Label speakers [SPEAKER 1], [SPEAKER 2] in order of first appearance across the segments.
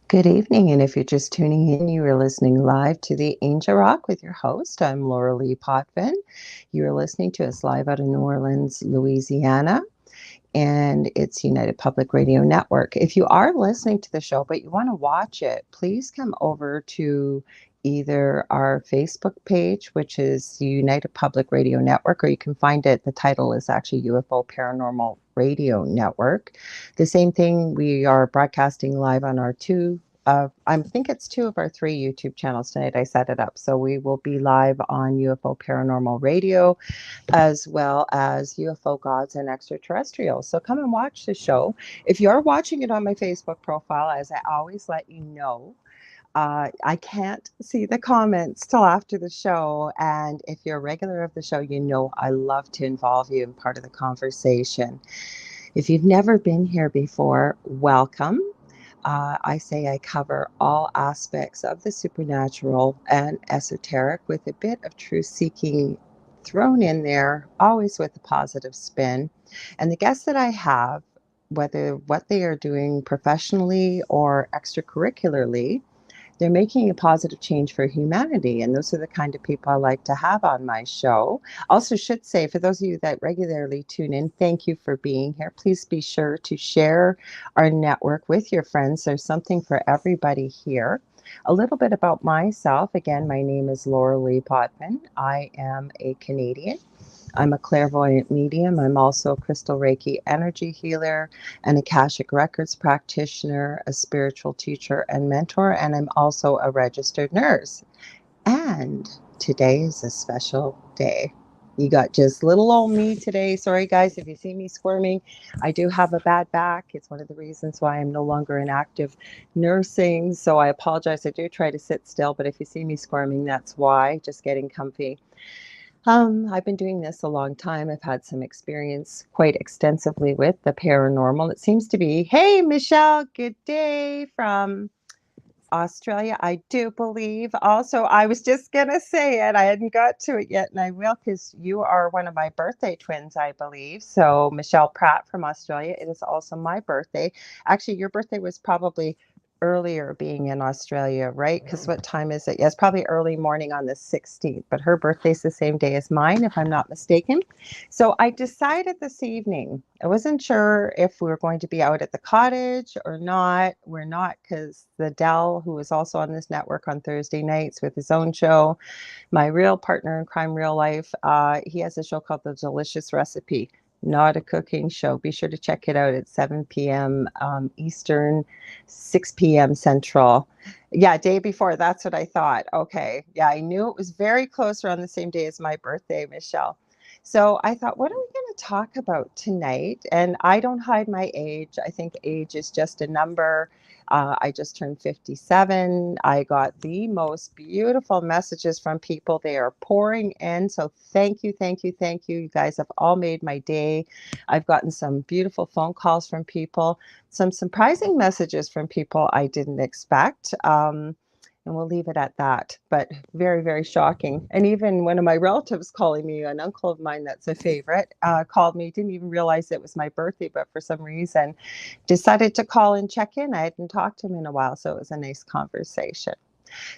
[SPEAKER 1] Good evening, and if you're just tuning in, you are listening live to the Angel Rock with your host. I'm Lorilei Potvin. You're listening to us live out of New Orleans, Louisiana, and it's United Public Radio Network. If you are listening to the show but you want to watch it, please come over to either our Facebook page, which is United Public Radio Network, or you can find it. The title is actually UFO Paranormal Radio Network. The same thing, we are broadcasting live on our I think it's two of our three YouTube channels tonight. I set it up. So we will be live on UFO Paranormal Radio as well as UFO Gods and Extraterrestrials. So come and watch the show. If you're watching it on my Facebook profile, as I always let you know, I can't see the comments till after the show. And if you're a regular of the show, you know I love to involve you in part of the conversation. If you've never been here before, welcome. I say I cover all aspects of the supernatural and esoteric with a bit of truth seeking thrown in there, always with a positive spin. And the guests that I have, whether what they are doing professionally or extracurricularly, they're making a positive change for humanity. And those are the kind of people I like to have on my show. Also, should say, for those of you that regularly tune in, thank you for being here. Please be sure to share our network with your friends. There's something for everybody here. A little bit about myself. Again, my name is Lorilei Potvin. I am a Canadian. I'm a clairvoyant medium. I'm also a crystal Reiki energy healer, an Akashic Records practitioner, a spiritual teacher and mentor, and I'm also a registered nurse. And today is a special day. You got just little old me today. Sorry, guys, if you see me squirming. I do have a bad back. It's one of the reasons why I'm no longer in active nursing. So I apologize. I do try to sit still, but if you see me squirming, that's why. Just getting comfy. I've been doing this a long time. I've had some experience quite extensively with the paranormal. It seems to be, hey, Michelle, good day from Australia, I do believe. Also, I was just going to say it. I hadn't got to it yet, and I will because you are one of my birthday twins, I believe. So, Michelle Pratt from Australia. It is also my birthday. Actually, your birthday was probably earlier being in Australia, right? Because what time is it? Yes, probably early morning on the 16th, but her birthday's the same day as mine, if I'm not mistaken. So I decided this evening, I wasn't sure if we were going to be out at the cottage or not. We're not, because the Dell, who is also on this network on Thursday nights with his own show, my real partner in crime, real life, he has a show called The Delicious Recipe. Not a cooking show. Be sure to check it out at 7 p.m. Eastern, 6 p.m. Central. Yeah, day before. That's what I thought. Okay. Yeah, I knew it was very close around the same day as my birthday, Michelle. So I thought, what are we going to talk about tonight? And I don't hide my age. I think age is just a number. I just turned 57. I got the most beautiful messages from people. They are pouring in. So thank you, thank you, thank you. You guys have all made my day. I've gotten some beautiful phone calls from people, some surprising messages from people I didn't expect. And we'll leave it at that. But very, very shocking. And even one of my relatives calling me, an uncle of mine that's a favorite, called me, didn't even realize it was my birthday, but for some reason decided to call and check in. I hadn't talked to him in a while, so it was a nice conversation.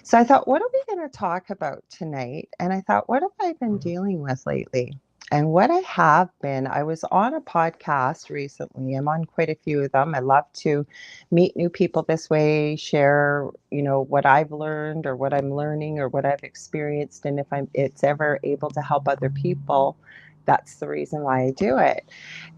[SPEAKER 1] So I thought, what are we going to talk about tonight? And I thought, what have I been dealing with lately? And what I have been, I was on a podcast recently. I'm on quite a few of them. I love to meet new people this way, share, what I've learned or what I'm learning or what I've experienced. And if it's ever able to help other people, that's the reason why I do it.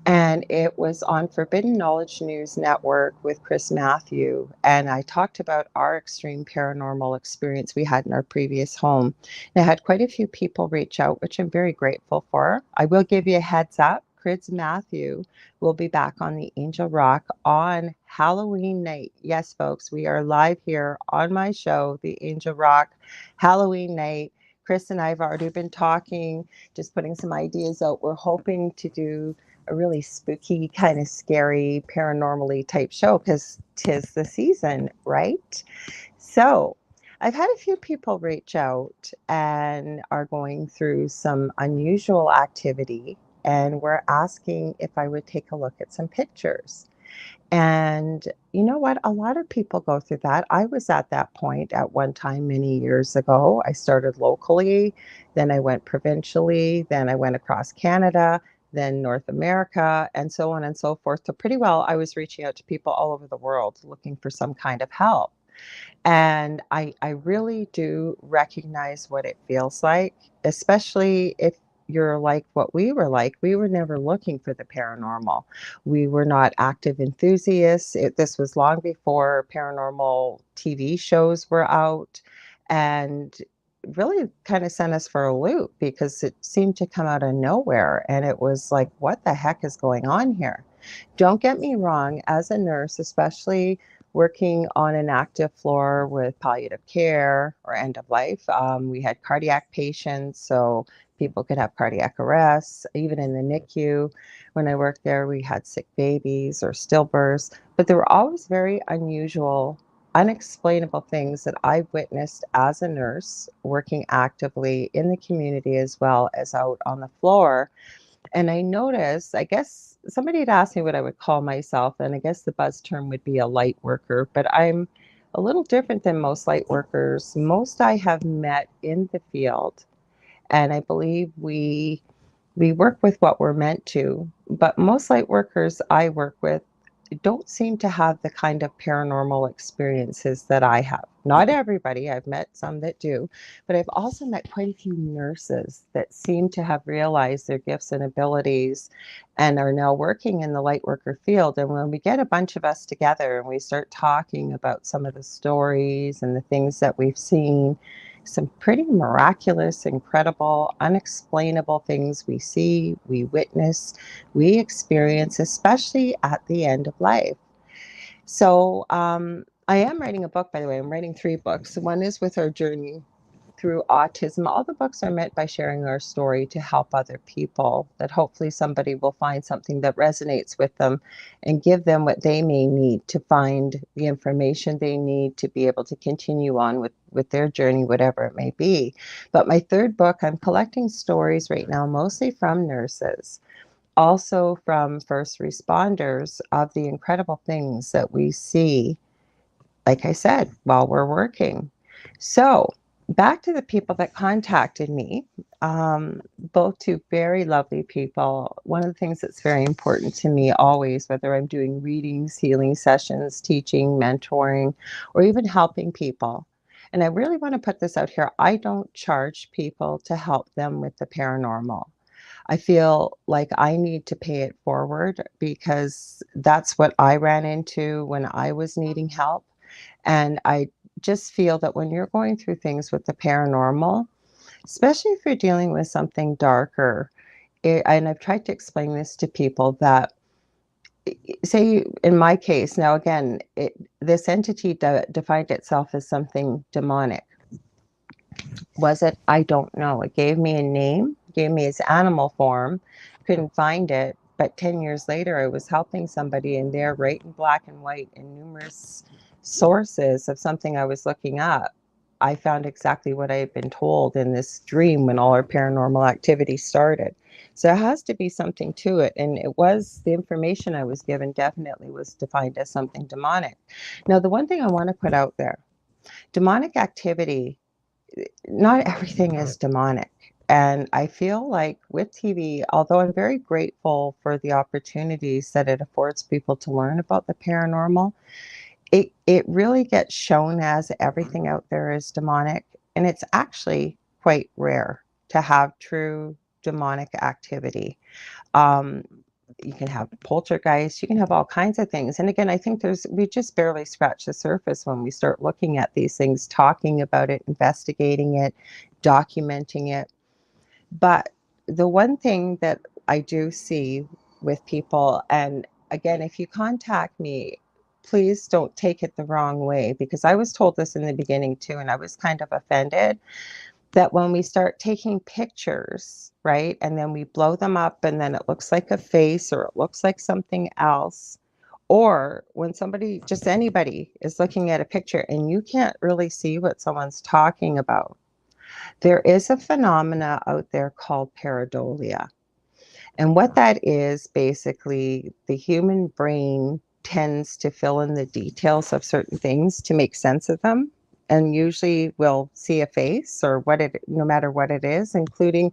[SPEAKER 1] And it was on Forbidden Knowledge News Network with Chris Matthew. And I talked about our extreme paranormal experience we had in our previous home. And I had quite a few people reach out, which I'm very grateful for. I will give you a heads up. Chris Matthew will be back on the Angel Rock on Halloween night. Yes, folks, we are live here on my show, the Angel Rock, Halloween night. Chris and I have already been talking, just putting some ideas out. We're hoping to do a really spooky, kind of scary, paranormally type show because 'tis the season, right? So I've had a few people reach out and are going through some unusual activity, and we're asking if I would take a look at some pictures. And you know what? A lot of people go through that. I was at that point at one time many years ago. I started locally, then I went provincially, then I went across Canada, then North America, and so on and so forth. So, pretty well, I was reaching out to people all over the world looking for some kind of help. And I really do recognize what it feels like, especially if you're like what we were like. We were never looking for the paranormal. We were not active enthusiasts. This was long before paranormal TV shows were out, and really kind of sent us for a loop because it seemed to come out of nowhere. And it was like, what the heck is going on here? Don't get me wrong, as a nurse, especially working on an active floor with palliative care or end of life. We had cardiac patients, so people could have cardiac arrests. Even in the NICU, when I worked there, we had sick babies or stillbirths, but there were always very unusual, unexplainable things that I witnessed as a nurse working actively in the community as well as out on the floor. And I noticed, I guess somebody had asked me what I would call myself, and I guess the buzz term would be a light worker, but I'm a little different than most light workers. Most I have met in the field, and I believe we work with what we're meant to, but most light workers I work with don't seem to have the kind of paranormal experiences that I have. Not everybody, I've met some that do, but I've also met quite a few nurses that seem to have realized their gifts and abilities and are now working in the light worker field. And when we get a bunch of us together and we start talking about some of the stories and the things that we've seen, some pretty miraculous, incredible, unexplainable things we see, we witness, we experience, especially at the end of life. So, I am writing a book, by the way. I'm writing 3 books. One is with our journey through autism. All the books are meant by sharing our story to help other people, that hopefully somebody will find something that resonates with them and give them what they may need to find the information they need to be able to continue on with their journey, whatever it may be. But my 3rd book, I'm collecting stories right now, mostly from nurses, also from first responders, of the incredible things that we see, like I said, while we're working. So, back to the people that contacted me, both two very lovely people. One of the things that's very important to me always, whether I'm doing readings, healing sessions, teaching, mentoring, or even helping people, and I really want to put this out here, I don't charge people to help them with the paranormal. I feel like I need to pay it forward because that's what I ran into when I was needing help. And I just feel that when you're going through things with the paranormal, especially if you're dealing with something darker, and I've tried to explain this to people that, say, in my case, now again, this entity defined itself as something demonic. Was it? I don't know. It gave me a name, gave me its animal form, couldn't find it. But 10 years later, I was helping somebody, and there, right in black and white, in numerous sources of something I was looking up, I found exactly what I had been told in this dream when all our paranormal activity started. So there has to be something to it. And it was, the information I was given definitely was defined as something demonic. Now, the one thing I want to put out there, demonic activity, not everything is demonic. And I feel like with TV, although I'm very grateful for the opportunities that it affords people to learn about the paranormal, it really gets shown as everything out there is demonic. And it's actually quite rare to have true demonic activity. Um, you can have poltergeist, you can have all kinds of things. And again, I think we just barely scratch the surface when we start looking at these things, talking about it, investigating it, documenting it. But the one thing that I do see with people, and again, if you contact me, please don't take it the wrong way, because I was told this in the beginning too, and I was kind of offended that when we start taking pictures, right, and then we blow them up and then it looks like a face or it looks like something else, or when somebody, just anybody, is looking at a picture and you can't really see what someone's talking about, there is a phenomena out there called pareidolia. And what that is, basically, the human brain tends to fill in the details of certain things to make sense of them. And usually we'll see a face or no matter what it is, including,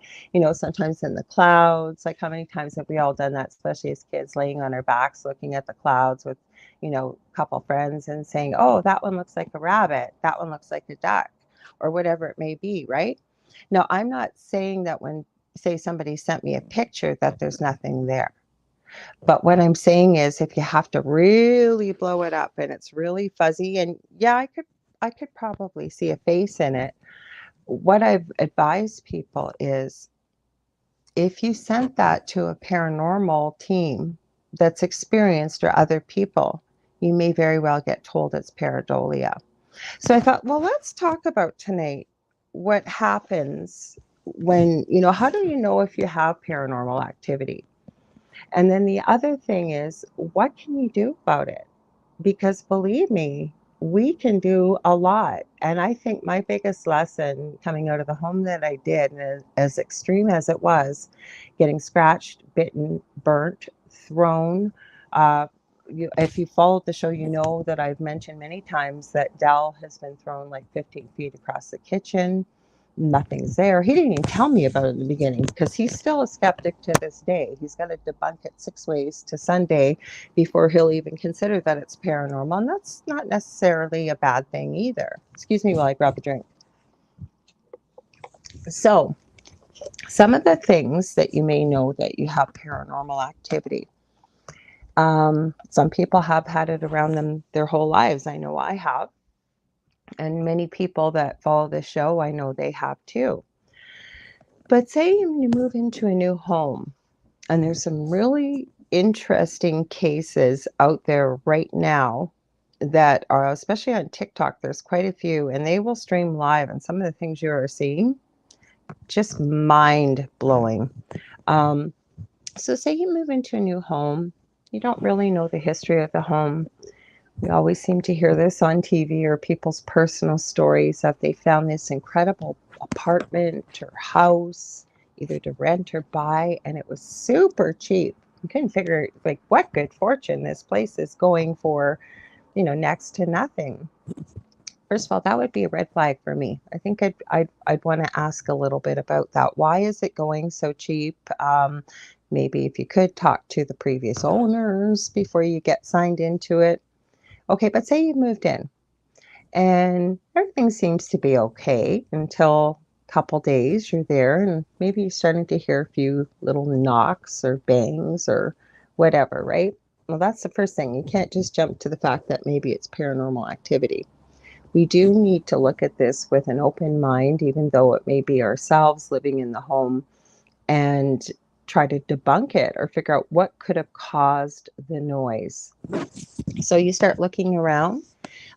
[SPEAKER 1] sometimes in the clouds. Like, how many times have we all done that, especially as kids, laying on our backs, looking at the clouds with, a couple friends and saying, oh, that one looks like a rabbit. That one looks like a duck, or whatever it may be, right? Now, I'm not saying that when, say, somebody sent me a picture that there's nothing there. But what I'm saying is, if you have to really blow it up and it's really fuzzy, and yeah, I could probably see a face in it. What I've advised people is, if you sent that to a paranormal team that's experienced, or other people, you may very well get told it's pareidolia. So I thought, well, let's talk about tonight what happens when, how do you know if you have paranormal activity? And then the other thing is, what can you do about it? Because believe me, we can do a lot. And I think my biggest lesson coming out of the home that I did, and as extreme as it was, getting scratched, bitten, burnt, thrown. If you followed the show, you know that I've mentioned many times that Dell has been thrown like 15 feet across the kitchen. Nothing's there. He didn't even tell me about it in the beginning, because he's still a skeptic to this day. He's got to debunk it 6 ways to Sunday before he'll even consider that it's paranormal. And that's not necessarily a bad thing either. Excuse me while I grab a drink. So, some of the things that you may know that you have paranormal activity. Some people have had it around them their whole lives. I know I have. And many people that follow this show, I know they have too. But say you move into a new home, and there's some really interesting cases out there right now that are, especially on TikTok, there's quite a few, and they will stream live. And some of the things you are seeing, just mind blowing. So say you move into a new home, you don't really know the history of the home. We always seem to hear this on TV, or people's personal stories, that they found this incredible apartment or house, either to rent or buy, and it was super cheap. You couldn't figure, like, what good fortune this place is going for, next to nothing. First of all, that would be a red flag for me. I think I'd want to ask a little bit about that. Why is it going so cheap? Maybe if you could talk to the previous owners before you get signed into it. Okay, but say you moved in and everything seems to be okay until a couple days you're there, and maybe you're starting to hear a few little knocks or bangs or whatever, right? Well, that's the first thing. You can't just jump to the fact that maybe it's paranormal activity. We do need to look at this with an open mind, even though it may be ourselves living in the home, and try to debunk it or figure out what could have caused the noise. So you start looking around.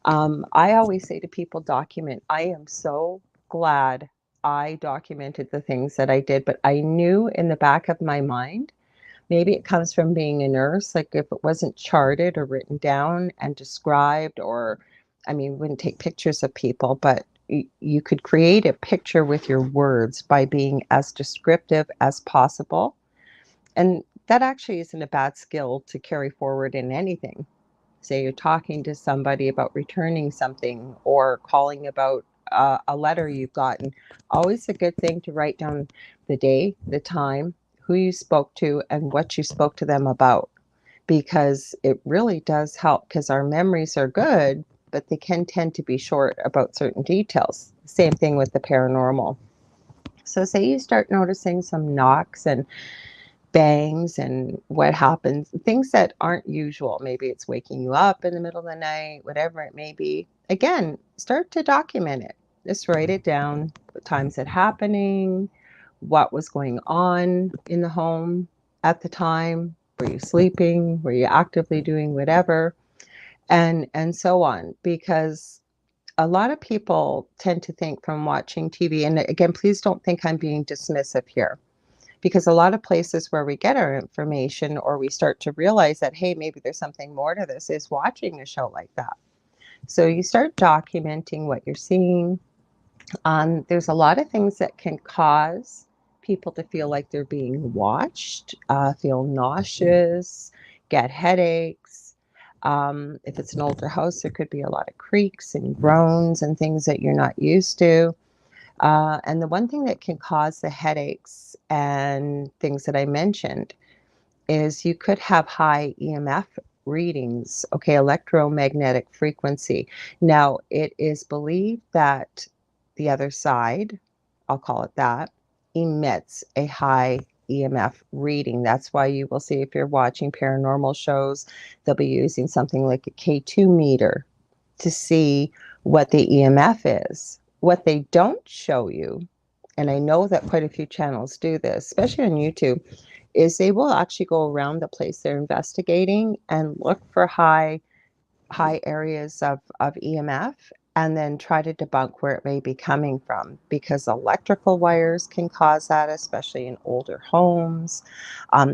[SPEAKER 1] I always say to people, document. I am so glad I documented the things that I did, but I knew in the back of my mind, maybe it comes from being a nurse, like if it wasn't charted or written down and described, or, I mean, wouldn't take pictures of people, but you could create a picture with your words by being as descriptive as possible. And that actually isn't a bad skill to carry forward in anything. Say you're talking to somebody about returning something, or calling about a letter you've gotten. Always a good thing to write down the day, the time, who you spoke to, and what you spoke to them about, because it really does help, because our memories are good, but they can tend to be short about certain details. Same thing with the paranormal. So say you start noticing some knocks and bangs and what happens, things that aren't usual. Maybe it's waking you up in the middle of the night, whatever it may be. Again, start to document it. Just write it down, what times it happening, what was going on in the home at the time. Were you sleeping? Were you actively doing whatever? And so on. Because a lot of people tend to think from watching TV, and again, please don't think I'm being dismissive here, because a lot of places where we get our information, or we start to realize that, hey, maybe there's something more to this, is watching a show like that. So you start documenting what you're seeing. There's a lot of things that can cause people to feel like they're being watched, feel nauseous, get headaches. If it's an older house, there could be a lot of creaks and groans and things that you're not used to. And the one thing that can cause the headaches and things that I mentioned is you could have high EMF readings, okay, electromagnetic frequency. Now, it is believed that the other side, I'll call it that, emits a high EMF reading. That's why you will see if you're watching paranormal shows, they'll be using something like a K2 meter to see what the EMF is. What they don't show you, and I know that quite a few channels do this, especially on YouTube, is they will actually go around the place they're investigating and look for high areas of EMF and then try to debunk where it may be coming from, because electrical wires can cause that, especially in older homes.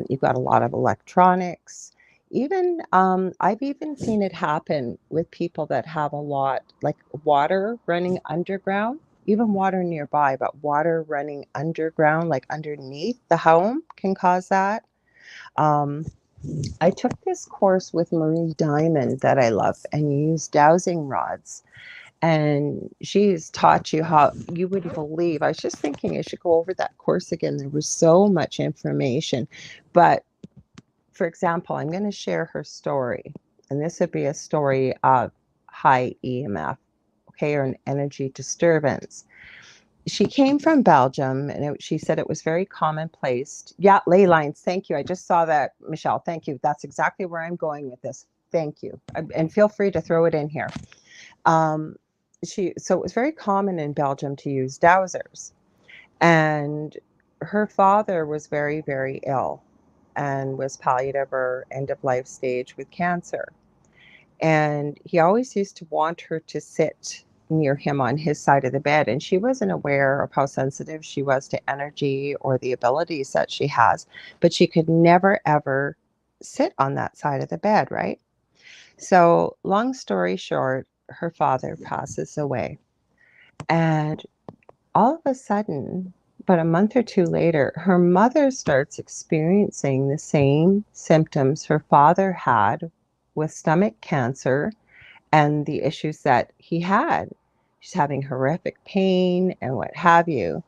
[SPEAKER 1] You've got a lot of electronics. Even I've even seen it happen with people that have a lot, like water running underground, even water nearby, but water running underground, like underneath the home, can cause that. Um, I took this course with Marie Diamond that I love, and you use dowsing rods. And she's taught you how you wouldn't believe. I was just thinking I should go over that course again. There was so much information. But for example, I'm going to share her story. And this would be a story of high EMF, okay, or an energy disturbance. She came from Belgium, and she said it was very commonplace. Yeah, ley lines. Thank you. I just saw that, Michelle. Thank you. That's exactly where I'm going with this. Thank you. And feel free to throw it in here. Um, so it was very common in Belgium to use dowsers. And her father was very, very ill and was palliative or end of life stage with cancer. And he always used to want her to sit near him on his side of the bed. And she wasn't aware of how sensitive she was to energy or the abilities that she has, but she could never, ever sit on that side of the bed, right? So, long story short, her father passes away. And all of a sudden, about a month or two later, her mother starts experiencing the same symptoms her father had with stomach cancer and the issues that he had. She's having horrific pain and what have you.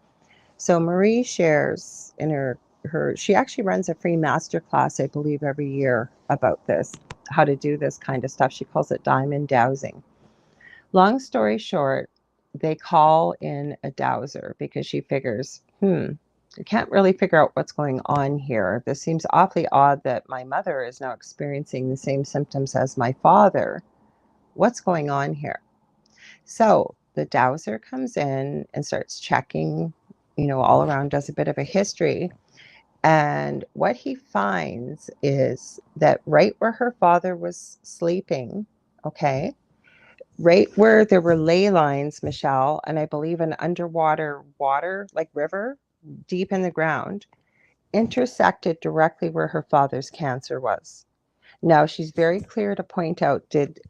[SPEAKER 1] So Marie shares in her she actually runs a free master class, I believe, every year about this, how to do this kind of stuff. She calls it diamond dowsing. Long story short, they call in a dowser because she figures, I can't really figure out what's going on here. This seems awfully odd that my mother is now experiencing the same symptoms as my father. What's going on here? So the dowser comes in and starts checking, all around, does a bit of a history. And what he finds is that right where her father was sleeping, okay, right where there were ley lines, Michelle, and I believe an underwater water, like river, deep in the ground, intersected directly where her father's cancer was. Now, she's very clear to point out, did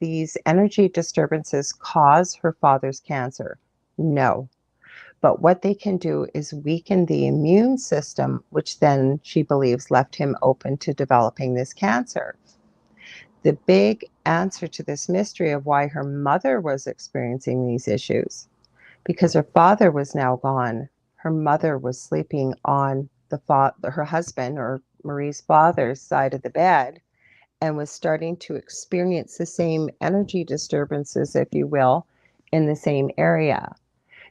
[SPEAKER 1] these energy disturbances cause her father's cancer? No. But what they can do is weaken the immune system, which then she believes left him open to developing this cancer. The big answer to this mystery of why her mother was experiencing these issues, because her father was now gone, her mother was sleeping on her husband or Marie's father's side of the bed, and was starting to experience the same energy disturbances, if you will, in the same area.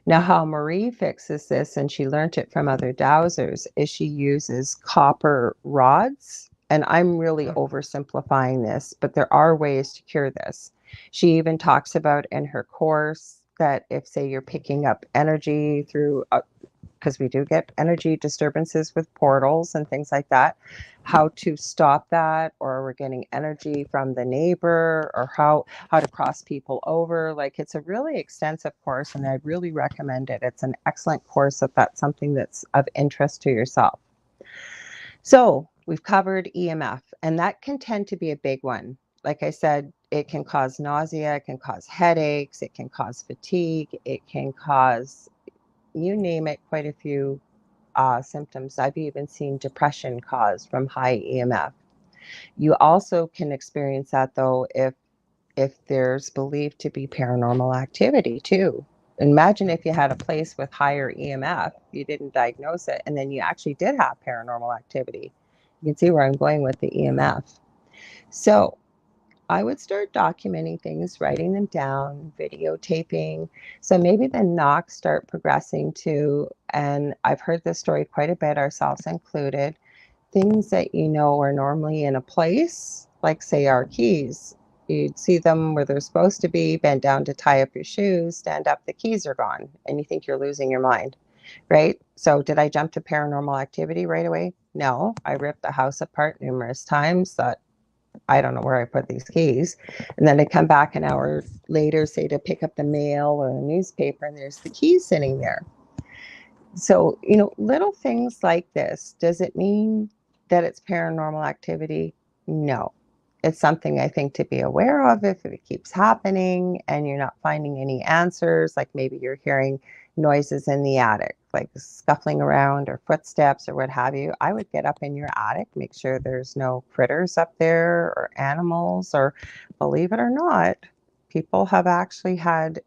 [SPEAKER 1] Now, how Marie fixes this, and she learned it from other dowsers, is she uses copper rods. And I'm really oversimplifying this, but there are ways to cure this. She even talks about in her course that if, say, you're picking up energy through because we do get energy disturbances with portals and things like that, how to stop that, or we're getting energy from the neighbor, or how to cross people over. Like, it's a really extensive course, and I really recommend it. It's an excellent course if that's something that's of interest to yourself. So we've covered EMF, and that can tend to be a big one. Like I said, it can cause nausea, it can cause headaches, it can cause fatigue, it can cause, you name it, quite a few symptoms. I've even seen depression caused from high EMF. You also can experience that though if there's believed to be paranormal activity too. Imagine if you had a place with higher EMF, you didn't diagnose it, and then you actually did have paranormal activity. You can see where I'm going with the EMF. So I would start documenting things, writing them down, videotaping. So maybe the knocks start progressing to, and I've heard this story quite a bit, ourselves included, things that you know are normally in a place, like say our keys. You'd see them where they're supposed to be, bend down to tie up your shoes, stand up, the keys are gone, and you think you're losing your mind, right? So did I jump to paranormal activity right away? No, I ripped the house apart numerous times, thought, I don't know where I put these keys. And then I come back an hour later, say to pick up the mail or the newspaper, and there's the keys sitting there. So, little things like this, does it mean that it's paranormal activity? No. It's something I think to be aware of if it keeps happening and you're not finding any answers, like maybe you're hearing noises in the attic, like scuffling around or footsteps or what have you. I would get up in your attic, make sure there's no critters up there or animals, or believe it or not, people have actually had,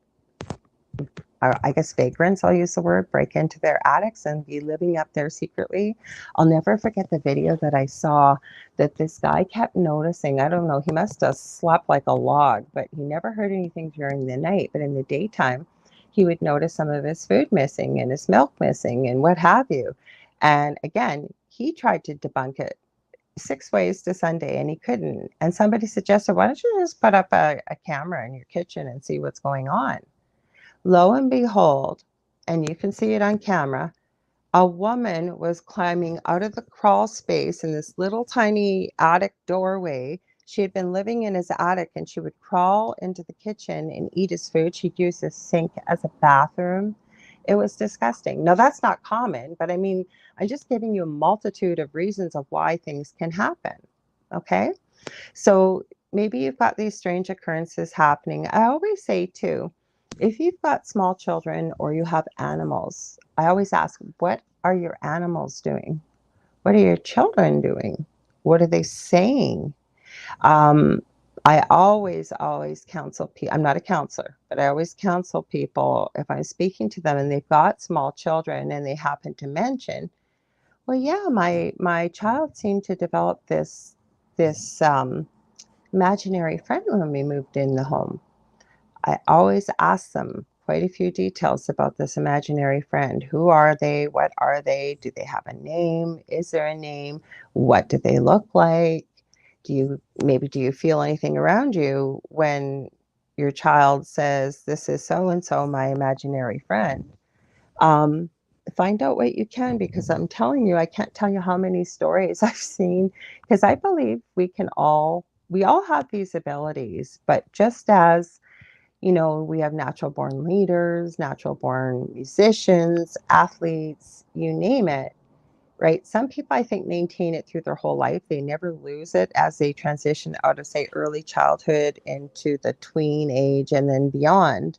[SPEAKER 1] I guess, vagrants, I'll use the word, break into their attics and be living up there secretly. I'll never forget the video that I saw that this guy kept noticing. I don't know, he must have slept like a log, but he never heard anything during the night. But in the daytime, he would notice some of his food missing and his milk missing and what have you. And again, he tried to debunk it 6 ways to Sunday and he couldn't. And somebody suggested, why don't you just put up a camera in your kitchen and see what's going on? Lo and behold, and you can see it on camera, a woman was climbing out of the crawl space in this little tiny attic doorway. She had been living in his attic and she would crawl into the kitchen and eat his food. She'd use the sink as a bathroom. It was disgusting. Now, that's not common, but I mean, I'm just giving you a multitude of reasons of why things can happen. Okay? So maybe you've got these strange occurrences happening. I always say, too, if you've got small children or you have animals, I always ask, what are your animals doing? What are your children doing? What are they saying? I always counsel people. I'm not a counselor, but I always counsel people if I'm speaking to them and they've got small children and they happen to mention, well, yeah, my child seemed to develop this imaginary friend when we moved in the home. I always ask them quite a few details about this imaginary friend. Who are they? What are they? Do they have a name? Is there a name? What do they look like? Do you feel anything around you when your child says, this is so and so, my imaginary friend? Um, find out what you can, because I'm telling you, I can't tell you how many stories I've seen, because I believe we all have these abilities, but just as we have natural born leaders, natural born musicians, athletes, you name it, right? Some people, I think, maintain it through their whole life. They never lose it as they transition out of, say, early childhood into the tween age and then beyond.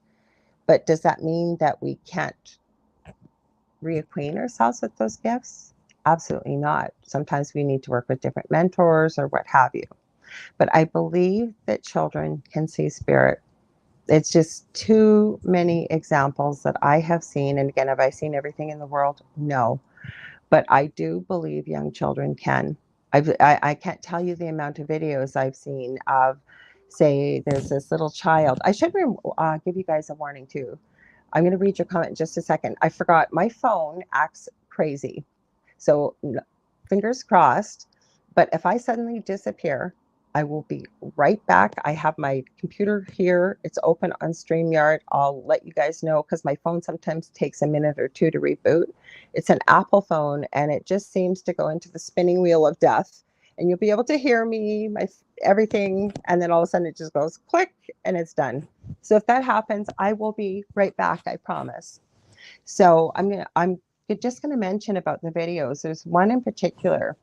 [SPEAKER 1] But does that mean that we can't reacquaint ourselves with those gifts? Absolutely not. Sometimes we need to work with different mentors or what have you. But I believe that children can see spirit. It's just too many examples that I have seen. And again, have I seen everything in the world? No. But I do believe young children can. I can't tell you the amount of videos I've seen of, say, there's this little child. I should give you guys a warning too. I'm going to read your comment in just a second. I forgot, my phone acts crazy. So fingers crossed. But if I suddenly disappear, I will be right back. I have my computer here. It's open on StreamYard. I'll let you guys know because my phone sometimes takes a minute or two to reboot. It's an Apple phone and it just seems to go into the spinning wheel of death. And you'll be able to hear me, everything, and then all of a sudden it just goes click and it's done. So if that happens, I will be right back, I promise. So I'm just gonna mention about the videos. There's one in particular.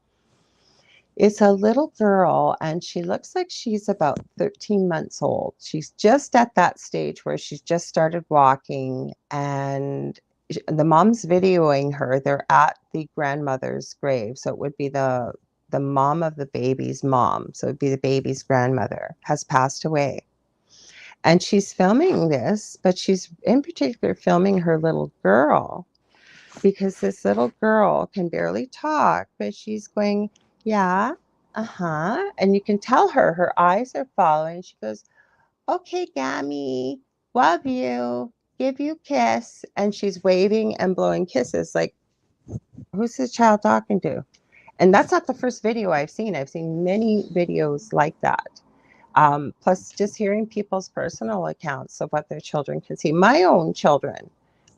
[SPEAKER 1] It's a little girl, and she looks like she's about 13 months old. She's just at that stage where she's just started walking, and the mom's videoing her. They're at the grandmother's grave, so it would be the the mom of the baby's mom, so it'd be the baby's grandmother, has passed away. And she's filming this, but she's in particular filming her little girl, because this little girl can barely talk, but she's going, yeah, uh-huh. And you can tell her eyes are following. She goes, okay, Gammy, love you, give you a kiss. And she's waving and blowing kisses. Like, who's this child talking to? And that's not the first video I've seen. I've seen many videos like that. Plus, just hearing people's personal accounts of what their children can see. My own children,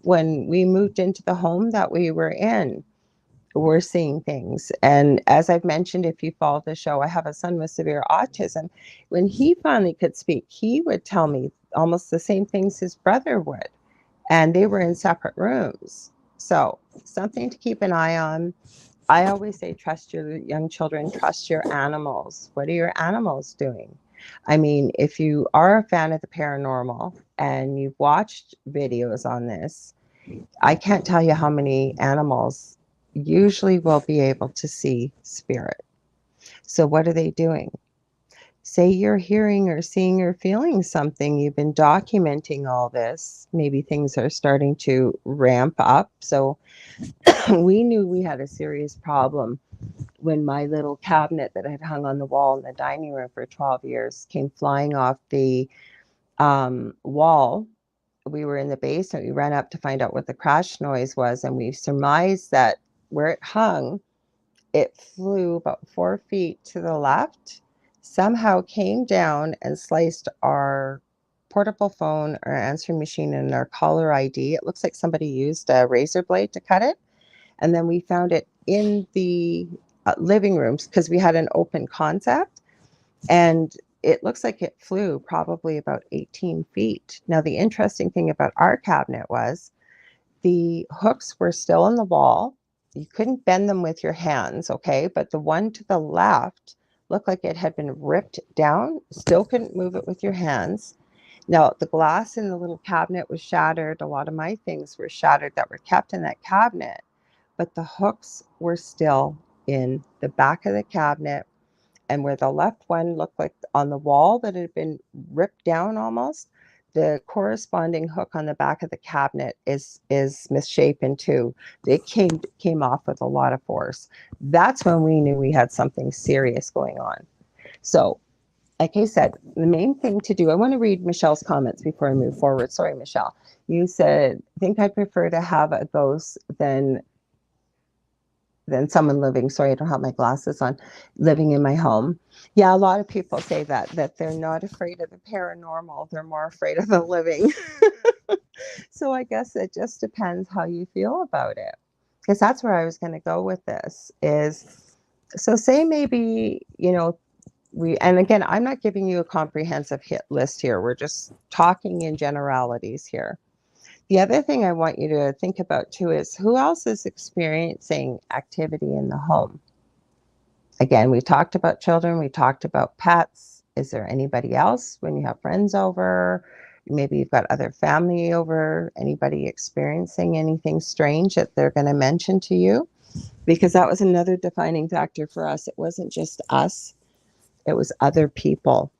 [SPEAKER 1] when we moved into the home that we were in, were seeing things. And as I've mentioned, if you follow the show, I have a son with severe autism. When he finally could speak, he would tell me almost the same things his brother would. And they were in separate rooms. So, something to keep an eye on. I always say, trust your young children, trust your animals. What are your animals doing? I mean, if you are a fan of the paranormal and you've watched videos on this, I can't tell you how many animals usually will be able to see spirit. So what are they doing? Say you're hearing or seeing or feeling something, you've been documenting all this, maybe things are starting to ramp up. So we knew we had a serious problem when my little cabinet that I had hung on the wall in the dining room for 12 years came flying off the wall. We were in the basement. We ran up to find out what the crash noise was, and we surmised that where it hung, it flew about 4 feet to the left, somehow came down and sliced our portable phone, our answering machine, and our caller ID. It looks like somebody used a razor blade to cut it. And then we found it in the living rooms because we had an open concept. And it looks like it flew probably about 18 feet. Now, the interesting thing about our cabinet was the hooks were still in the wall. You couldn't bend them with your hands, okay? But the one to the left looked like it had been ripped down. Still couldn't move it with your hands. Now, the glass in the little cabinet was shattered. A lot of my things were shattered that were kept in that cabinet, but the hooks were still in the back of the cabinet. And where the left one looked like on the wall that had been ripped down almost, the corresponding hook on the back of the cabinet is misshapen too. It came off with a lot of force. That's when we knew we had something serious going on. So, like I said, the main thing to do, I want to read Michelle's comments before I move forward. Sorry, Michelle. You said, I think I'd prefer to have a ghost than someone living, sorry, I don't have my glasses on, living in my home. Yeah, a lot of people say that they're not afraid of the paranormal, they're more afraid of the living. So I guess it just depends how you feel about it. Because that's where I was going to go with this is, so say maybe, and again, I'm not giving you a comprehensive hit list here. We're just talking in generalities here. The other thing I want you to think about too is who else is experiencing activity in the home? Again, we talked about children, we talked about pets. Is there anybody else when you have friends over? Maybe you've got other family over, anybody experiencing anything strange that they're going to mention to you? Because that was another defining factor for us. It wasn't just us, it was other people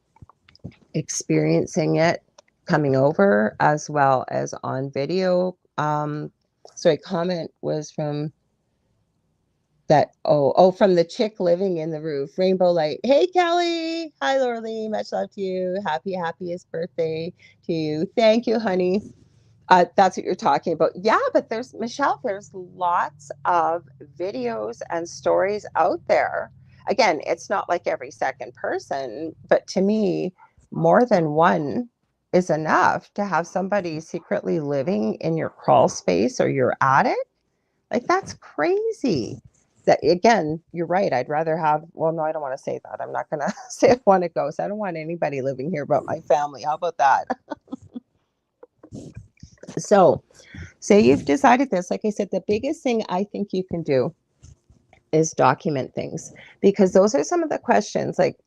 [SPEAKER 1] experiencing it, coming over, as well as on video. Comment was from that, from the chick living in the roof, Rainbow Light. Hey, Kelly. Hi, Lorilei. Much love to you. Happiest birthday to you. Thank you, honey. That's what you're talking about. Yeah, but there's lots of videos and stories out there. Again, it's not like every second person, but to me, more than one is enough to have somebody secretly living in your crawl space or your attic. Like, that's crazy. That, again, you're right. I'd rather have, well, no, I don't want to say that. I'm not going to say I want a ghost. I don't want anybody living here but my family. How about that? So, say you've decided this. Like I said, the biggest thing I think you can do is document things, because those are some of the questions. Like,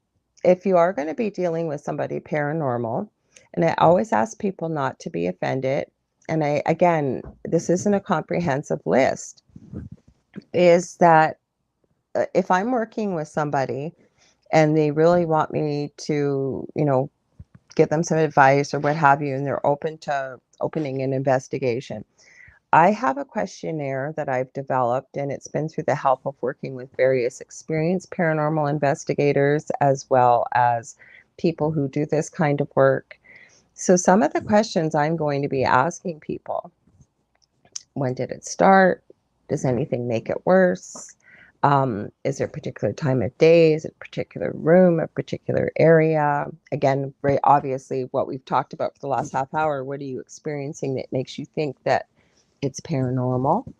[SPEAKER 1] if you are going to be dealing with somebody paranormal, and I always ask people not to be offended, and again, this isn't a comprehensive list, is that if I'm working with somebody and they really want me to, give them some advice or what have you, and they're open to opening an investigation, I have a questionnaire that I've developed, and it's been through the help of working with various experienced paranormal investigators as well as people who do this kind of work. So, some of the questions I'm going to be asking people: when did it start? Does anything make it worse? Is there a particular time of day? Is it a particular room, a particular area? Again, very obviously, what we've talked about for the last half hour. What are you experiencing that makes you think that it's paranormal?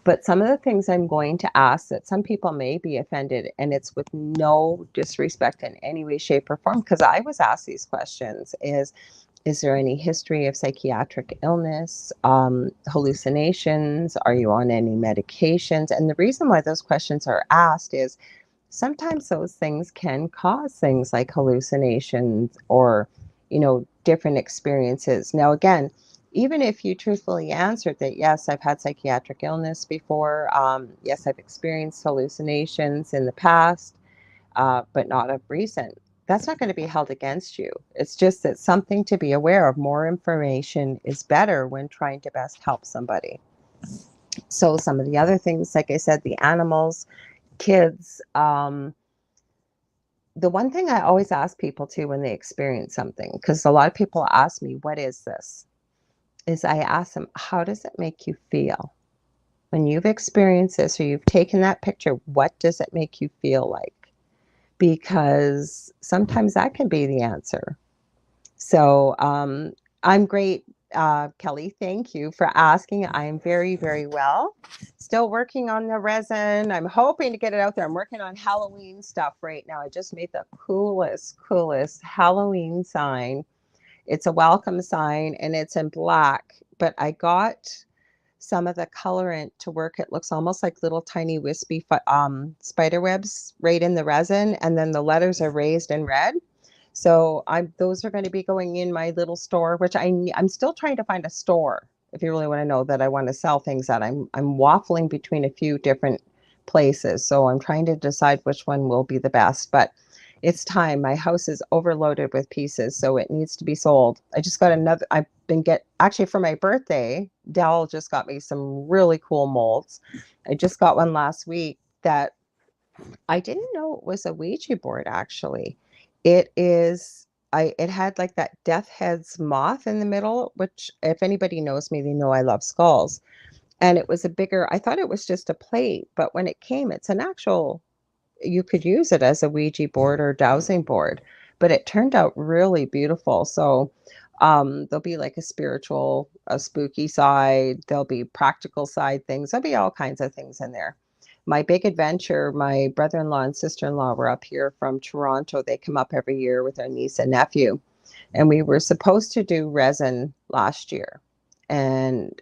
[SPEAKER 1] But some of the things I'm going to ask that some people may be offended, and it's with no disrespect in any way, shape, or form, because I was asked these questions, is there any history of psychiatric illness, hallucinations? Are you on any medications? And the reason why those questions are asked is sometimes those things can cause things like hallucinations or, different experiences. Now, again, even if you truthfully answered that, yes, I've had psychiatric illness before, yes, I've experienced hallucinations in the past, but not of recent, that's not going to be held against you. It's just that something to be aware of. More information is better when trying to best help somebody. So some of the other things, like I said, the animals, kids, the one thing I always ask people too when they experience something, because a lot of people ask me, what is this? Is I ask them, how does it make you feel? When you've experienced this or you've taken that picture, what does it make you feel like? Because sometimes that can be the answer. So I'm great, Kelly. Thank you for asking. I am very, very well. Still working on the resin. I'm hoping to get it out there. I'm working on Halloween stuff right now. I just made the coolest Halloween sign. It's a welcome sign and it's in black, but I got some of the colorant to work. It looks almost like little tiny wispy spider webs right in the resin, and then the letters are raised in red. So those are going to be going in my little store, which I'm still trying to find a store. If you really want to know that I want to sell things at, I'm waffling between a few different places. So I'm trying to decide which one will be the best. But it's time. My house is overloaded with pieces, so it needs to be sold. I just got another. Actually, for my birthday, Dell just got me some really cool molds. I just got one last week that I didn't know it was a Ouija board, actually. It is, it had like that death head's moth in the middle, which if anybody knows me, they know I love skulls. And it was a bigger, I thought it was just a plate, but when it came, it's an actual, you could use it as a Ouija board or dowsing board, but it turned out really beautiful. So there'll be like a spooky side, there'll be practical side things, there'll be all kinds of things in there. My big adventure, my brother-in-law and sister-in-law were up here from Toronto. They come up every year with their niece and nephew. And we were supposed to do resin last year. And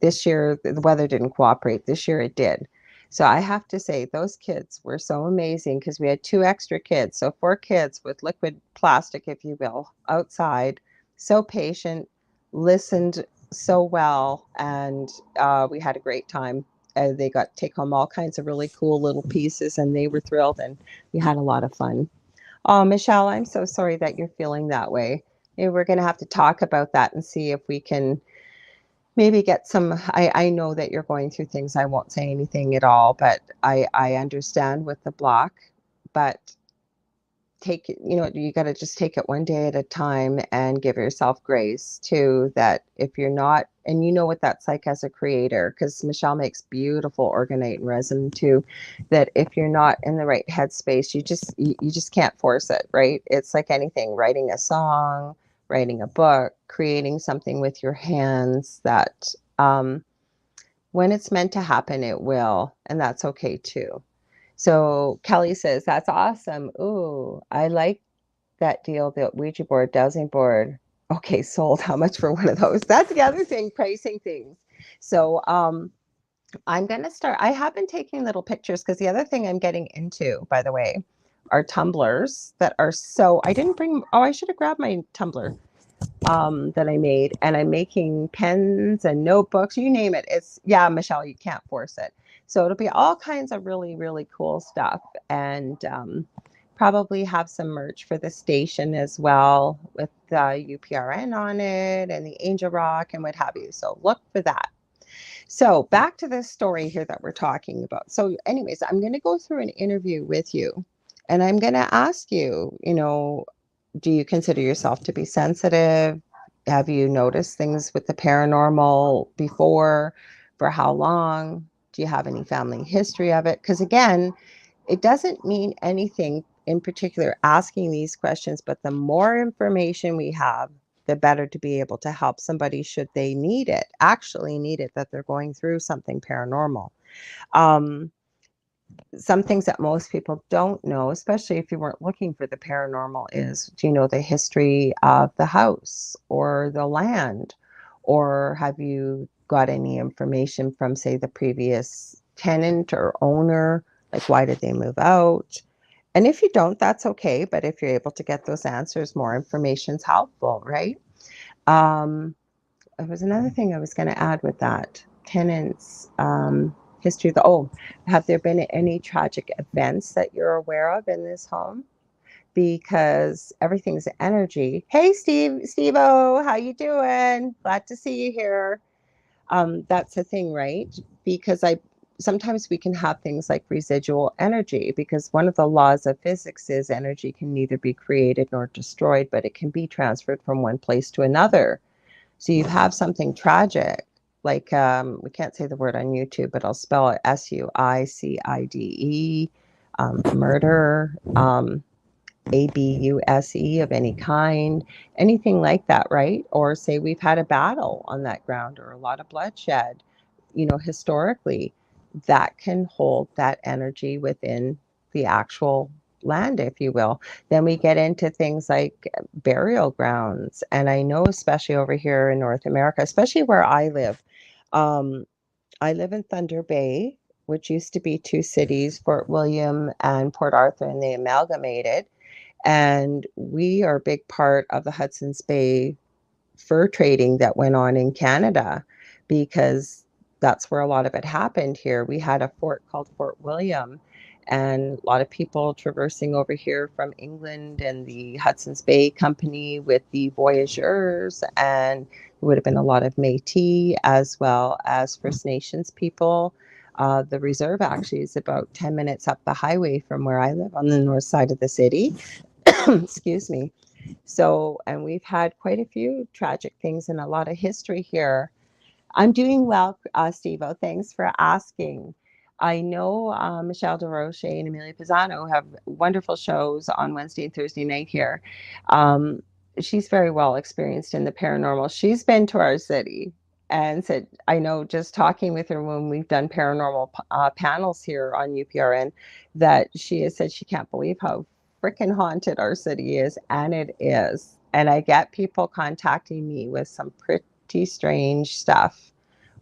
[SPEAKER 1] this year, the weather didn't cooperate. This year it did. So I have to say, those kids were so amazing because we had 2 extra kids. So 4 kids with liquid plastic, if you will, outside, so patient, listened so well, and we had a great time. They got to take home all kinds of really cool little pieces, and they were thrilled, and we had a lot of fun. Oh, Michelle, I'm so sorry that you're feeling that way. Maybe we're going to have to talk about that and see if we can maybe get some. I know that you're going through things. I won't say anything at all, but I understand with the block. But take it, you got to just take it one day at a time and give yourself grace too, that if you're not, and you know what that's like as a creator, because Michelle makes beautiful orgonite and resin too, that if you're not in the right headspace, you just can't force it, right? It's like anything, writing a song, writing a book, creating something with your hands, that when it's meant to happen, it will, and that's okay too. So Kelly says, that's awesome. Ooh, I like that deal, the Ouija board, dowsing board. Okay, sold. How much for one of those? That's the other thing, pricing things. So I'm going to start. I have been taking little pictures because the other thing I'm getting into, by the way, are tumblers that are so, I didn't bring, oh, I should have grabbed my tumbler that I made, and I'm making pens and notebooks, you name it. It's, yeah, Michelle, you can't force it. So it'll be all kinds of really, really cool stuff. And probably have some merch for the station as well with UPRN on it and the Angel Rock and what have you. So look for that. So back to this story here that we're talking about. So anyways, I'm going to go through an interview with you and I'm going to ask you, do you consider yourself to be sensitive? Have you noticed things with the paranormal before? For how long? Do you have any family history of it? Because again, it doesn't mean anything in particular asking these questions, but the more information we have, the better to be able to help somebody should they need it, actually need it, that they're going through something paranormal. Um, some things that most people don't know, especially if you weren't looking for the paranormal, is do you know the history of the house or the land? Or have you got any information from, say, the previous tenant or owner? Like, why did they move out? And if you don't, that's okay. But if you're able to get those answers, more information's helpful, right? Um, there was another thing I was going to add with that. Tenants, history. Have there been any tragic events that you're aware of in this home? Because everything's energy. Hey, Steve-O, how you doing? Glad to see you here. That's the thing, right? Because sometimes we can have things like residual energy, because one of the laws of physics is energy can neither be created nor destroyed, but it can be transferred from one place to another. So you have something tragic, like we can't say the word on YouTube, but I'll spell it SUICIDE, murder, ABUSE of any kind, anything like that, right? Or say we've had a battle on that ground or a lot of bloodshed, historically, that can hold that energy within the actual land, if you will. Then we get into things like burial grounds. And I know, especially over here in North America, especially where um, I live in Thunder Bay, which used to be two cities, Fort William and Port Arthur, and they amalgamated. And we are a big part of the Hudson's Bay fur trading that went on in Canada, because that's where a lot of it happened here. We had a fort called Fort William, and a lot of people traversing over here from England and the Hudson's Bay Company with the voyageurs, and there would have been a lot of Métis as well as First Nations people. The reserve actually is about 10 minutes up the highway from where I live on the north side of the city. Excuse me. So, and we've had quite a few tragic things and a lot of history here. I'm doing well, Steve-O. Thanks for asking. I know Michelle DeRoche and Amelia Pisano have wonderful shows on Wednesday and Thursday night here. Um, she's very well experienced in the paranormal. She's been to our city and said, I know just talking with her when we've done paranormal panels here on UPRN, that she has said she can't believe how freaking haunted our city is, and it is. And I get people contacting me with some pretty strange stuff.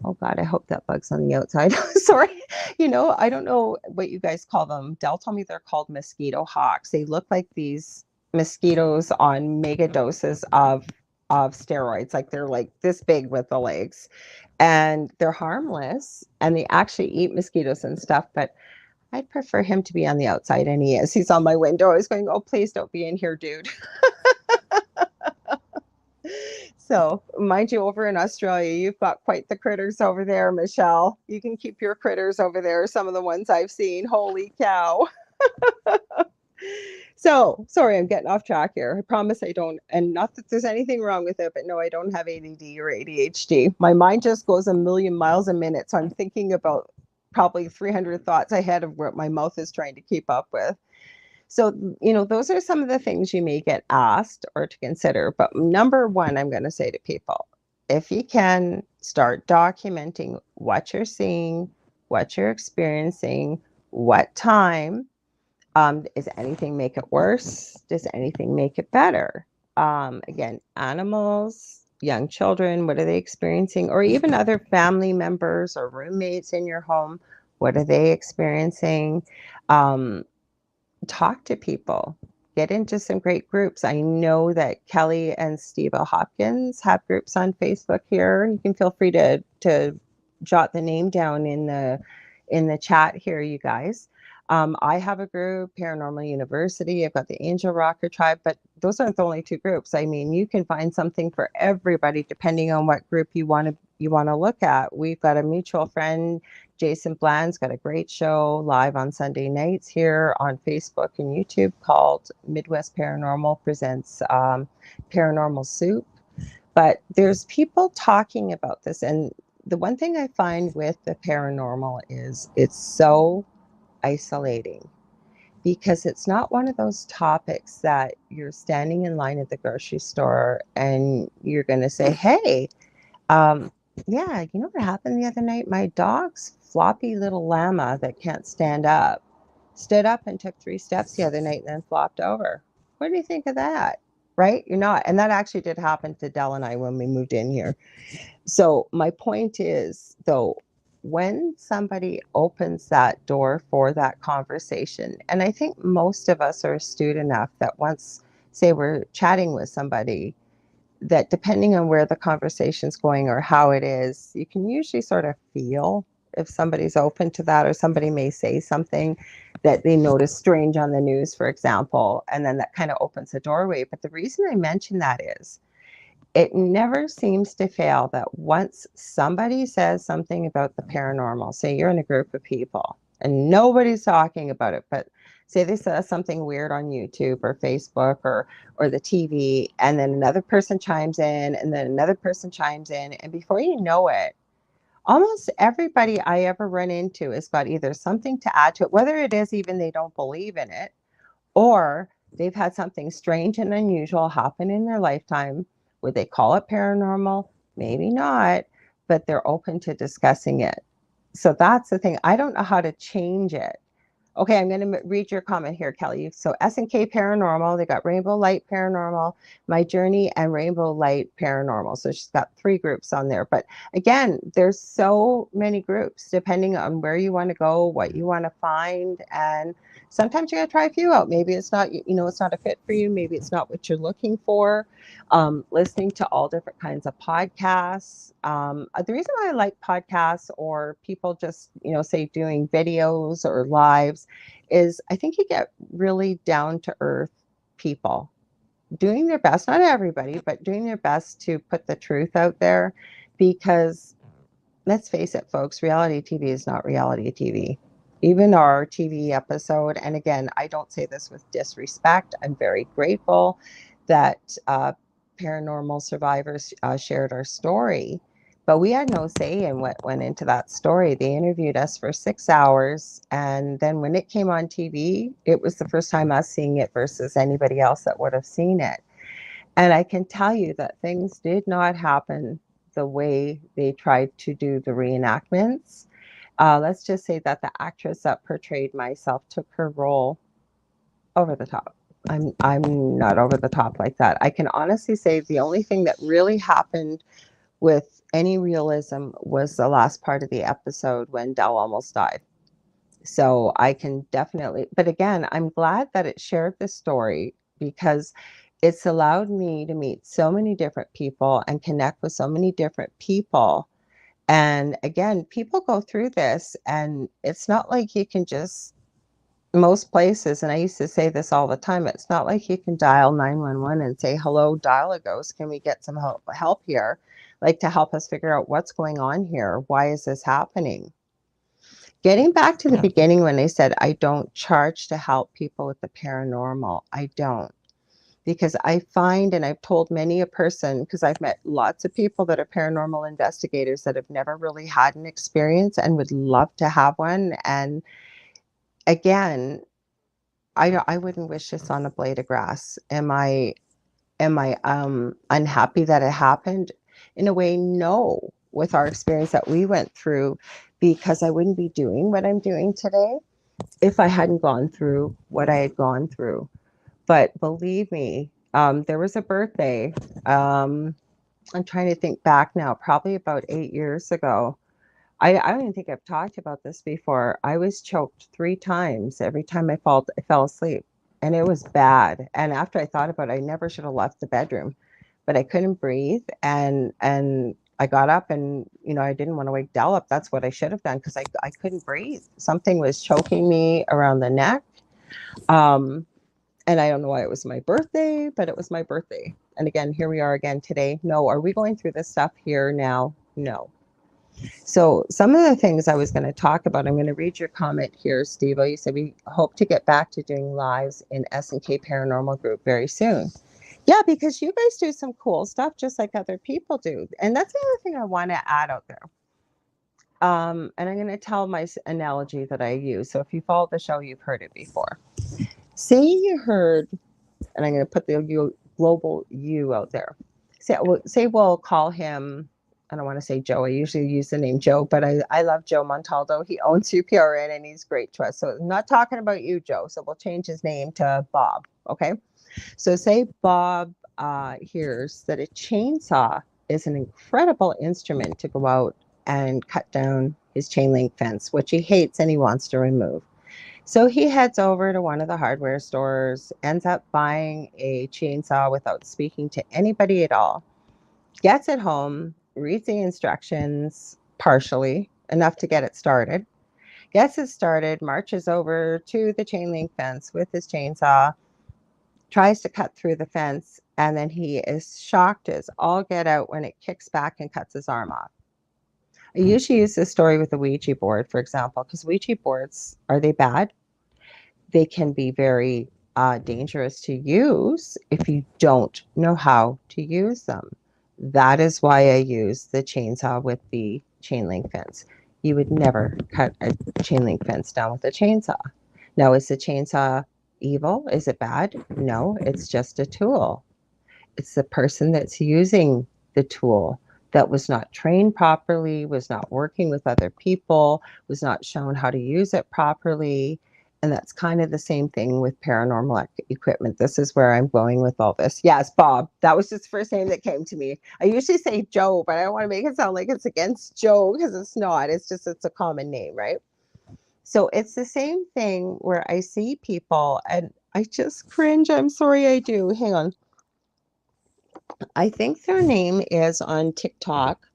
[SPEAKER 1] Oh God, I hope that bug's on the outside. Sorry. I don't know what you guys call them. Dell told me they're called mosquito hawks. They look like these mosquitoes on mega doses of steroids. Like they're like this big with the legs. And they're harmless and they actually eat mosquitoes and stuff, but I'd prefer him to be on the outside, and he is. He's on my window. I was going, oh, please don't be in here, dude. So, mind you, over in Australia, you've got quite the critters over there, Michelle. You can keep your critters over there. Some of the ones I've seen. Holy cow. So, sorry, I'm getting off track here. I promise I don't, and not that there's anything wrong with it, but no, I don't have ADD or ADHD. My mind just goes a million miles a minute. So I'm thinking about probably 300 thoughts ahead of what my mouth is trying to keep up with. So, those are some of the things you may get asked or to consider. But number one, I'm going to say to people, if you can, start documenting what you're seeing, what you're experiencing, what time. Does anything make it worse? Does anything make it better? Again, animals, young children, what are they experiencing? Or even other family members or roommates in your home, what are they experiencing? Talk to people, get into some great groups. I know that Kelly and Steve Hopkins have groups on Facebook here. You can feel free to jot the name down in the chat here, you guys. I have a group, Paranormal University. I've got the Angel Rocker Tribe, but those aren't the only two groups. I mean, you can find something for everybody depending on what group you want to look at. We've got a mutual friend, Jason Bland's got a great show live on Sunday nights here on Facebook and YouTube called Midwest Paranormal Presents Paranormal Soup. But there's people talking about this, and the one thing I find with the paranormal is it's so isolating because it's not one of those topics that you're standing in line at the grocery store and you're going to say, hey, um, yeah, you know what happened the other night? My dog's floppy little llama that can't stand up stood up and took 3 steps the other night and then flopped over. What do you think of that? Right? You're not. And that actually did happen to Dell and I when we moved in here. So my point is, though, when somebody opens that door for that conversation, and I think most of us are astute enough that once, say, we're chatting with somebody, that depending on where the conversation's going or how it is, you can usually sort of feel if somebody's open to that, or somebody may say something that they notice strange on the news, for example, and then that kind of opens the doorway. But the reason I mention that is it never seems to fail that once somebody says something about the paranormal, say you're in a group of people and nobody's talking about it, but say they saw something weird on YouTube or Facebook or the TV, and then another person chimes in, and then another person chimes in, and before you know it, almost everybody I ever run into has got either something to add to it, whether it is even they don't believe in it, or they've had something strange and unusual happen in their lifetime. Would they call it paranormal? Maybe not, but they're open to discussing it. So that's the thing. I don't know how to change it. Okay, I'm going to read your comment here, Kelly. So S&K Paranormal, they got Rainbow Light Paranormal, My Journey, and Rainbow Light Paranormal. So she's got 3 groups on there. But again, there's so many groups depending on where you want to go, what you want to find, and sometimes you got to try a few out. Maybe it's not, it's not a fit for you. Maybe it's not what you're looking for. Listening to all different kinds of podcasts. The reason why I like podcasts or people just, say doing videos or lives is I think you get really down to earth people doing their best, not everybody, but doing their best to put the truth out there because let's face it, folks, reality TV is not reality TV. Even our TV episode, and again, I don't say this with disrespect. I'm very grateful that paranormal survivors shared our story, but we had no say in what went into that story. They interviewed us for 6 hours, and then when it came on TV, it was the first time us seeing it versus anybody else that would have seen it. And I can tell you that things did not happen the way they tried to do the reenactments. Let's just say that the actress that portrayed myself took her role over the top. I'm not over the top like that. I can honestly say the only thing that really happened with any realism was the last part of the episode when Dell almost died. So I can definitely, but again, I'm glad that it shared this story because it's allowed me to meet so many different people and connect with so many different people. And again, people go through this, and it's not like you can just, most places, and I used to say this all the time, it's not like you can dial 911 and say, hello, dial a ghost. Can we get some help here? Like to help us figure out what's going on here. Why is this happening? Getting back to the beginning when they said, I don't charge to help people with the paranormal. I don't. Because I find, and I've told many a person, because I've met lots of people that are paranormal investigators that have never really had an experience and would love to have one. And again, I wouldn't wish this on a blade of grass. Am I unhappy that it happened? In a way, no, with our experience that we went through, because I wouldn't be doing what I'm doing today if I hadn't gone through what I had gone through. But believe me, there was a birthday. I'm trying to think back now, probably about 8 years ago. I don't even think I've talked about this before. I was choked 3 times every time I fell asleep, and it was bad. And after I thought about it, I never should have left the bedroom, but I couldn't breathe. And I got up and, I didn't want to wake Dell up. That's what I should have done because I couldn't breathe. Something was choking me around the neck. And I don't know why it was my birthday, but it was my birthday. And again, here we are again today. No, are we going through this stuff here now? No. So some of the things I was going to talk about, I'm going to read your comment here, Steve. You said we hope to get back to doing lives in S&K Paranormal Group very soon. Yeah, because you guys do some cool stuff just like other people do. And that's the other thing I want to add out there. And I'm going to tell my analogy that I use. So if you follow the show, you've heard it before. Say you heard, and I'm going to put the global you out there. Say we'll call him, I don't want to say Joe. I usually use the name Joe, but I love Joe Montaldo. He owns UPRN and he's great to us. So I'm not talking about you, Joe. So we'll change his name to Bob. Okay. So say Bob hears that a chainsaw is an incredible instrument to go out and cut down his chain link fence, which he hates and he wants to remove. So he heads over to one of the hardware stores, ends up buying a chainsaw without speaking to anybody at all, gets it home, reads the instructions partially, enough to get it started, gets it started, marches over to the chain link fence with his chainsaw, tries to cut through the fence, and then he is shocked as all get out when it kicks back and cuts his arm off. I usually use this story with the Ouija board, for example, because Ouija boards, are they bad? They can be very dangerous to use if you don't know how to use them. That is why I use the chainsaw with the chain link fence. You would never cut a chain link fence down with a chainsaw. Now, is the chainsaw evil? Is it bad? No, it's just a tool. It's the person that's using the tool that was not trained properly, was not working with other people, was not shown how to use it properly. And that's kind of the same thing with paranormal equipment. This is where I'm going with all this. Yes, Bob. That was just the first name that came to me. I usually say Joe, but I don't want to make it sound like it's against Joe because it's not. It's just, it's a common name, right? So it's the same thing where I see people and I just cringe. I'm sorry, I do. Hang on. I think their name is on TikTok,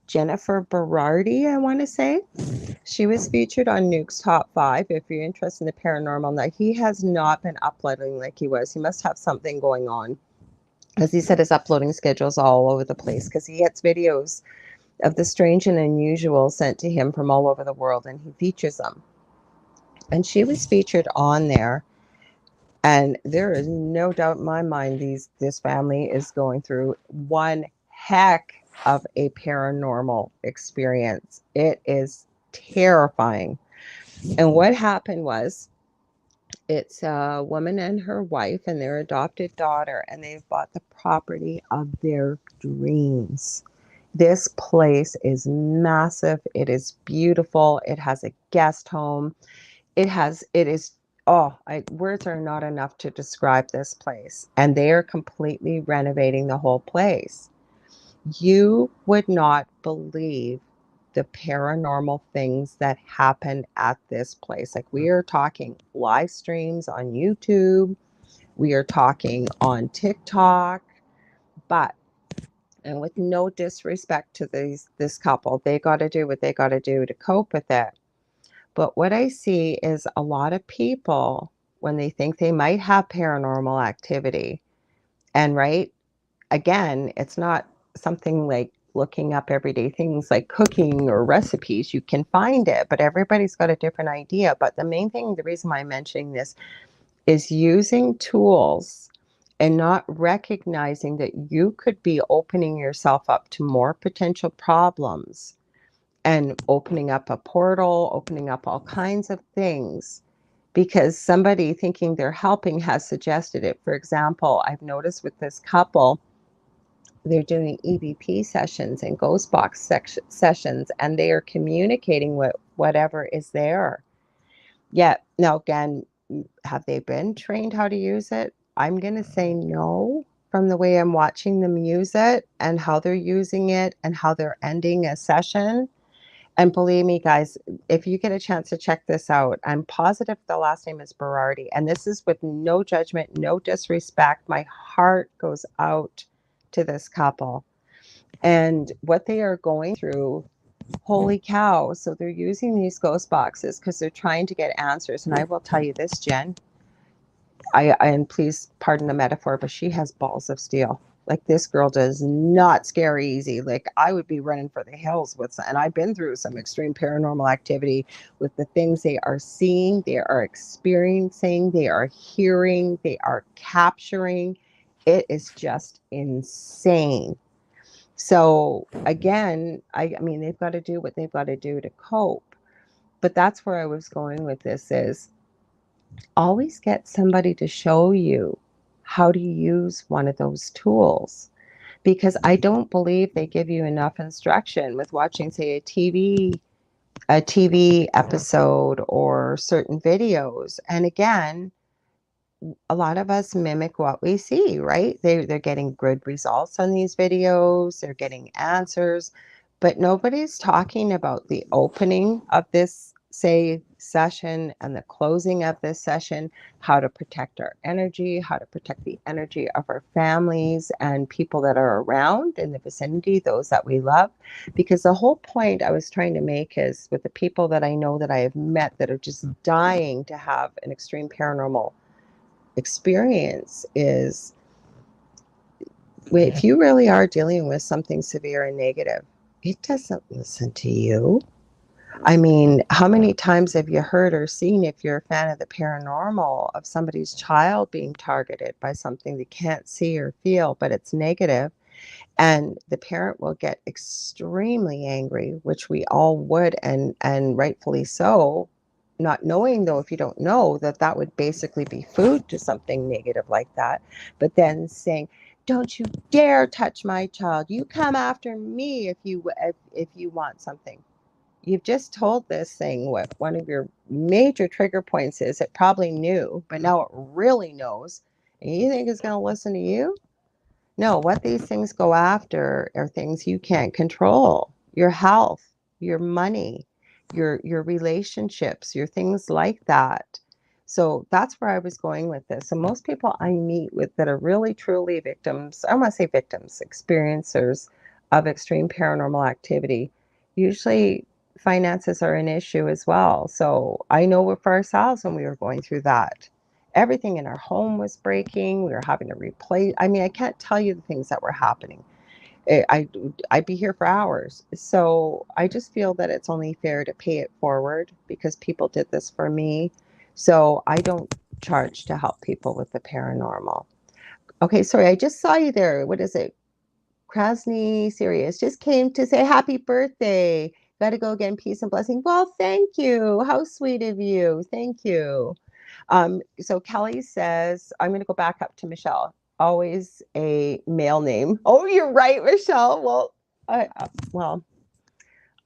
[SPEAKER 1] Jennifer Berardi, I want to say. She was featured on Nuke's Top 5. If you're interested in the paranormal, now he has not been uploading like he was. He must have something going on. As he said, his uploading schedule's all over the place because he gets videos of the strange and unusual sent to him from all over the world, and he features them. And she was featured on there. And there is no doubt in my mind this family is going through one heck of a paranormal experience. It is terrifying. And what happened was, it's a woman and her wife and their adopted daughter, and they've bought the property of their dreams. This place is massive. It is beautiful. It has a guest home. It is, words are not enough to describe this place. And they are completely renovating the whole place. You would not believe the paranormal things that happen at this place. Like, we are talking live streams on YouTube, we are talking on TikTok, but, and with no disrespect to this couple, they got to do what they got to do to cope with it. But what I see is a lot of people, when they think they might have paranormal activity, and right, again, it's not something like looking up everyday things like cooking or recipes. You can find it, but everybody's got a different idea. But the main thing, the reason why I'm mentioning this is using tools and not recognizing that you could be opening yourself up to more potential problems and opening up a portal, opening up all kinds of things because somebody thinking they're helping has suggested it. For example, I've noticed with this couple, they're doing EVP sessions and ghost box sessions, and they are communicating with whatever is there. Yet, now again, have they been trained how to use it? I'm going to say no, from the way I'm watching them use it and how they're using it and how they're ending a session. And believe me, guys, if you get a chance to check this out, I'm positive the last name is Berardi. And this is with no judgment, no disrespect. My heart goes out to this couple. And what they are going through, holy cow. So they're using these ghost boxes because they're trying to get answers. And I will tell you this, Jen, and please pardon the metaphor, but she has balls of steel. Like, this girl does not scare easy. Like, I would be running for the hills with, and I've been through some extreme paranormal activity with the things they are seeing, they are experiencing, they are hearing, they are capturing. It is just insane. So again, I mean, they've got to do what they've got to do to cope. But that's where I was going with this is always get somebody to show you how to use one of those tools, because I don't believe they give you enough instruction with watching, say, a TV episode or certain videos. And again, a lot of us mimic what we see, right? They're getting good results on these videos, they're getting answers, but nobody's talking about the opening of this, say, session and the closing of this session, how to protect our energy, how to protect the energy of our families and people that are around in the vicinity, those that we love. Because the whole point I was trying to make is with the people that I know that I have met that are just dying to have an extreme paranormal experience is, if you really are dealing with something severe and negative, it doesn't listen to you. I mean, how many times have you heard or seen, if you're a fan of the paranormal, of somebody's child being targeted by something they can't see or feel, but it's negative, and the parent will get extremely angry, which we all would, and rightfully so, not knowing, though, if you don't know, that that would basically be food to something negative like that, but then saying, don't you dare touch my child, you come after me if you want something. You've just told this thing what one of your major trigger points is. It probably knew, but now it really knows, and you think it's going to listen to you? No, what these things go after are things you can't control. Your health, your money, your relationships, your things like that. So that's where I was going with this. So most people I meet with that are really truly victims, I don't want to say victims, experiencers of extreme paranormal activity, usually finances are an issue as well. So I know for ourselves when we were going through that, everything in our home was breaking. We were having to replace. I mean, I can't tell you the things that were happening. I'd be here for hours. So I just feel that it's only fair to pay it forward because people did this for me. So I don't charge to help people with the paranormal. Okay, sorry, I just saw you there. What is it? Krasny Sirius just came to say happy birthday. Got to go again. Peace and blessing. Well, thank you. How sweet of you. Thank you. So Kelly says, I'm going to go back up to Michelle. Always a male name. Oh, you're right, Michelle. Well,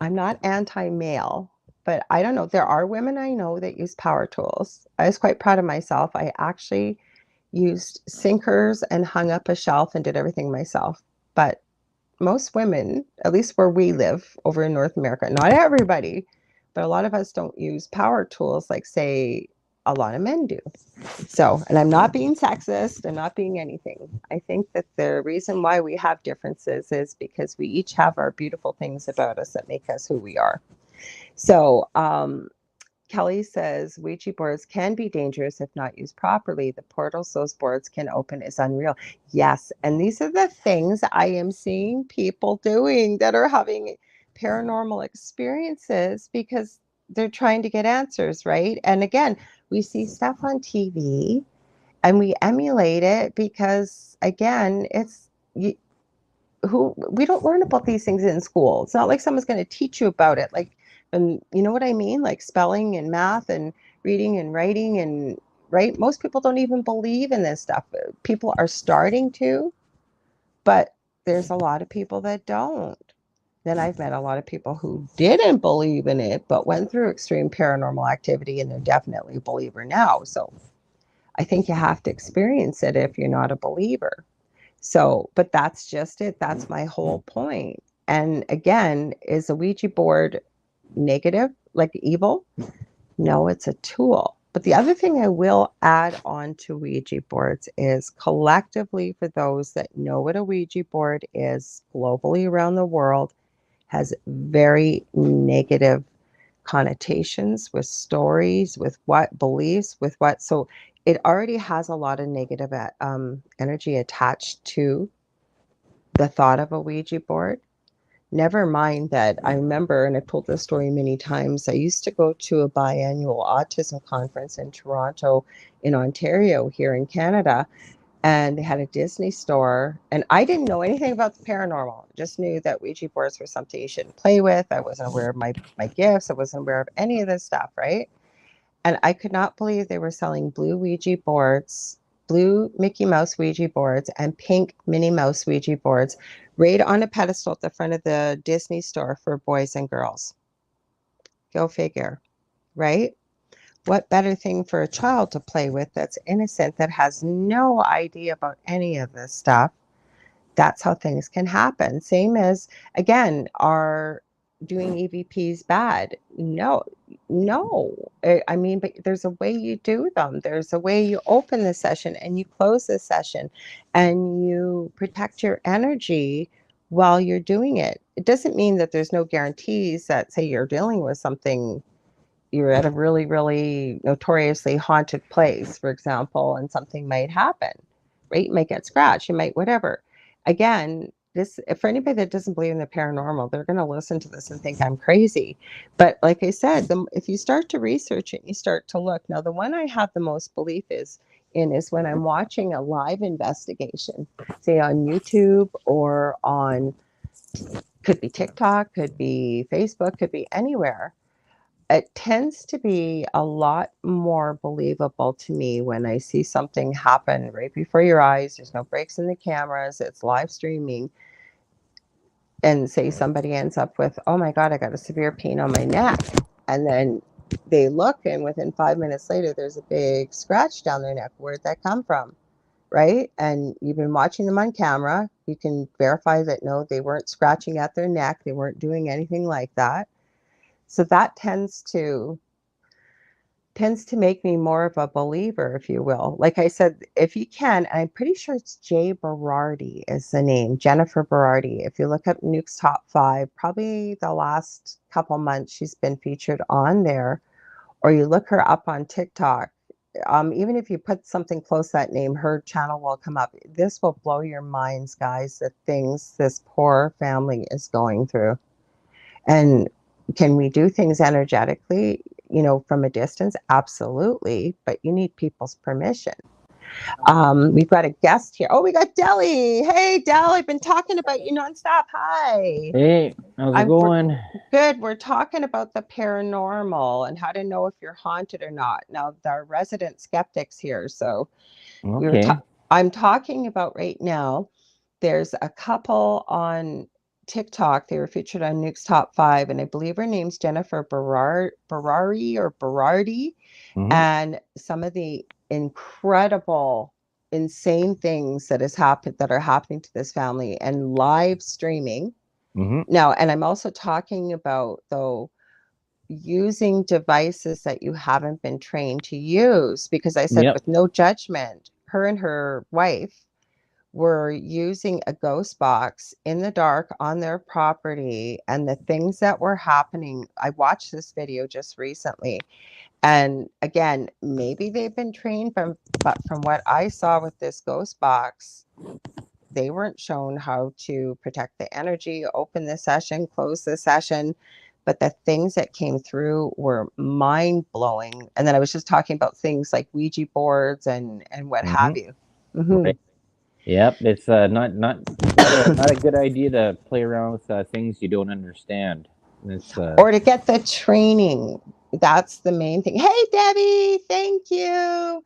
[SPEAKER 1] I'm not anti-male, but I don't know. There are women I know that use power tools. I was quite proud of myself. I actually used sinkers and hung up a shelf and did everything myself. But most women, at least where we live over in North America, not everybody, but a lot of us don't use power tools like, say, a lot of men do. So, and I'm not being sexist, I'm not being anything. I think that the reason why we have differences is because we each have our beautiful things about us that make us who we are. So, Kelly says Ouija boards can be dangerous if not used properly. The portals those boards can open is unreal. Yes, and these are the things I am seeing people doing that are having paranormal experiences because they're trying to get answers, right? And again, we see stuff on TV and we emulate it because, again, it's who we don't learn about these things in school. It's not like someone's going to teach you about it. Like, and you know what I mean? Like spelling and math and reading and writing and right. Most people don't even believe in this stuff. People are starting to, but there's a lot of people that don't. Then I've met a lot of people who didn't believe in it, but went through extreme paranormal activity and they're definitely a believer now. So I think you have to experience it if you're not a believer. So, but that's just it. That's my whole point. And again, is a Ouija board negative, like evil? No, it's a tool. But the other thing I will add on to Ouija boards is collectively, for those that know what a Ouija board is globally around the world, has very negative connotations with stories, with what beliefs, with what. So it already has a lot of negative energy attached to the thought of a Ouija board. Never mind that I remember, and I've told this story many times, I used to go to a biannual autism conference in Toronto, in Ontario, here in Canada, and they had a Disney store. And I didn't know anything about the paranormal, just knew that Ouija boards were something you shouldn't play with. I wasn't aware of my gifts, I wasn't aware of any of this stuff, right? And I could not believe they were selling blue Ouija boards, blue Mickey Mouse Ouija boards, and pink Minnie Mouse Ouija boards right on a pedestal at the front of the Disney store for boys and girls. Go figure, right? What better thing for a child to play with that's innocent, that has no idea about any of this stuff? That's how things can happen. Same as, again, are doing EVPs bad? No, no. I mean, but there's a way you do them. There's a way you open the session and you close the session and you protect your energy while you're doing it. It doesn't mean that there's no guarantees that, say, you're dealing with something, you're at a really, really notoriously haunted place, for example, and something might happen, right? You might get scratched, you might whatever. Again, this, for anybody that doesn't believe in the paranormal, they're going to listen to this and think I'm crazy. But like I said, if you start to research it, you start to look. Now, the one I have the most belief is when I'm watching a live investigation, say on YouTube or on, could be TikTok, could be Facebook, could be anywhere. It tends to be a lot more believable to me when I see something happen right before your eyes. There's no breaks in the cameras, it's live streaming, and say somebody ends up with, oh my God, I got a severe pain on my neck. And then they look, and within 5 minutes later, there's a big scratch down their neck. Where'd that come from? Right? And you've been watching them on camera. You can verify that no, they weren't scratching at their neck, they weren't doing anything like that. So that tends to make me more of a believer, if you will. Like I said, if you can, I'm pretty sure it's Jay Berardi is the name, Jennifer Berardi. If you look up Nuke's Top 5, probably the last couple months she's been featured on there, or you look her up on TikTok. Even if you put something close to that name, her channel will come up. This will blow your minds, guys, the things this poor family is going through. And can we do things energetically, from a distance? Absolutely. But you need people's permission. We've got a guest here. Oh, we got Deli. Hey, Del, I've been talking about you nonstop. Hi.
[SPEAKER 2] Hey, how's it
[SPEAKER 1] We're
[SPEAKER 2] going?
[SPEAKER 1] good. We're talking about the paranormal and how to know if you're haunted or not. Now, our resident skeptics here. So we were
[SPEAKER 2] Okay.
[SPEAKER 1] I'm talking about right now. There's a couple on TikTok. They were featured on Nuke's Top 5, and I believe her name's Jennifer Berari or Berardi.
[SPEAKER 2] Mm-hmm.
[SPEAKER 1] And some of the incredible, insane things that are happening to this family and live streaming.
[SPEAKER 2] Mm-hmm.
[SPEAKER 1] Now, and I'm also talking about, though, using devices that you haven't been trained to use, because I said
[SPEAKER 2] Yep.
[SPEAKER 1] with no judgment, her and her wife were using a ghost box in the dark on their property, and the things that were happening. I watched this video just recently, and again, maybe they've been trained, but from what I saw with this ghost box, they weren't shown how to protect the energy, open the session, close the session. But the things that came through were mind blowing. And then I was just talking about things like Ouija boards and what
[SPEAKER 2] Mm-hmm.
[SPEAKER 1] have you. Hmm.
[SPEAKER 2] Right. Yep. It's not a good idea to play around with things you don't understand. It's
[SPEAKER 1] Or to get the training. That's the main thing. Hey, Debbie, thank you.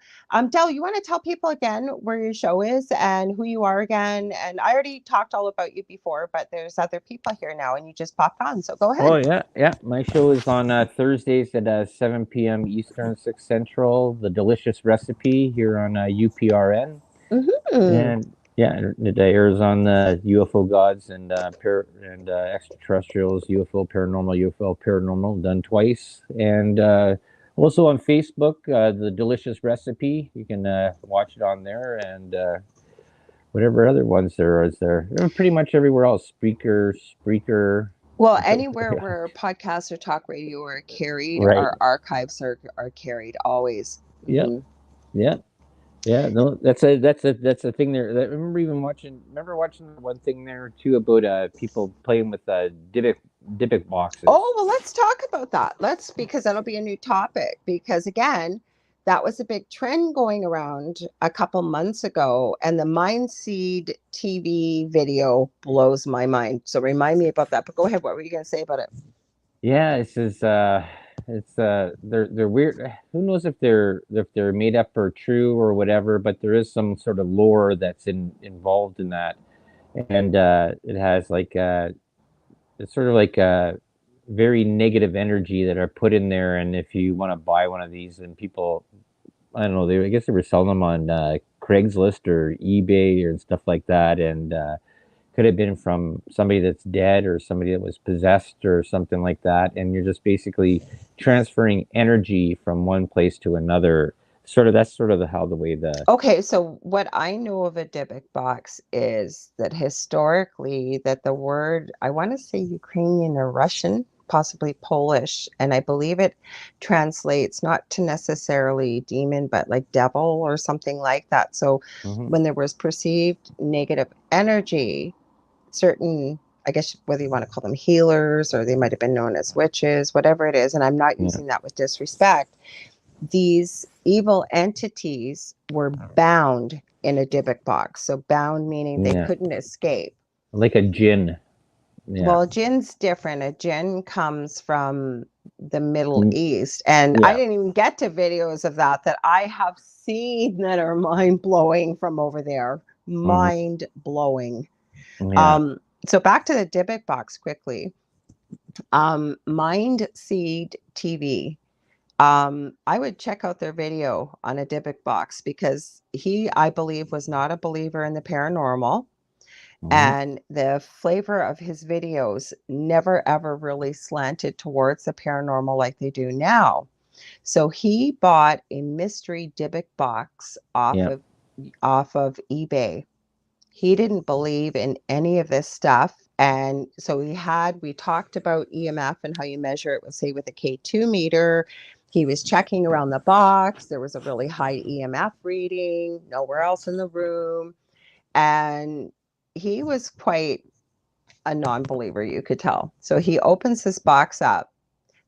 [SPEAKER 1] Del, you want to tell people again where your show is and who you are again? And I already talked all about you before, but there's other people here now, and you just popped on. So go
[SPEAKER 2] Oh
[SPEAKER 1] ahead.
[SPEAKER 2] yeah, yeah. My show is on Thursdays at 7 p.m. Eastern, 6 Central. The Delicious Recipe here on UPRN.
[SPEAKER 1] Hmm.
[SPEAKER 2] And yeah, it airs on the UFO gods and extraterrestrials, UFO paranormal done twice, and Also on Facebook, the delicious recipe. You can watch it on there, and whatever other ones there is there. Pretty much everywhere else. Spreaker.
[SPEAKER 1] Well, anywhere where podcasts or talk radio are carried,
[SPEAKER 2] Right.
[SPEAKER 1] our archives are carried always.
[SPEAKER 2] Yeah.
[SPEAKER 1] Hmm.
[SPEAKER 2] Yeah. Yeah. No, that's a thing there. I remember even watching. Remember watching one thing there too about people playing with Dybbuk
[SPEAKER 1] Oh,
[SPEAKER 2] boxes.
[SPEAKER 1] well, let's talk about that. Because that'll be a new topic. Because again, that was a big trend going around a couple months ago. And the Mindseed TV video blows my mind. So remind me about that. But go ahead. What were you going to say about it?
[SPEAKER 2] Yeah, they're weird. Who knows if they're made up or true or whatever, but there is some sort of lore that's involved in that. And it has like it's sort of like very negative energy that are put in there. And if you want to buy one of these, and people, I don't know, I guess they were selling them on Craigslist or eBay or stuff like that, and could have been from somebody that's dead or somebody that was possessed or something like that. And you're just basically transferring energy from one place to another. Sort of that's sort of how the way the
[SPEAKER 1] Okay, so what I know of a Dybbuk box is that historically that the word, I want to say Ukrainian or Russian, possibly Polish, and I believe it translates not to necessarily demon, but like devil or something like that. So
[SPEAKER 2] Mhm.
[SPEAKER 1] when there was perceived negative energy, certain, I guess whether you want to call them healers or they might have been known as witches, whatever it is, and I'm not
[SPEAKER 2] Yeah,
[SPEAKER 1] using that with disrespect, these evil entities were bound in a Dybbuk box. So bound meaning they
[SPEAKER 2] yeah,
[SPEAKER 1] couldn't escape.
[SPEAKER 2] like a gin. Yeah.
[SPEAKER 1] Well, jinn's different. A jinn comes from the Middle
[SPEAKER 2] Mm,
[SPEAKER 1] East. And I
[SPEAKER 2] yeah.
[SPEAKER 1] didn't even get to videos of that I have seen that are mind blowing from over there.
[SPEAKER 2] Hmm.
[SPEAKER 1] Mind blowing.
[SPEAKER 2] Yeah.
[SPEAKER 1] So back to the Dybbuk box quickly. Mind Seed TV. I would check out their video on a Dybbuk box because he, I believe, was not a believer in the paranormal.
[SPEAKER 2] Hmm.
[SPEAKER 1] And the flavor of his videos never ever really slanted towards the paranormal like they do now. So he bought a mystery Dybbuk box
[SPEAKER 2] Yeah.
[SPEAKER 1] off of eBay. He didn't believe in any of this stuff. And so we talked about EMF and how you measure it with, say, with a K2 meter. He was checking around the box. There was a really high EMF reading, nowhere else in the room. And he was quite a non believer, you could tell. So he opens this box up.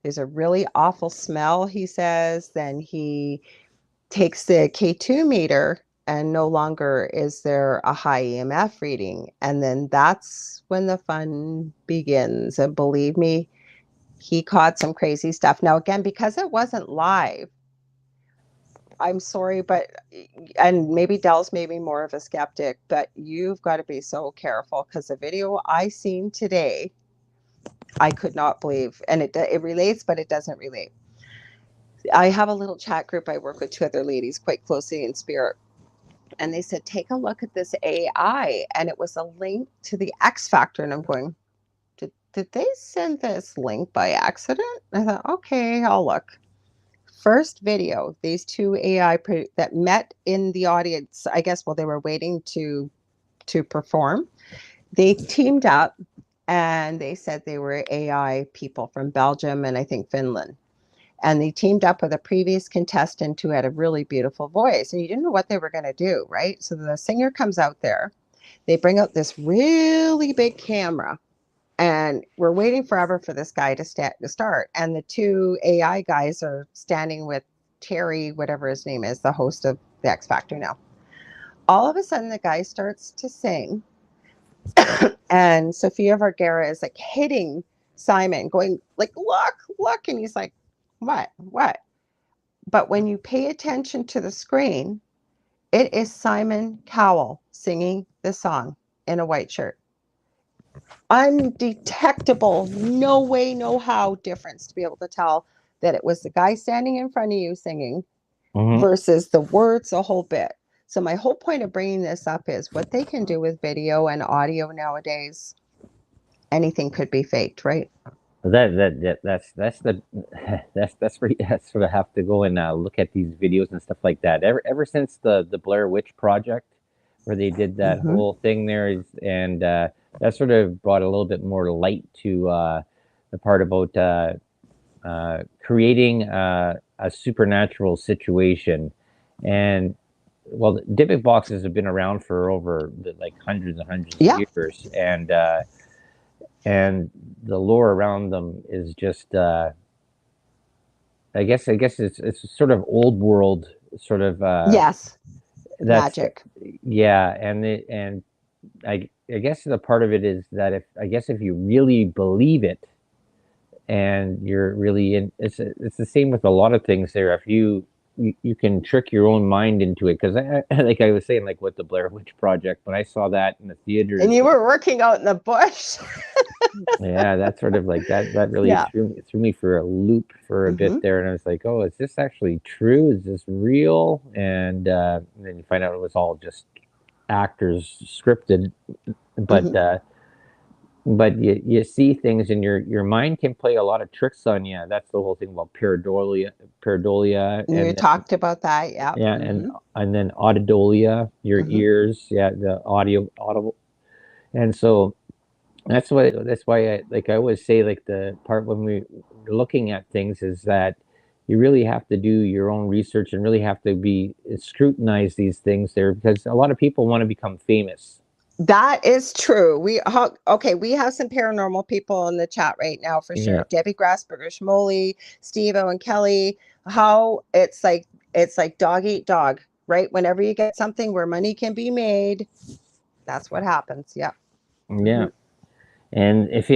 [SPEAKER 1] There's a really awful smell, he says. Then he takes the K2 meter and no longer is there a high EMF reading. And then that's when the fun begins. And believe me, he caught some crazy stuff. Now, again, because it wasn't live, I'm sorry, but, and maybe Dell's maybe more of a skeptic, but you've got to be so careful because the video I seen today, I could not believe. And it relates, but it doesn't relate. I have a little chat group. I work with two other ladies quite closely in spirit, and they said, take a look at this AI. And it was a link to the X Factor. And I'm going, did they send this link by accident? I thought, okay, I'll look. First video, these two AI that met in the audience, I guess while they were waiting to perform, they teamed up and they said they were AI people from Belgium and I think Finland. And they teamed up with a previous contestant who had a really beautiful voice. And you didn't know what they were going to do, right? So the singer comes out there. They bring out this really big camera. And we're waiting forever for this guy to start. And the two AI guys are standing with Terry, whatever his name is, the host of the X Factor now. All of a sudden, the guy starts to sing. And Sofia Vergara is like hitting Simon, going like, look, look. And he's like, what? What? But when you pay attention to the screen, it is Simon Cowell singing the song in a white shirt. Undetectable, no way, no how difference to be able to tell that it was the guy standing in front of you singing
[SPEAKER 2] Hmm.
[SPEAKER 1] versus the words a whole bit. So my whole point of bringing this up is what they can do with video and audio nowadays. Anything could be faked, right?
[SPEAKER 2] That's the that's where you sort of have to go and look at these videos and stuff like that. Ever since the Blair Witch Project, where they did that
[SPEAKER 1] Mm-hmm.
[SPEAKER 2] whole thing there, and that sort of brought a little bit more light to the part about creating a supernatural situation. And well, Dybbuk boxes have been around for over like hundreds and hundreds of
[SPEAKER 1] Yeah.
[SPEAKER 2] years, and the lore around them is just I guess it's sort of old world sort of
[SPEAKER 1] Yes.
[SPEAKER 2] that's
[SPEAKER 1] Magic.
[SPEAKER 2] yeah, and I guess the part of it is that if you really believe it and you're really in, it's the same with a lot of things there. If you can trick your own mind into it, because like I was saying, like with the Blair Witch Project, when I saw that in the
[SPEAKER 1] And
[SPEAKER 2] theaters,
[SPEAKER 1] you were working out in the bush.
[SPEAKER 2] yeah, that sort of like that really
[SPEAKER 1] Yeah.
[SPEAKER 2] threw me for a loop for a
[SPEAKER 1] Mm-hmm.
[SPEAKER 2] bit there, and I was like, oh, is this actually true? Is this real? And then you find out it was all just actors scripted, but
[SPEAKER 1] Mm-hmm.
[SPEAKER 2] you see things, and your mind can play a lot of tricks on you. That's the whole thing about pareidolia,
[SPEAKER 1] You
[SPEAKER 2] and
[SPEAKER 1] talked about that. Yeah.
[SPEAKER 2] yeah,
[SPEAKER 1] Mm-hmm.
[SPEAKER 2] and then audidolia, your
[SPEAKER 1] Mm-hmm.
[SPEAKER 2] ears, yeah, the audible, and so that's why I always say, like, the part when we're looking at things is that you really have to do your own research and really have to be scrutinize these things there, because a lot of people want to become famous.
[SPEAKER 1] That is true. Okay, we have some paranormal people in the chat right now for
[SPEAKER 2] Yeah.
[SPEAKER 1] sure. Debbie Grasberger, Schmoley, Steve-O, and Kelly. How it's like dog eat dog, right? Whenever you get something where money can be made, that's what happens. Yeah.
[SPEAKER 2] Yeah.
[SPEAKER 1] Hmm.
[SPEAKER 2] And if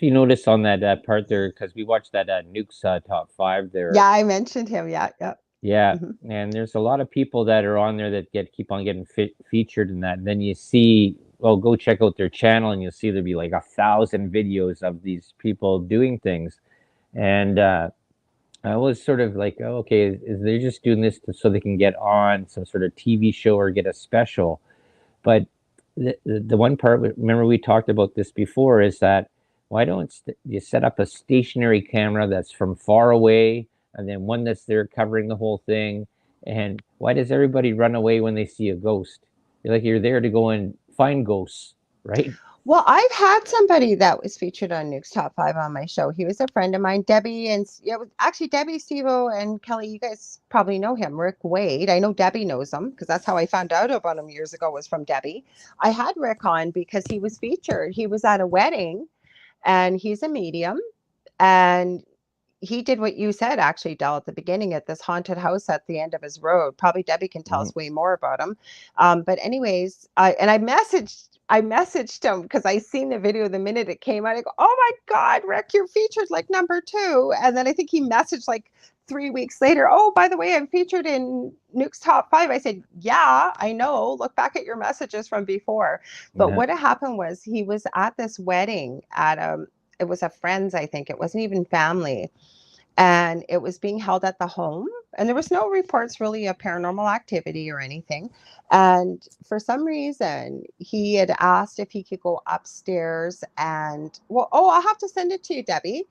[SPEAKER 2] you notice on that part there, because we watched that Nukes top five there,
[SPEAKER 1] Yeah, I mentioned him. Yeah, yeah.
[SPEAKER 2] yeah,
[SPEAKER 1] Hmm.
[SPEAKER 2] and there's a lot of people that are on there that keep on getting featured in that. And then you see, well, go check out their channel, and you'll see there'll be like 1,000 videos of these people doing things. And I was sort of like, oh, okay, is they just doing this so they can get on some sort of TV show or get a special? But the one part, remember we talked about this before, is that why don't you set up a stationary camera that's from far away, and then one that's there covering the whole thing? And why does everybody run away when they see a ghost? You're there to go and find ghosts, right?
[SPEAKER 1] Well, I've had somebody that was featured on Nuke's Top Five on my show. He was a friend of mine, Debbie, and yeah, it was actually Debbie, Steve-O, and Kelly. You guys probably know him, Rick Wade. I know Debbie knows him because that's how I found out about him years ago, was from Debbie. I had Rick on because he was featured. He was at a wedding, and he's a medium, and he did what you said, actually, Del, at the beginning, at this haunted house at the end of his road. Probably Debbie can tell
[SPEAKER 2] Mhm.
[SPEAKER 1] us way more about him. But anyways, I messaged him because I seen the video the minute it came out. I go, oh my God, Rick, you're featured like number two. And then I think he messaged like 3 weeks later, oh, by the way, I'm featured in Nuke's Top Five. I said, yeah, I know. Look back at your messages from before. But
[SPEAKER 2] Yeah.
[SPEAKER 1] what had happened was he was at this wedding at it was a friend's, I think. It wasn't even family, and it was being held at the home, and there was no reports really of paranormal activity or anything. And for some reason he had asked if he could go upstairs, and well, oh, I'll have to send it to you, Debbie.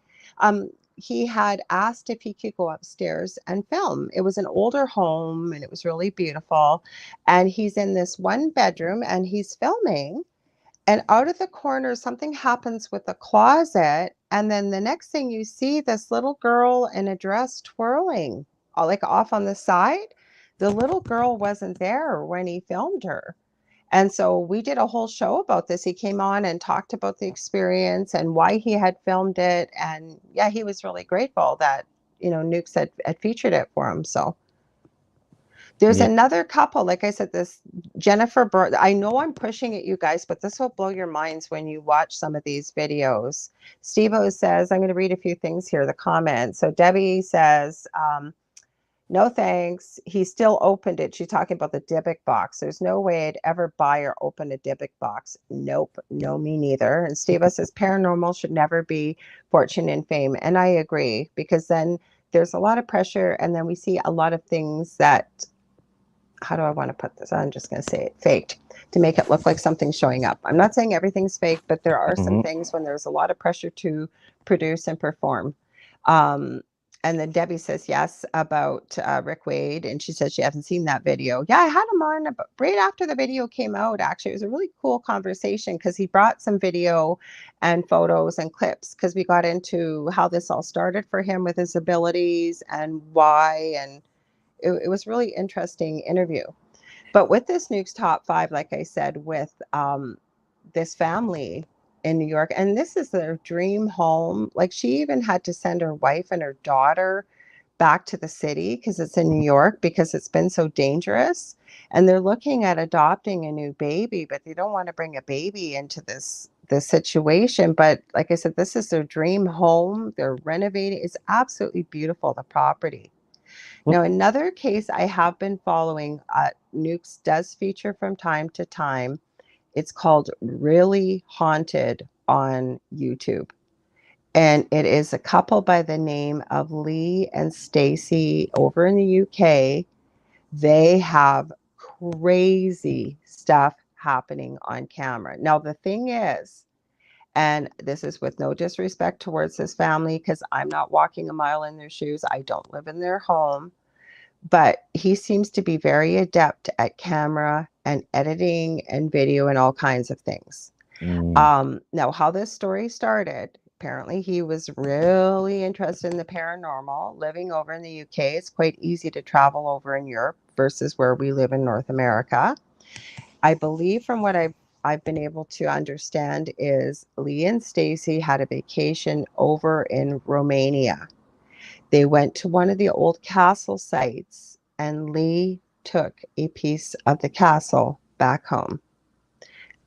[SPEAKER 1] He had asked if he could go upstairs and film. It was an older home and it was really beautiful, and he's in this one bedroom and he's filming, and out of the corner something happens with the closet, and then the next thing you see, this little girl in a dress twirling, like off on the side. The little girl wasn't there when he filmed her, and so we did a whole show about this. He came on and talked about the experience and why he had filmed it, and yeah, he was really grateful that Nukes had featured it for him. So there's
[SPEAKER 2] Yeah.
[SPEAKER 1] another couple, like I said, this Jennifer I know I'm pushing at you guys, but this will blow your minds when you watch some of these videos. Steve-O says, I'm going to read a few things here, the comments. So Debbie says, no thanks. He still opened it. She's talking about the Dybbuk box. There's no way I'd ever buy or open a Dybbuk box. Nope. No, me neither. And Steve-O says, paranormal should never be fortune and fame. And I agree, because then there's a lot of pressure, and then we see a lot of things that how do I want to put this? I'm just going to say it, faked, to make it look like something's showing up. I'm not saying everything's fake, but there are some
[SPEAKER 2] Mm-hmm.
[SPEAKER 1] things when there's a lot of pressure to produce and perform. Um, and then Debbie says yes about Rick Wade, and she says she hasn't seen that video. Yeah, I had him on right after the video came out. Actually, it was a really cool conversation because he brought some video and photos and clips because we got into how this all started for him with his abilities and why, and it was really interesting interview. But with this Nuke's top five, like I said, with this family in New York, and this is their dream home. Like she even had to send her wife and her daughter back to the city because it's in New York because it's been so dangerous. And they're looking at adopting a new baby, but they don't want to bring a baby into this situation. But like I said, this is their dream home. They're renovating. It's absolutely beautiful, the property. Now, another case I have been following, Nukes does feature from time to time. It's called Really Haunted on YouTube. And it is a couple by the name of Lee and Stacy over in the UK. They have crazy stuff happening on camera. Now, the thing is, and this is with no disrespect towards this family, because I'm not walking a mile in their shoes. I don't live in their home, but he seems to be very adept at camera and editing and video and all kinds of things.
[SPEAKER 2] Mm.
[SPEAKER 1] Now, how this story started, apparently he was really interested in the paranormal, living over in the UK. It's quite easy to travel over in Europe versus where we live in North America. I believe from what I've been able to understand is Lee and Stacy had a vacation over in Romania. They went to one of the old castle sites, and Lee took a piece of the castle back home.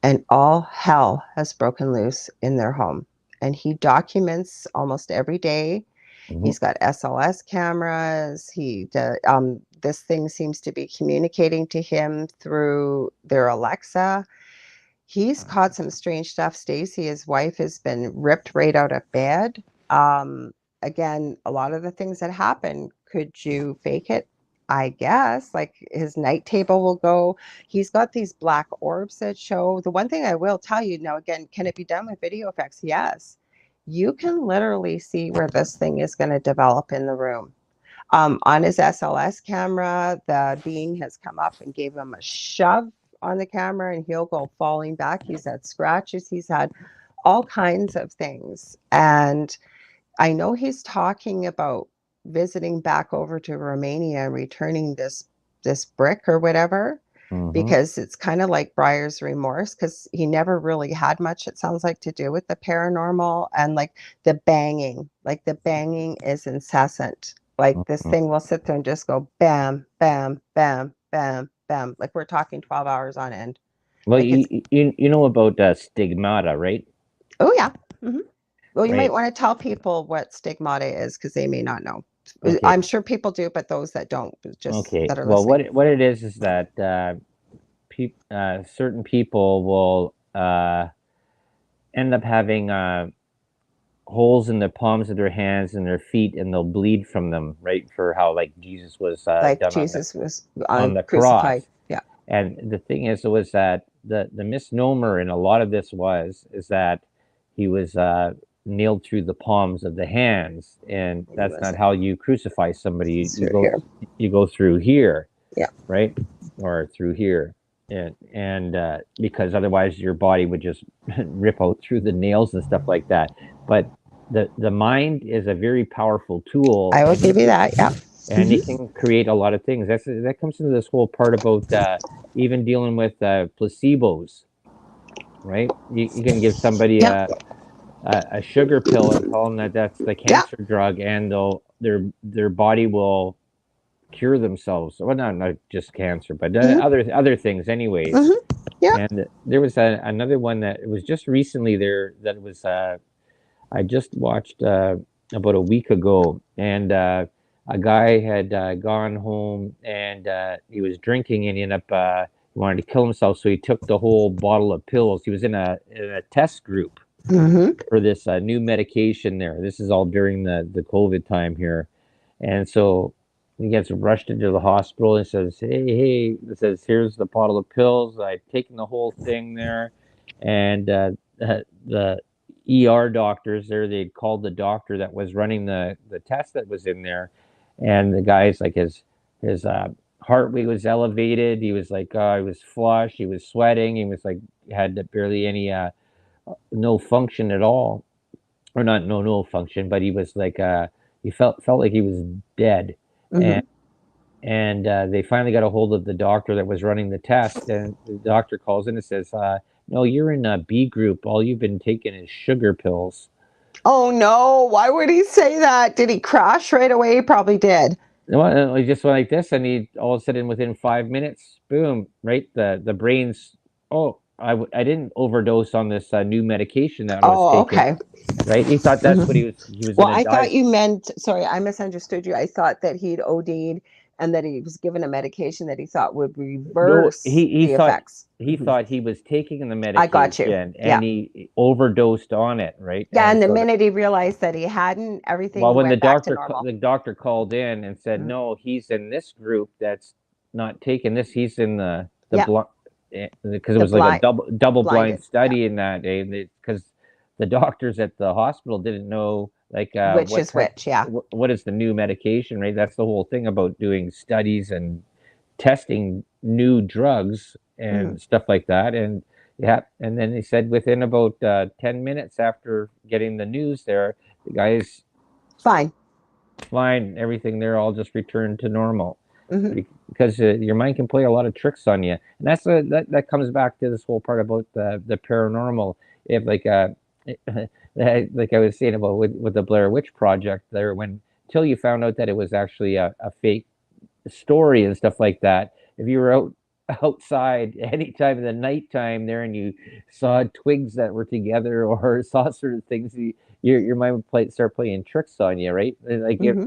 [SPEAKER 1] And all hell has broken loose in their home. And he documents almost every day.
[SPEAKER 2] Mm-hmm.
[SPEAKER 1] He's got SLS cameras. This thing seems to be communicating to him through their Alexa. He's caught some strange stuff. Stacy, his wife, has been ripped right out of bed. Um, Again, a lot of the things that happen, could you fake it? I guess. Like his night table will go. He's got these black orbs that show. The one thing I will tell you now, again, can it be done with video effects? Yes. You can literally see where this thing is going to develop in the room. On his SLS camera, the being has come up and gave him a shove on the camera, and he'll go falling back. He's had scratches. He's had all kinds of things. And I know he's talking about visiting back over to Romania and returning this brick or whatever,
[SPEAKER 2] Mm-hmm.
[SPEAKER 1] because it's kind of like Briar's remorse because he never really had much, it sounds like, to do with the paranormal. And like the banging is incessant. Like this
[SPEAKER 2] Mm-hmm.
[SPEAKER 1] thing will sit there and just go bam, bam, bam, bam, bam. Like we're talking 12 hours on end.
[SPEAKER 2] Well,
[SPEAKER 1] Like it's,
[SPEAKER 2] you know about stigmata, right?
[SPEAKER 1] oh yeah. Hmm. Well, you might
[SPEAKER 2] Right.
[SPEAKER 1] want to tell people what stigmata is because they may not know.
[SPEAKER 2] Okay.
[SPEAKER 1] I'm sure people do, but those that don't, just
[SPEAKER 2] Okay.
[SPEAKER 1] that are
[SPEAKER 2] Well,
[SPEAKER 1] listening.
[SPEAKER 2] what it is that certain people will end up having holes in the palms of their hands and their feet, and they'll bleed from them, right? For how like Jesus was
[SPEAKER 1] Like
[SPEAKER 2] done
[SPEAKER 1] Jesus was
[SPEAKER 2] on the
[SPEAKER 1] crucified.
[SPEAKER 2] cross.
[SPEAKER 1] Yeah.
[SPEAKER 2] And the thing is, was that the misnomer in a lot of this is that he was nailed through the palms of the hands, and
[SPEAKER 1] He
[SPEAKER 2] that's not
[SPEAKER 1] wasn't.
[SPEAKER 2] how you crucify somebody.
[SPEAKER 1] It's through here.
[SPEAKER 2] You go through here,
[SPEAKER 1] Yeah.
[SPEAKER 2] right, or through here, and because otherwise your body would just rip out through the nails and stuff like that. But the mind is a very powerful tool,
[SPEAKER 1] I will give you that. Yeah.
[SPEAKER 2] and it can create a lot of things. That comes into this whole part about even dealing with placebos, right? You can give somebody
[SPEAKER 1] Yeah.
[SPEAKER 2] a sugar pill and tell them that that's the
[SPEAKER 1] Yeah.
[SPEAKER 2] cancer drug, and their body will cure themselves. Well, not just cancer, but
[SPEAKER 1] Hmm.
[SPEAKER 2] other things, anyways.
[SPEAKER 1] Hmm. Yeah.
[SPEAKER 2] And there was another one that was just recently there that was I just watched about a week ago, and a guy had gone home and he was drinking, and he ended up he wanted to kill himself, so he took the whole bottle of pills. He was in a test group
[SPEAKER 1] Hmm.
[SPEAKER 2] for this new medication there. This is all during the COVID time here, and so He gets rushed into the hospital and says, hey, it says, here's the bottle of pills. I've taken the whole thing there. And the ER doctors there, they called the doctor that was running the test that was in there. And the guy's like, his heart rate was elevated. He was like, he was flush. He was sweating. He was like, had barely any, no function at all. Or not, no function, but he was like, he felt like he was dead.
[SPEAKER 1] Mm-hmm.
[SPEAKER 2] And they finally got a hold of the doctor that was running the test, and the doctor calls in and says, no, you're in a B group. All you've been taking is sugar pills.
[SPEAKER 1] Oh no, why would he say that? Did he crash right away? He probably did.
[SPEAKER 2] Well, he just went like this, and he all of a sudden, within 5 minutes, boom, right, the brain's, I didn't overdose on this new medication that I was
[SPEAKER 1] Oh,
[SPEAKER 2] taking,
[SPEAKER 1] okay.
[SPEAKER 2] right? He thought that's what
[SPEAKER 1] Mm-hmm.
[SPEAKER 2] he was
[SPEAKER 1] Well,
[SPEAKER 2] gonna
[SPEAKER 1] I
[SPEAKER 2] die.
[SPEAKER 1] thought you meant, sorry, I misunderstood you. I thought that he'd OD'd and that he was given a medication that he thought would
[SPEAKER 2] No,
[SPEAKER 1] reverse
[SPEAKER 2] he
[SPEAKER 1] the
[SPEAKER 2] thought
[SPEAKER 1] effects.
[SPEAKER 2] he
[SPEAKER 1] Hmm.
[SPEAKER 2] thought he was taking the
[SPEAKER 1] I got you.
[SPEAKER 2] medication,
[SPEAKER 1] Yeah.
[SPEAKER 2] and he overdosed on it, right?
[SPEAKER 1] Yeah.
[SPEAKER 2] And
[SPEAKER 1] And the
[SPEAKER 2] so
[SPEAKER 1] minute he realized that he hadn't,
[SPEAKER 2] well,
[SPEAKER 1] everything
[SPEAKER 2] when
[SPEAKER 1] went back to normal.
[SPEAKER 2] the doctor called in and said,
[SPEAKER 1] Mhm.
[SPEAKER 2] no, he's in this group that's not taking this. He's in the
[SPEAKER 1] Yeah.
[SPEAKER 2] blind, because it
[SPEAKER 1] The
[SPEAKER 2] was like a
[SPEAKER 1] blind,
[SPEAKER 2] double blind
[SPEAKER 1] blinded. Yeah.
[SPEAKER 2] study in that day, because the doctors at the hospital didn't know like
[SPEAKER 1] Which is which. Yeah.
[SPEAKER 2] what is the new medication, right? That's the whole thing about doing studies and testing new drugs
[SPEAKER 1] Hmm.
[SPEAKER 2] and stuff like that. And yeah, and then they said within about 10 minutes after getting the news, there, the guy's
[SPEAKER 1] Fine.
[SPEAKER 2] fine, everything there all just returned to normal,
[SPEAKER 1] Hmm.
[SPEAKER 2] because your mind can play a lot of tricks on you, and that comes back to this whole part about the paranormal. If like like I was saying about with the Blair Witch Project there, when till you found out that it was actually a fake story and stuff like that. If you were outside any time in the nighttime there and you saw twigs that were together or saw certain things, your mind would start playing tricks on you, right? Like
[SPEAKER 1] Hmm.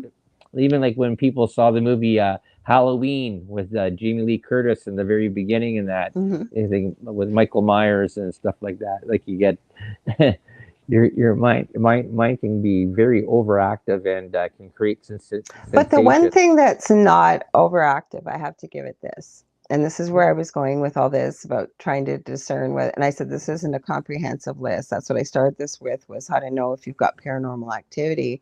[SPEAKER 2] even like when people saw the movie Halloween with Jamie Lee Curtis in the very beginning, and that
[SPEAKER 1] Hmm.
[SPEAKER 2] anything with Michael Myers and stuff like that, like you get your mind can be very overactive and can create
[SPEAKER 1] But the one
[SPEAKER 2] sensations.
[SPEAKER 1] thing that's not overactive, I have to give it this. And this is where I was going with all this about trying to discern what, and I said this isn't a comprehensive list. That's what I started this with, was how to know if you've got paranormal activity,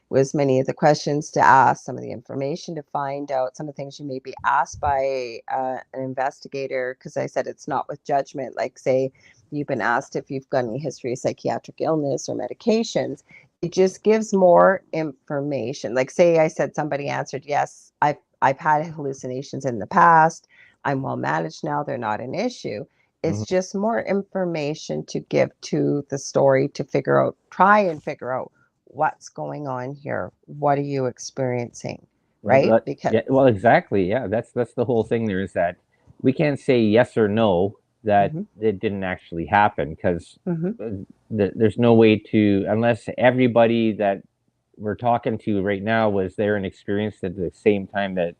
[SPEAKER 1] was many of the questions to ask, some of the information to find out, some of the things you may be asked by an investigator. Because I said it's not with judgment. Like, say, you've been asked if you've got any history of psychiatric illness or medications. It just gives more information. Like, say, I said somebody answered, yes, I've had hallucinations in the past. I'm well managed now. They're not an issue. It's
[SPEAKER 2] Mhm.
[SPEAKER 1] just more information to give to the story to figure out, try and figure out what's going on here. What are you experiencing? Right? Because
[SPEAKER 2] Yeah, well, exactly. Yeah, that's the whole thing. There is that we can't say yes or no that
[SPEAKER 1] mm-hmm,
[SPEAKER 2] it didn't actually happen, because
[SPEAKER 1] mm-hmm,
[SPEAKER 2] there's no way to, unless everybody that we're talking to right now was there and experienced it at the same time that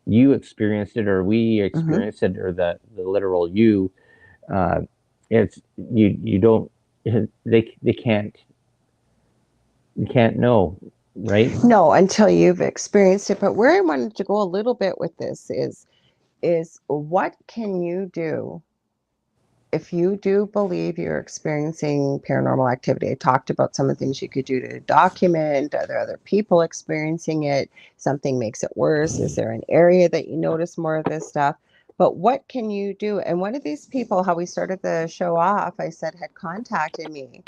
[SPEAKER 2] you experienced it or we
[SPEAKER 1] mm-hmm.
[SPEAKER 2] experienced it, or the literal you. Uh, it's you don't, they can't, you can't know, right?
[SPEAKER 1] No, until you've experienced it. But where I wanted to go a little bit with this is what can you do if you do believe you're experiencing paranormal activity? I talked about some of the things you could do to document. Are there other people experiencing it? Something makes it worse. Is there an area that you notice more of this stuff? But what can you do? And one of these people, how we started the show off, I said had contacted me.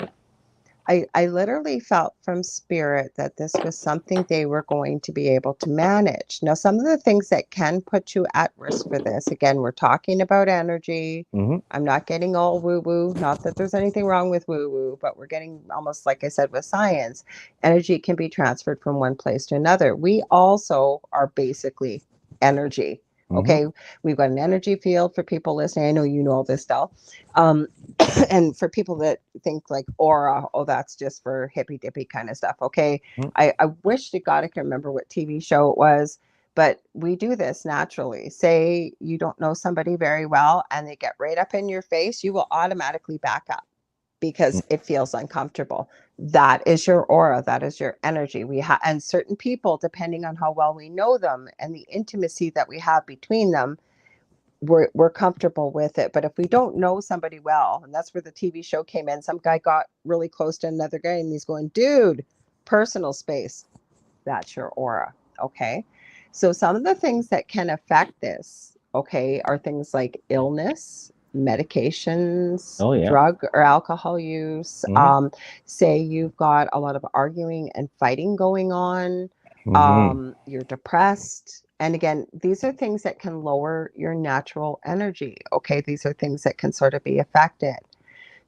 [SPEAKER 1] I literally felt from spirit that this was something they were going to be able to manage. Now, some of the things that can put you at risk for this, again, we're talking about energy.
[SPEAKER 2] Hmm.
[SPEAKER 1] I'm not getting all woo woo. Not that there's anything wrong with woo woo, but we're getting almost like I said with science. Energy can be transferred from one place to another. We also are basically energy.
[SPEAKER 2] Hmm.
[SPEAKER 1] Okay. We've got an energy field for people listening. I know you know all this stuff. Um, and for people that think like aura, oh, that's just for hippy dippy kind of stuff. Okay. I wish to God I can remember what TV show it was, but we do this naturally. Say you don't know somebody very well and they get right up in your face, you will automatically back up. because it feels uncomfortable. That is your aura. That is your energy. And certain people, depending on how well we know them and the intimacy that we have between them, we're comfortable with it. But if we don't know somebody well, and that's where the TV show came in, some guy got really close to another guy and he's going, dude, personal space. That's your aura. Okay. So some of the things that can affect this, okay, are things like illness, medications,
[SPEAKER 2] Oh yeah.
[SPEAKER 1] drug or alcohol use.
[SPEAKER 2] Mm-hmm.
[SPEAKER 1] Say you've got a lot of arguing and fighting going on.
[SPEAKER 2] Mm-hmm.
[SPEAKER 1] You're depressed. And again, these are things that can lower your natural energy. Okay. These are things that can sort of be affected.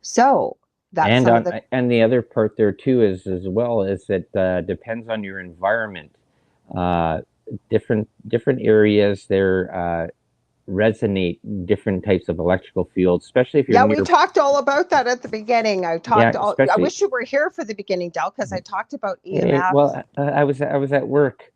[SPEAKER 1] So that's some of the,
[SPEAKER 2] And the other part there too is as well is that depends on your environment. Uh, different areas there resonate different types of electrical fields, especially if you're
[SPEAKER 1] yeah, we
[SPEAKER 2] near.
[SPEAKER 1] talked all about that at the beginning.
[SPEAKER 2] Yeah,
[SPEAKER 1] I
[SPEAKER 2] especially.
[SPEAKER 1] wish you were here for the beginning, Del, because I talked about EMF.
[SPEAKER 2] Well, I was at work.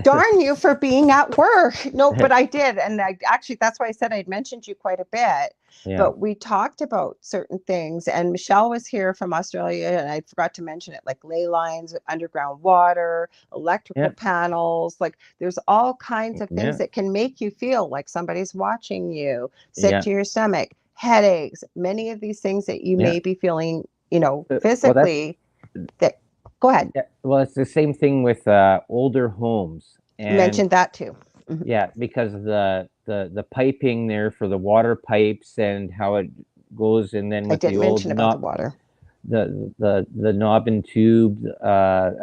[SPEAKER 1] Darn you for being at work. No, but I did. And I actually, that's why I said I'd mentioned you quite a bit.
[SPEAKER 2] Yeah.
[SPEAKER 1] But we talked about certain things. And Michelle was here from Australia, and I forgot to mention it, like ley lines, underground water, electrical
[SPEAKER 2] Yeah.
[SPEAKER 1] panels. Like there's all kinds of things
[SPEAKER 2] Yeah.
[SPEAKER 1] that can make you feel like somebody's watching you, sick
[SPEAKER 2] Yeah.
[SPEAKER 1] to your stomach, headaches, many of these things that you
[SPEAKER 2] Yeah.
[SPEAKER 1] may be feeling,
[SPEAKER 2] Well,
[SPEAKER 1] physically. That Go ahead.
[SPEAKER 2] yeah, well, it's the same thing with older homes, and
[SPEAKER 1] Mentioned that too. Mhm.
[SPEAKER 2] yeah, because of the piping there for the water pipes and how it goes, and then
[SPEAKER 1] I
[SPEAKER 2] with
[SPEAKER 1] did
[SPEAKER 2] the old
[SPEAKER 1] mention about the
[SPEAKER 2] knob,
[SPEAKER 1] water.
[SPEAKER 2] the knob and tube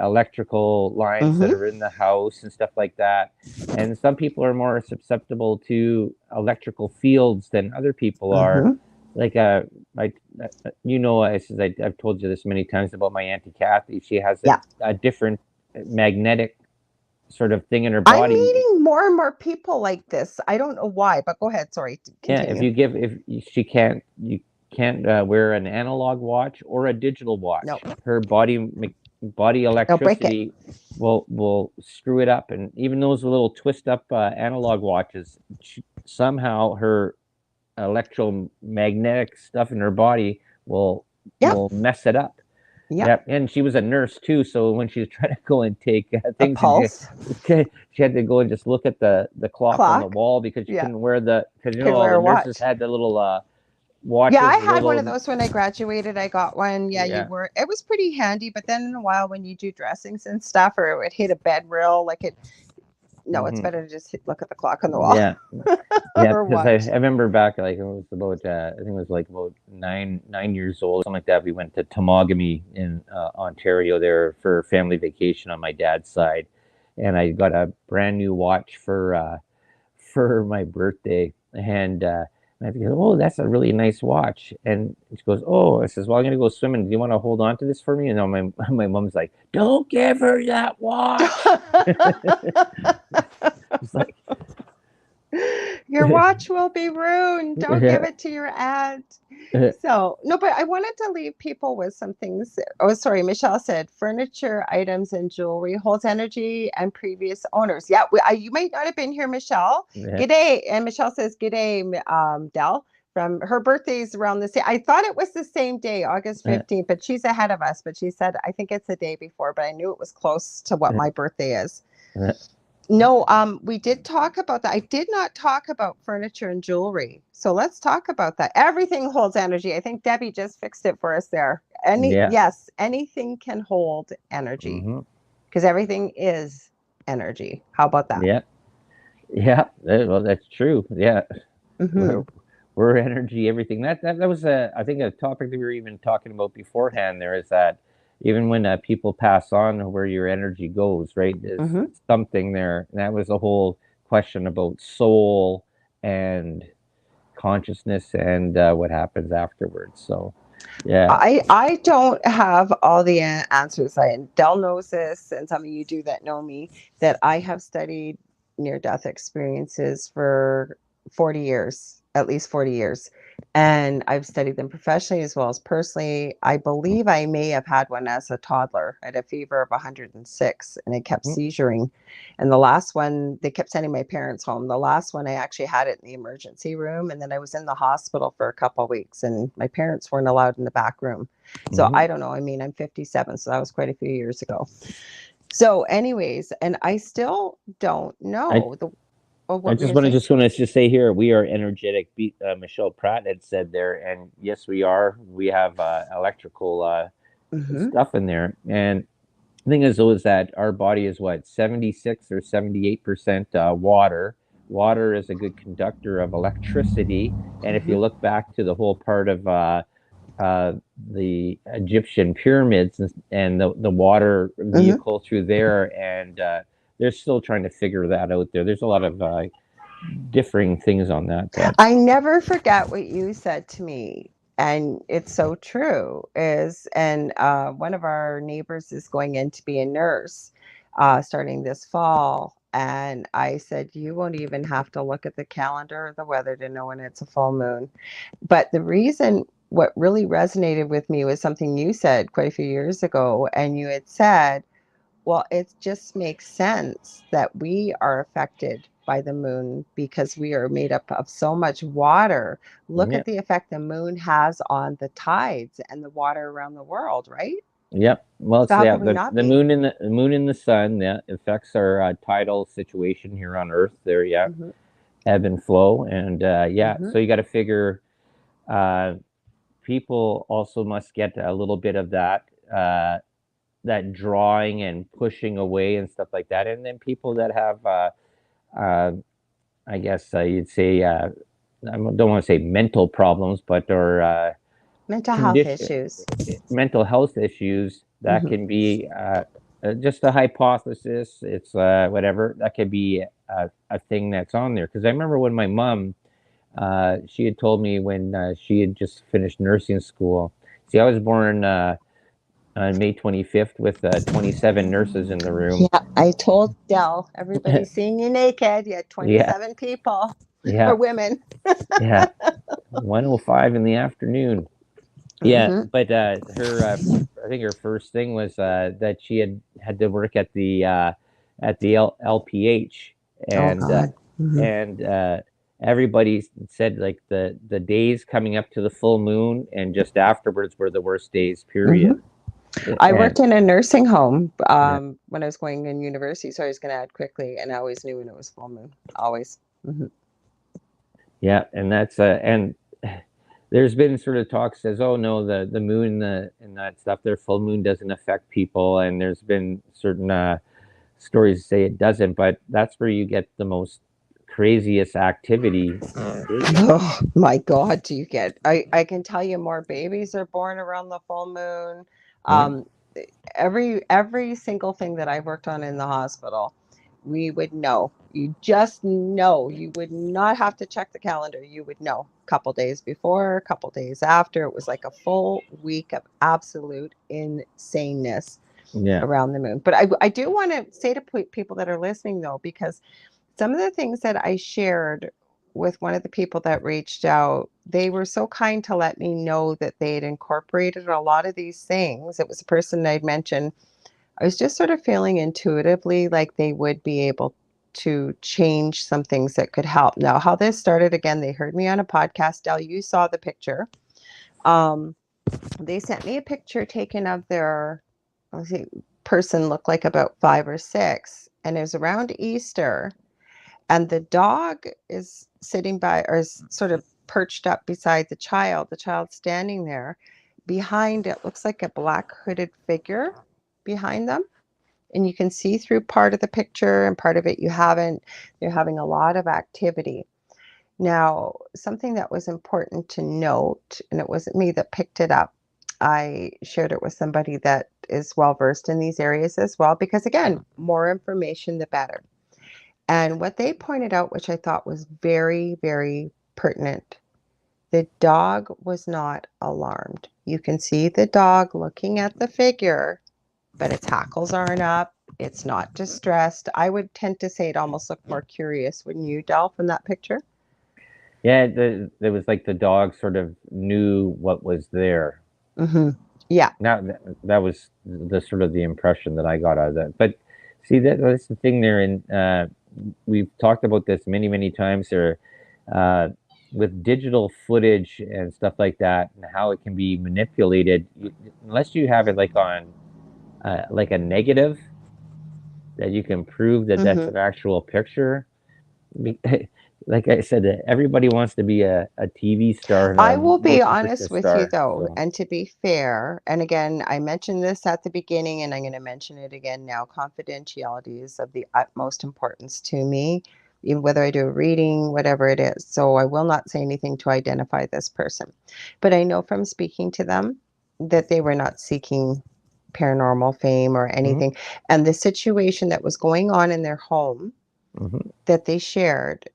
[SPEAKER 2] electrical lines that
[SPEAKER 1] Mm-hmm.
[SPEAKER 2] are in the house and stuff like that. And some people are more susceptible to electrical fields than other people are.
[SPEAKER 1] Mm-hmm.
[SPEAKER 2] Like I, I've told you this many times about my auntie Kathy. She has
[SPEAKER 1] Yeah.
[SPEAKER 2] a different magnetic sort of thing in her
[SPEAKER 1] I'm
[SPEAKER 2] body.
[SPEAKER 1] meeting more and more people like this. I don't know why, but go ahead. Sorry,
[SPEAKER 2] Yeah, if
[SPEAKER 1] continue.
[SPEAKER 2] you give if she can't you can't wear an analog watch or a digital
[SPEAKER 1] No,
[SPEAKER 2] watch. Her body
[SPEAKER 1] no, break it.
[SPEAKER 2] electricity will screw it up, and even those little twist up analog watches, somehow her electromagnetic stuff in her body
[SPEAKER 1] Yep.
[SPEAKER 2] will mess it up.
[SPEAKER 1] Yep.
[SPEAKER 2] Yeah, and she was a nurse too, so when she was trying to go and take
[SPEAKER 1] A
[SPEAKER 2] things, and
[SPEAKER 1] pulse
[SPEAKER 2] she had to go and just look at the clock on the
[SPEAKER 1] clock.
[SPEAKER 2] wall because you
[SPEAKER 1] Yeah.
[SPEAKER 2] couldn't wear because
[SPEAKER 1] Could
[SPEAKER 2] all
[SPEAKER 1] wear
[SPEAKER 2] the
[SPEAKER 1] a
[SPEAKER 2] nurses
[SPEAKER 1] watch.
[SPEAKER 2] had the little
[SPEAKER 1] Yeah,
[SPEAKER 2] watches,
[SPEAKER 1] I
[SPEAKER 2] the
[SPEAKER 1] had one of
[SPEAKER 2] little
[SPEAKER 1] those when I graduated. I got one. Yeah,
[SPEAKER 2] yeah.
[SPEAKER 1] it was pretty handy, but then in a while when you do dressings and stuff, or it would hit a bed rail, no, it's
[SPEAKER 2] Hmm.
[SPEAKER 1] better to just look at the clock on the wall.
[SPEAKER 2] Yeah, yeah,
[SPEAKER 1] Or
[SPEAKER 2] because I
[SPEAKER 1] watch.
[SPEAKER 2] remember back like it was about I think it was like about 9 years old, something like that. We went to Temagami in Ontario there for family vacation on my dad's side, and I got a brand new watch for my birthday, and I think, oh, that's a really nice watch. And she goes, oh, I says, well, I'm gonna go swimming. Do you want to hold on to this for me? And my my mom's like, don't give her that watch. It's like,
[SPEAKER 1] Your watch will be ruined. Don't give
[SPEAKER 2] yeah,
[SPEAKER 1] it to your aunt. So, no, but I wanted to leave people with some things. Oh, sorry. Michelle said furniture, items, and jewelry holds energy and previous owners. Yeah, you might not have been here, Michelle.
[SPEAKER 2] yeah,
[SPEAKER 1] G'day. And Michelle says, G'day, Del. From her birthday's around the same. I thought it was the same day, August 15th, but she's ahead of us. But she said, I think it's the day before, but I knew it was close to what my birthday is. No, we did talk about that. I did not talk about furniture and jewelry. So let's talk about that. Everything holds energy. I think Debbie just fixed it for us there.
[SPEAKER 2] yeah.
[SPEAKER 1] Yes, anything can hold energy
[SPEAKER 2] Hmm.
[SPEAKER 1] because everything is energy. How about that?
[SPEAKER 2] Yeah, yeah. Well, that's true. Yeah,
[SPEAKER 1] Mm-hmm.
[SPEAKER 2] we're energy, everything. That was I think a topic that we were even talking about beforehand. There is that even when people pass on, where your energy goes, right? There's
[SPEAKER 1] Mm-hmm.
[SPEAKER 2] something there. And that was a whole question about soul and consciousness and what happens afterwards. So, yeah,
[SPEAKER 1] I don't have all the answers. Del knows this, and some of you do that know me, that I have studied near death experiences for 40 years, at least 40 years. And I've studied them professionally as well as personally. I believe I may have had one as a toddler. I had a fever of 106 and it kept
[SPEAKER 2] Mm,
[SPEAKER 1] seizuring. And the last one, they kept sending my parents home. The last one, I actually had it in the emergency room. And then I was in the hospital for a couple of weeks and my parents weren't allowed in the back room. So
[SPEAKER 2] mhm.
[SPEAKER 1] I don't know. I mean, I'm 57, so that was quite a few years ago. So, anyways, and I still don't
[SPEAKER 2] I
[SPEAKER 1] know
[SPEAKER 2] I
[SPEAKER 1] what were you
[SPEAKER 2] just
[SPEAKER 1] going to say?
[SPEAKER 2] want to just say here we are energetic. Michelle Pratt had said there, and yes, we are. We have electrical
[SPEAKER 1] Mm-hmm.
[SPEAKER 2] stuff in there, and the thing is, though, is that our body is what 76 or 78% water. Water is a good conductor of electricity, and if
[SPEAKER 1] Mm-hmm.
[SPEAKER 2] you look back to the whole part of uh, the Egyptian pyramids and the water
[SPEAKER 1] Mm-hmm.
[SPEAKER 2] vehicle through there, and they're still trying to figure that out. There's a lot of differing things on that, but
[SPEAKER 1] I never forget what you said to me, and it's so true. Is and one of our neighbors is going in to be a nurse, starting this fall, and I said you won't even have to look at the calendar or the weather to know when it's a full moon. But the reason what really resonated with me was something you said quite a few years ago, and you had said, well, it just makes sense that we are affected by the moon because we are made up of so much water. Look
[SPEAKER 2] yeah,
[SPEAKER 1] at the effect the moon has on the tides and the water around the world, right?
[SPEAKER 2] yep. Well,
[SPEAKER 1] So
[SPEAKER 2] it's
[SPEAKER 1] how
[SPEAKER 2] yeah,
[SPEAKER 1] could we not
[SPEAKER 2] the
[SPEAKER 1] be?
[SPEAKER 2] moon and the moon and the sun, yeah, affects our tidal situation here on Earth. There, yeah,
[SPEAKER 1] Hmm.
[SPEAKER 2] ebb and flow, and yeah,
[SPEAKER 1] Hmm.
[SPEAKER 2] so you got to figure. Uh, People also must get a little bit of that drawing and pushing away and stuff like that, and then people that have uh, I guess you'd say I don't want to say mental problems, but or
[SPEAKER 1] Mental health
[SPEAKER 2] condition
[SPEAKER 1] issues.
[SPEAKER 2] mental health issues that
[SPEAKER 1] Hmm.
[SPEAKER 2] can be just a hypothesis. It's whatever that could be a thing that's on there. Because I remember when my mom, she had told me when she had just finished nursing school. See, I was born on May 25th with 27 nurses in the room.
[SPEAKER 1] Yeah, I told Dell, everybody's seeing you naked. You had
[SPEAKER 2] Yeah,
[SPEAKER 1] 27 people
[SPEAKER 2] yeah,
[SPEAKER 1] or women.
[SPEAKER 2] yeah. 1:05 in the afternoon. Yeah,
[SPEAKER 1] Hmm.
[SPEAKER 2] but her, I think her first thing was that she had to work at the LPH,
[SPEAKER 1] Oh,
[SPEAKER 2] and
[SPEAKER 1] God. Hmm.
[SPEAKER 2] and everybody said like the days coming up to the full moon and just afterwards were the worst days.
[SPEAKER 1] Hmm.
[SPEAKER 2] Period.
[SPEAKER 1] I
[SPEAKER 2] And
[SPEAKER 1] worked in a nursing home
[SPEAKER 2] yeah,
[SPEAKER 1] when I was going in university, so I was going to add quickly, and I always knew when it was full moon. Always. Hmm.
[SPEAKER 2] yeah, and that's and there's been sort of talk says, oh no, the moon and that stuff, their full moon doesn't affect people, and there's been certain stories say it doesn't, but that's where you get the most craziest activity.
[SPEAKER 1] Oh my God, do you get? I can tell you more babies are born around the full moon.
[SPEAKER 2] Yeah,
[SPEAKER 1] Um, every single thing that I worked on in the hospital, we would know. You just know. You would not have to check the calendar. You would know. A couple days before, a couple days after. It was like a full week of absolute insaneness
[SPEAKER 2] yeah,
[SPEAKER 1] around the moon. But I do want to say to people that are listening though, because some of the things that I shared with one of the people that reached out, they were so kind to let me know that they had incorporated a lot of these things. It was a person I'd mentioned. I was just sort of feeling intuitively like they would be able to change some things that could help. Now, how this started again, they heard me on a podcast. Del, you saw the picture. Um, they sent me a picture taken of their, let's see, person looked like about 5 or 6, and it was around Easter, and the dog is sitting by or is sort of perched up beside the child standing there. Behind it looks like a black hooded figure behind them, and you can see through part of the picture and part of it you haven't. They're having a lot of activity. Now, something that was important to note, and it wasn't me that picked it up, I shared it with somebody that is well versed in these areas as well, because again, more information the better. And what they pointed out, which I thought was very, very pertinent, the dog was not alarmed. You can see the dog looking at the figure, but its hackles aren't up. It's not distressed. I would tend to say it almost looked more curious, wouldn't you, Del, from that picture?
[SPEAKER 2] Yeah, there was like the dog sort of knew what was there.
[SPEAKER 1] Hmm. Yeah.
[SPEAKER 2] Now that was the sort of the impression that I got out of that. But see, that's the thing there, and we've talked about this many, many times there, uh, with digital footage and stuff like that, and how it can be manipulated. Unless you have it like a negative that you can prove that that's
[SPEAKER 1] Hmm.
[SPEAKER 2] an actual picture. Like I said, everybody wants to be a TV star and
[SPEAKER 1] I
[SPEAKER 2] a
[SPEAKER 1] will be
[SPEAKER 2] motion picture
[SPEAKER 1] honest with you
[SPEAKER 2] star.
[SPEAKER 1] though,
[SPEAKER 2] So,
[SPEAKER 1] and to be fair, and again, I mentioned this at the beginning and I'm going to mention it again now. Confidentiality is of the utmost importance to me, even whether I do a reading, whatever it is. So I will not say anything to identify this person. But I know from speaking to them that they were not seeking paranormal fame or
[SPEAKER 2] mhm,
[SPEAKER 1] anything. And the situation that was going on in their home
[SPEAKER 2] mhm,
[SPEAKER 1] that they shared,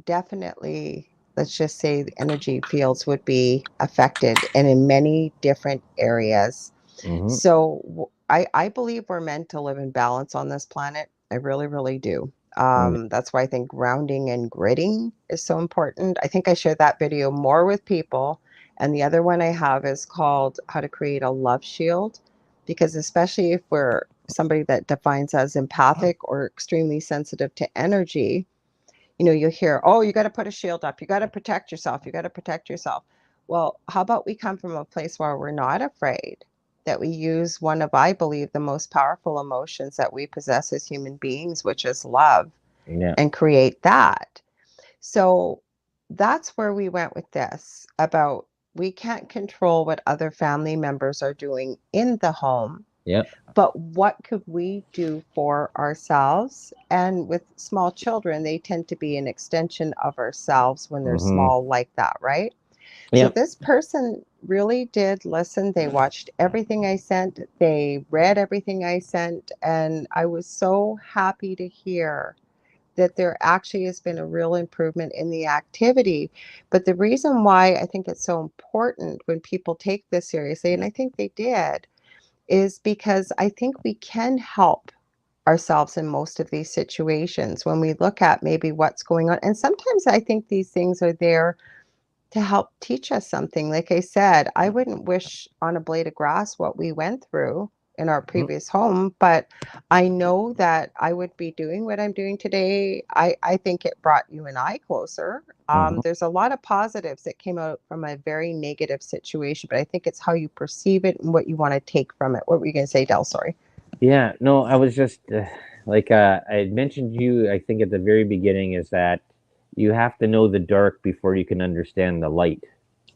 [SPEAKER 1] definitely, let's just say the energy fields would be affected and in many different areas.
[SPEAKER 2] mhm,
[SPEAKER 1] So I believe we're meant to live in balance on this planet. I really, really do.
[SPEAKER 2] yeah,
[SPEAKER 1] That's why I think grounding and gritting is so important. I think I shared that video more with people. And the other one I have is called How to Create a Love Shield. Because especially if we're somebody that defines as empathic or extremely sensitive to energy, you'll hear, oh, you got to put a shield up. You got to protect yourself. You got to protect yourself. Well, how about we come from a place where we're not afraid, that we use one of, I believe, the most powerful emotions that we possess as human beings, which is love,
[SPEAKER 2] yeah,
[SPEAKER 1] and create that. So that's where we went with this about we can't control what other family members are doing in the home,
[SPEAKER 2] yeah,
[SPEAKER 1] but what could we do for ourselves? And with small children, they tend to be an extension of ourselves when they're
[SPEAKER 2] mhm,
[SPEAKER 1] small like that, right? So
[SPEAKER 2] yeah,
[SPEAKER 1] this person really did listen. They watched everything I sent, they read everything I sent, and I was so happy to hear that there actually has been a real improvement in the activity. But the reason why I think it's so important when people take this seriously, and I think they did, is because I think we can help ourselves in most of these situations when we look at maybe what's going on. And sometimes I think these things are there to help teach us something. Like I said, I wouldn't wish on a blade of grass what we went through in our
[SPEAKER 2] mhm,
[SPEAKER 1] previous home, but I know that I would be doing what I'm doing today. I think it brought you and I closer.
[SPEAKER 2] mhm.
[SPEAKER 1] There's a lot of positives that came out from a very negative situation, but I think it's how you perceive it and what you want to take from it. What were you going to say, Del? Sorry.
[SPEAKER 2] Yeah. No, I was just like I had mentioned to you. I think at the very beginning is that you have to know the dark before you can understand the light.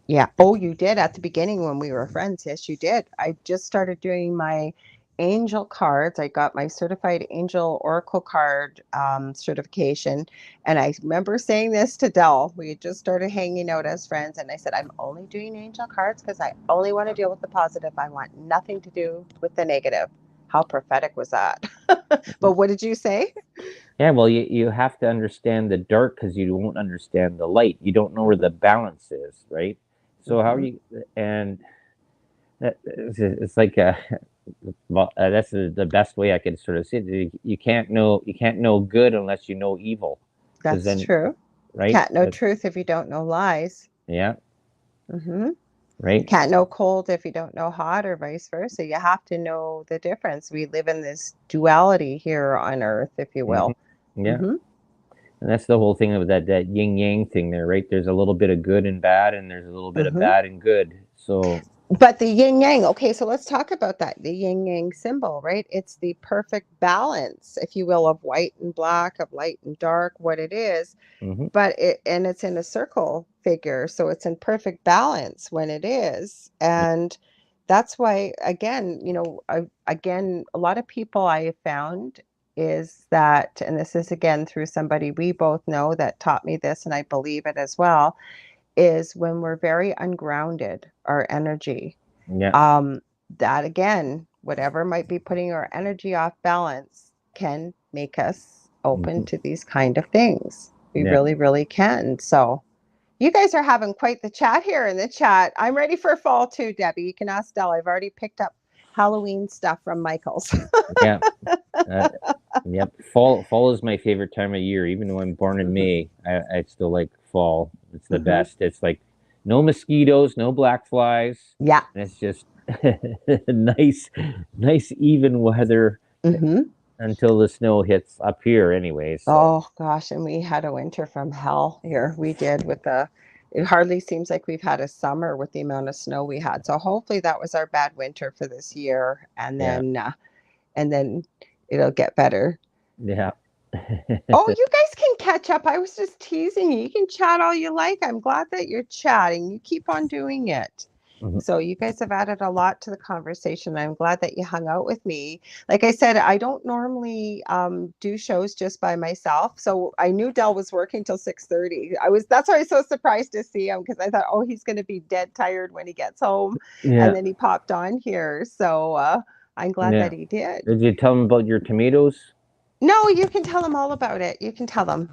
[SPEAKER 1] Yeah. Oh, you did at the beginning when we were friends. Yes, you did. I just started doing my angel cards. I got my certified angel oracle card certification. And I remember saying this to Dell. We had just started hanging out as friends. And I said, I'm only doing angel cards because I only want to deal with the positive. I want nothing to do with the negative. How prophetic was that? But what did you say?
[SPEAKER 2] Yeah, well, you have to understand the dark because you won't understand the light. You don't know where the balance is, right? So how are
[SPEAKER 1] Mm-hmm.
[SPEAKER 2] you? And it's like well, that's the best way I could sort of see it. You can't know good unless you know evil, because
[SPEAKER 1] That's
[SPEAKER 2] then,
[SPEAKER 1] true.
[SPEAKER 2] right?
[SPEAKER 1] Can't know truth if you don't know lies.
[SPEAKER 2] Yeah,
[SPEAKER 1] Mm-hmm.
[SPEAKER 2] right.
[SPEAKER 1] Can't know cold if you don't know hot, or vice versa. You have to know the difference. We live in this duality here on earth, if you
[SPEAKER 2] Hmm.
[SPEAKER 1] will.
[SPEAKER 2] Yeah,
[SPEAKER 1] Hmm.
[SPEAKER 2] and that's the whole thing of that yin yang thing there, right? There's a little bit of good and bad, and there's a little bit of
[SPEAKER 1] Hmm.
[SPEAKER 2] bad and good. So,
[SPEAKER 1] But the yin yang, okay, so let's talk about that. The yin yang symbol, right? It's the perfect balance, if you will, of white and black, of light and dark, what it is.
[SPEAKER 2] hmm,
[SPEAKER 1] But it's in a circle figure, so it's in perfect balance when it is. And that's why, again, again, a lot of people I have found is that, and this is again through somebody we both know that taught me this, and I believe it as well, is when we're very ungrounded, our energy,
[SPEAKER 2] yeah,
[SPEAKER 1] um, that again, whatever might be putting our energy off balance can make us open
[SPEAKER 2] hmm,
[SPEAKER 1] to these kind of things. We
[SPEAKER 2] yeah.
[SPEAKER 1] really, really can. So you guys are having quite the chat here in the chat. I'm ready for fall too, Debbie. You can ask Stella. I've already picked up Halloween stuff from Michael's.
[SPEAKER 2] Yeah. Uh, yep. Fall is my favorite time of year. Even though I'm born in
[SPEAKER 1] Mhm.
[SPEAKER 2] May, I still like fall. It's the best. It's like no mosquitoes, no black flies,
[SPEAKER 1] Yeah.
[SPEAKER 2] and it's just nice, nice even weather
[SPEAKER 1] Mm-hmm.
[SPEAKER 2] until the snow hits up here anyway. So
[SPEAKER 1] Oh gosh, and we had a winter from hell here. We did with the it hardly seems like we've had a summer with the amount of snow we had. So hopefully that was our bad winter for this year
[SPEAKER 2] yeah,
[SPEAKER 1] and then it'll get better.
[SPEAKER 2] yeah.
[SPEAKER 1] Oh, you guys can catch up. I was just teasing you. You can chat all you like. I'm glad that you're chatting. You keep on doing it.
[SPEAKER 2] Mhm.
[SPEAKER 1] So you guys have added a lot to the conversation. I'm glad that you hung out with me. Like I said, I don't normally do shows just by myself. So I knew Dell was working till 6:30. That's why I was so surprised to see him because I thought, oh, he's going to be dead tired when he gets home. And
[SPEAKER 2] Yeah,
[SPEAKER 1] then he popped on here. So I'm glad that
[SPEAKER 2] yeah.
[SPEAKER 1] he did.
[SPEAKER 2] Did you tell them about your tomatoes?
[SPEAKER 1] No, you can tell him all about it. You can tell him.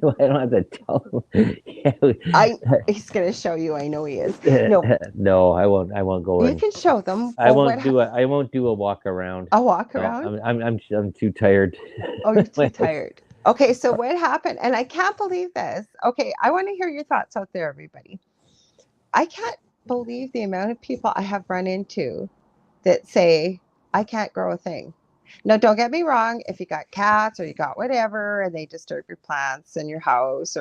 [SPEAKER 2] Well, I don't have to tell them.
[SPEAKER 1] I
[SPEAKER 2] Yeah.
[SPEAKER 1] He's going to show you. I know he is. No,
[SPEAKER 2] No, I won't. I won't go
[SPEAKER 1] you
[SPEAKER 2] in.
[SPEAKER 1] can show them.
[SPEAKER 2] I
[SPEAKER 1] Oh,
[SPEAKER 2] won't do a. I won't do a walk around.
[SPEAKER 1] a walk
[SPEAKER 2] No,
[SPEAKER 1] around?
[SPEAKER 2] I'm too tired.
[SPEAKER 1] Oh, you're too tired. Okay, so what happened? And I can't believe this. Okay, I want to hear your thoughts out there, everybody. I can't believe the amount of people I have run into that say, I can't grow a thing. Now, don't get me wrong, if you got cats or you got whatever and they disturb your plants in your house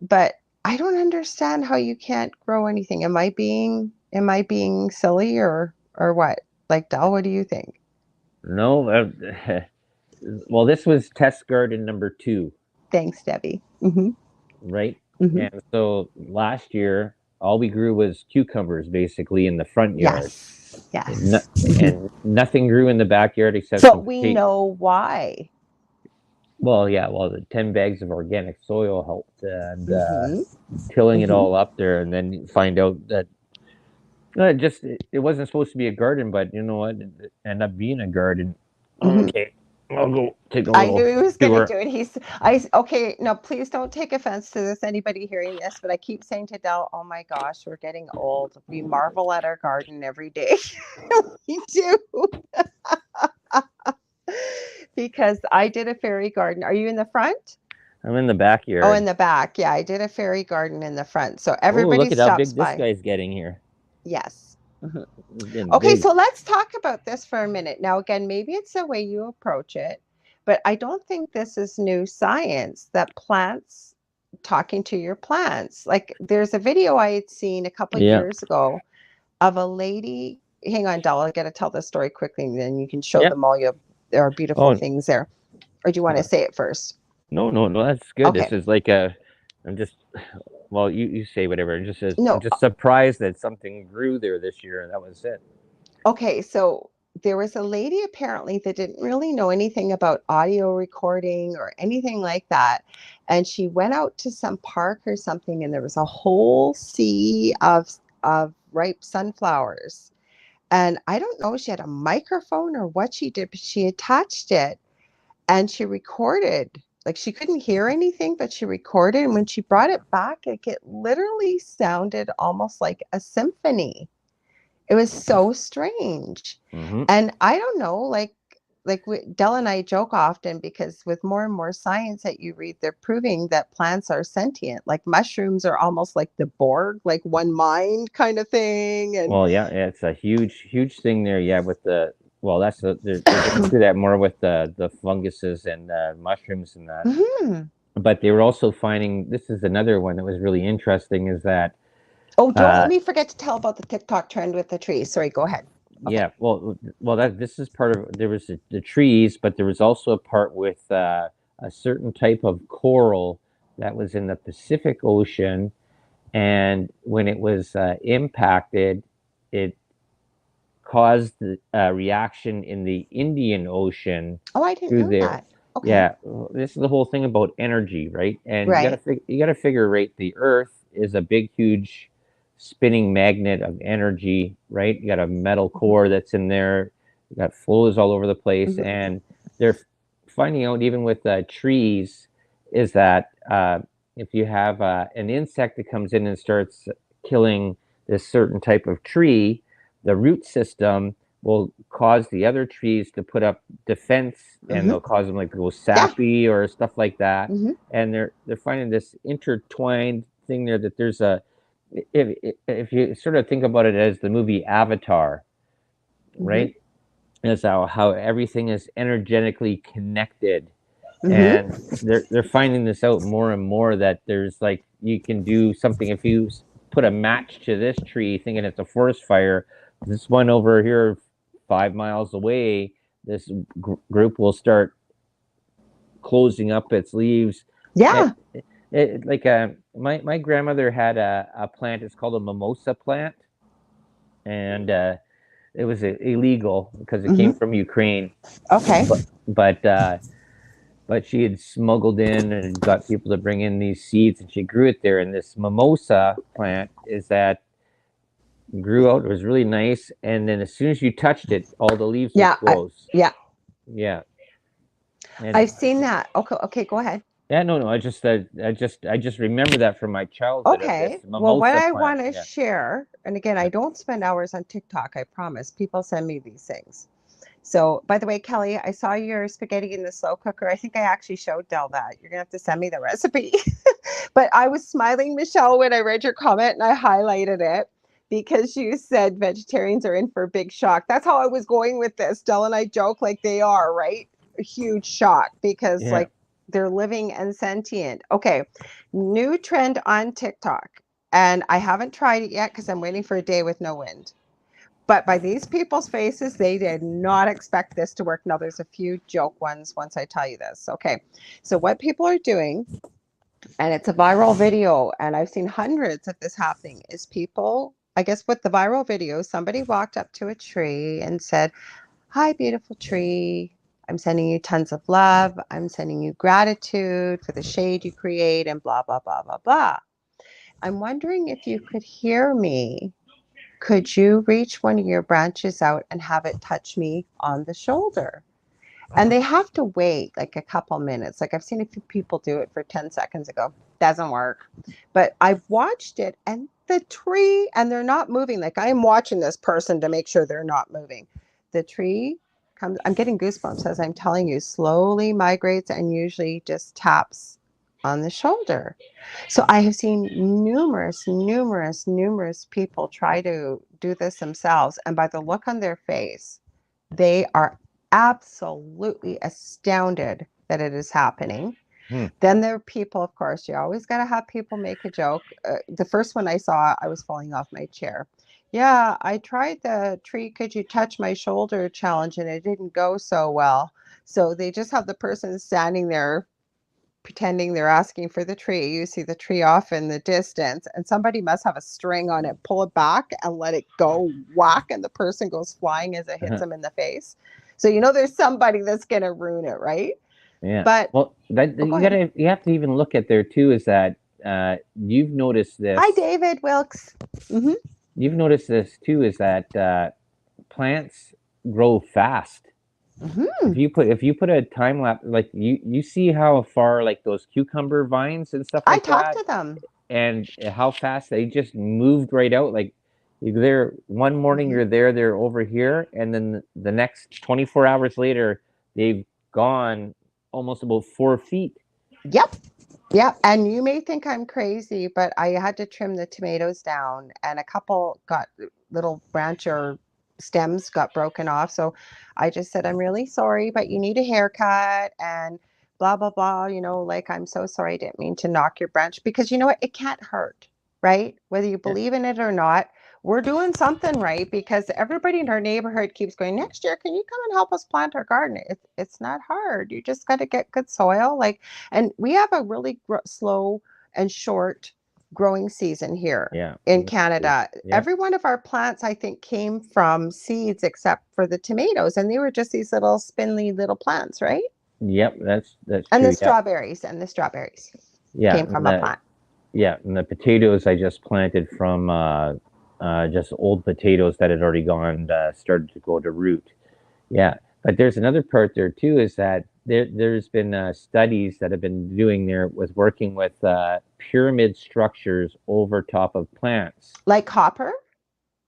[SPEAKER 1] but I don't understand how you can't grow anything. Am I being silly or what? Like Del, what do you think?
[SPEAKER 2] No, well, this was test garden number 2,
[SPEAKER 1] Thanks, Debbie. Mm-hmm.
[SPEAKER 2] right?
[SPEAKER 1] Mm-hmm.
[SPEAKER 2] And so last year, all we grew was cucumbers, basically in the front yard,
[SPEAKER 1] Yes.
[SPEAKER 2] and, no,
[SPEAKER 1] Yes. Mm-hmm.
[SPEAKER 2] and nothing grew in the backyard except some
[SPEAKER 1] But we
[SPEAKER 2] potato.
[SPEAKER 1] know why.
[SPEAKER 2] Well, yeah, well, the 10 bags of organic soil helped, and
[SPEAKER 1] Mm-hmm.
[SPEAKER 2] tilling it
[SPEAKER 1] Mm-hmm.
[SPEAKER 2] all up there, and then you find out that it wasn't supposed to be a garden, but you know what? It ended up being a garden.
[SPEAKER 1] Mm-hmm.
[SPEAKER 2] Okay, I'll go take a
[SPEAKER 1] I knew
[SPEAKER 2] little
[SPEAKER 1] he was going to
[SPEAKER 2] tour.
[SPEAKER 1] do it. Okay. No, please don't take offense to this, anybody hearing this, but I keep saying to Dell, oh my gosh, we're getting old. We marvel at our garden every day. We do. Because I did a fairy garden. Are you in the front?
[SPEAKER 2] I'm in the
[SPEAKER 1] Oh, in
[SPEAKER 2] backyard.
[SPEAKER 1] the back. Yeah, I did a fairy garden in the front. So
[SPEAKER 2] Oh,
[SPEAKER 1] everybody
[SPEAKER 2] look at how
[SPEAKER 1] stops
[SPEAKER 2] big this
[SPEAKER 1] by.
[SPEAKER 2] guy's getting here.
[SPEAKER 1] Yes. Mhm.
[SPEAKER 2] He's getting
[SPEAKER 1] Okay,
[SPEAKER 2] big.
[SPEAKER 1] so let's talk about this for a minute. Now, again, maybe it's the way you approach it, but I don't think this is new science that plants talking to your plants. Like there's a video I had seen a couple of
[SPEAKER 2] Yeah.
[SPEAKER 1] years ago of a lady. Hang on, Dell, I got to tell the story quickly, and then you can show
[SPEAKER 2] Yeah.
[SPEAKER 1] them all your there are beautiful
[SPEAKER 2] Oh,
[SPEAKER 1] things there. Or do you want to say it first?
[SPEAKER 2] no, no, no. That's good.
[SPEAKER 1] Okay.
[SPEAKER 2] This is like a. I'm just. Well, you say whatever. I'm
[SPEAKER 1] No,
[SPEAKER 2] just surprised that something grew there this year, and that was it.
[SPEAKER 1] okay, so there was a lady apparently that didn't really know anything about audio recording or anything like that. And she went out to some park or something, and there was a whole sea of ripe sunflowers. And I don't know if she had a microphone or what she did, but she attached it and she recorded. Like she couldn't hear anything, but she recorded. And when she brought it back, like it literally sounded almost like a symphony. It was so strange.
[SPEAKER 2] Mm-hmm.
[SPEAKER 1] And I don't know, Dell and I joke often because with more and more science that you read, they're proving that plants are sentient. Like mushrooms are almost like the Borg, like one mind kind of thing. And
[SPEAKER 2] Well, yeah, it's a huge, huge thing there. Yeah, with the well, they're getting through that more with the funguses and mushrooms and that.
[SPEAKER 1] Mhm.
[SPEAKER 2] But they were also finding this is another one that was really interesting is that
[SPEAKER 1] Oh, don't let
[SPEAKER 2] uh,
[SPEAKER 1] me forget to tell about the TikTok trend with the trees. Sorry, go ahead. Okay.
[SPEAKER 2] yeah, well, that this is part of there was the trees, but there was also a part with a certain type of coral that was in the Pacific Ocean, and when it was impacted, it caused a reaction in the Indian Ocean
[SPEAKER 1] Oh, I didn't
[SPEAKER 2] through
[SPEAKER 1] know
[SPEAKER 2] there.
[SPEAKER 1] that. Okay.
[SPEAKER 2] Yeah, this is the whole thing about energy, right? And
[SPEAKER 1] Right.
[SPEAKER 2] you gotta figure, right? The Earth is a big, huge spinning magnet of energy, right? You got a metal
[SPEAKER 1] Mhm.
[SPEAKER 2] core that's in there. You got flows all over the place,
[SPEAKER 1] Mhm.
[SPEAKER 2] and they're finding out even with trees is that if you have an insect that comes in and starts killing this certain type of tree, the root system will cause the other trees to put up defense, and
[SPEAKER 1] Mm-hmm.
[SPEAKER 2] they'll cause them like to go
[SPEAKER 1] Yeah.
[SPEAKER 2] sappy or stuff like that.
[SPEAKER 1] Mm-hmm.
[SPEAKER 2] And they're finding this intertwined thing there, that there's a, if you sort of think about it as the movie Avatar,
[SPEAKER 1] Mm-hmm.
[SPEAKER 2] right? Is how everything is energetically connected.
[SPEAKER 1] Mm-hmm.
[SPEAKER 2] And they're finding this out more and more, that there's like, you can do something if you put a match to this tree thinking it's a forest fire. This one over here 5 miles away, this group will start closing up its leaves.
[SPEAKER 1] Yeah.
[SPEAKER 2] Like my grandmother had a plant. It's called a mimosa plant, and it was illegal because it came
[SPEAKER 1] Mm-hmm.
[SPEAKER 2] from Ukraine.
[SPEAKER 1] Okay.
[SPEAKER 2] But but uh, but she had smuggled in and got people to bring in these seeds, and she grew it there. And this mimosa plant is that grew out. It was really nice, and then as soon as you touched it, all the leaves would
[SPEAKER 1] Yeah.
[SPEAKER 2] close.
[SPEAKER 1] Yeah.
[SPEAKER 2] Yeah, and
[SPEAKER 1] I've seen that. Okay. Okay. Go ahead.
[SPEAKER 2] yeah, no, I just remember that from my childhood of this
[SPEAKER 1] Okay. Well, what
[SPEAKER 2] mimosa
[SPEAKER 1] I
[SPEAKER 2] plant.
[SPEAKER 1] want to
[SPEAKER 2] Yeah,
[SPEAKER 1] share, and again,
[SPEAKER 2] yeah,
[SPEAKER 1] I don't spend hours on TikTok, I promise. People send me these things. So, by the way, Kelly, I saw your spaghetti in the slow cooker. I think I actually showed Del that. You're going to have to send me the recipe. But I was smiling, Michelle, when I read your comment and I highlighted it because you said vegetarians are in for a big shock. That's how I was going with this. Del and I joke like they are, right? A huge shock because,
[SPEAKER 2] yeah.
[SPEAKER 1] like, they're living and sentient. Okay. New trend on TikTok. And I haven't tried it yet because I'm waiting for a day with no wind. But by these people's faces, they did not expect this to work. Now, there's a few joke ones once I tell you this. Okay. So, what people are doing, and it's a viral video, and I've seen hundreds of this happening, is people, I guess, with the viral video, somebody walked up to a tree and said, "Hi, beautiful tree. I'm sending you tons of love. I'm sending you gratitude for the shade you create," and blah, blah, blah, blah, blah. I'm wondering if you could hear me. Could you reach one of your branches out and have it touch me on the shoulder? And they have to wait like a couple minutes. Like I've seen a few people do it for 10 seconds ago. Doesn't work. But I've watched it and the tree, and they're not moving. Like I'm watching this person to make sure they're not moving. The tree comes, I'm getting goosebumps as I'm telling you, slowly migrates and usually just taps on the shoulder. So I have seen numerous people try to do this themselves. And by the look on their face, they are absolutely astounded that it is happening.
[SPEAKER 2] Hmm.
[SPEAKER 1] Then there are people, of course, you always got to have people make a joke. The first one I saw, I was falling off my chair. Yeah, I tried the tree, could you touch my shoulder challenge, and it didn't go so well. So they just have the person standing there pretending they're asking for the tree. You see the tree off in the distance, and somebody must have a string on it, pull it back and let it go whack, and the person goes flying as it hits them in the face. So you know there's somebody that's going to ruin it, right?
[SPEAKER 2] Yeah.
[SPEAKER 1] But
[SPEAKER 2] Well, that
[SPEAKER 1] oh, go ahead.
[SPEAKER 2] you have to even look at there too, is that you've noticed
[SPEAKER 1] Hi,
[SPEAKER 2] this.
[SPEAKER 1] David Wilkes. Mm-hmm.
[SPEAKER 2] You've noticed this too, is that plants grow fast.
[SPEAKER 1] Mm-hmm.
[SPEAKER 2] If you put a time lapse, like you see how far like those cucumber vines and stuff
[SPEAKER 1] I
[SPEAKER 2] like
[SPEAKER 1] talked
[SPEAKER 2] that,
[SPEAKER 1] to them.
[SPEAKER 2] and how fast they just moved right out. Like you're there one morning,
[SPEAKER 1] Mm-hmm.
[SPEAKER 2] they're over here, and then the next 24 hours later, they've gone almost about 4 feet.
[SPEAKER 1] Yep. Yeah, and you may think I'm crazy, but I had to trim the tomatoes down, and a couple got little branch or stems got broken off. So I just said, I'm really sorry, but you need a haircut and blah, blah, blah. Like, I'm so sorry. I didn't mean to knock your branch because you know what? It can't hurt, right? Whether you
[SPEAKER 2] Yeah.
[SPEAKER 1] believe in it or not, we're doing something right because everybody in our neighborhood keeps going, next year, can you come and help us plant our garden? It's not hard. You just got to get good soil. Like, and we have a really slow and short growing season here
[SPEAKER 2] Yeah,
[SPEAKER 1] in
[SPEAKER 2] exactly.
[SPEAKER 1] Canada.
[SPEAKER 2] Yeah.
[SPEAKER 1] Every one of our plants, I think, came from seeds except for the tomatoes, and they were just these little spindly little plants, right?
[SPEAKER 2] Yep, that's
[SPEAKER 1] And the
[SPEAKER 2] true. Yeah.
[SPEAKER 1] strawberries
[SPEAKER 2] Yeah,
[SPEAKER 1] came from a plant.
[SPEAKER 2] and the potatoes I just planted from just old potatoes that had already gone started to go to root. Yeah, but there's another part there too, is that there's been studies that have been doing there with working with pyramid structures over top of plants.
[SPEAKER 1] Like copper?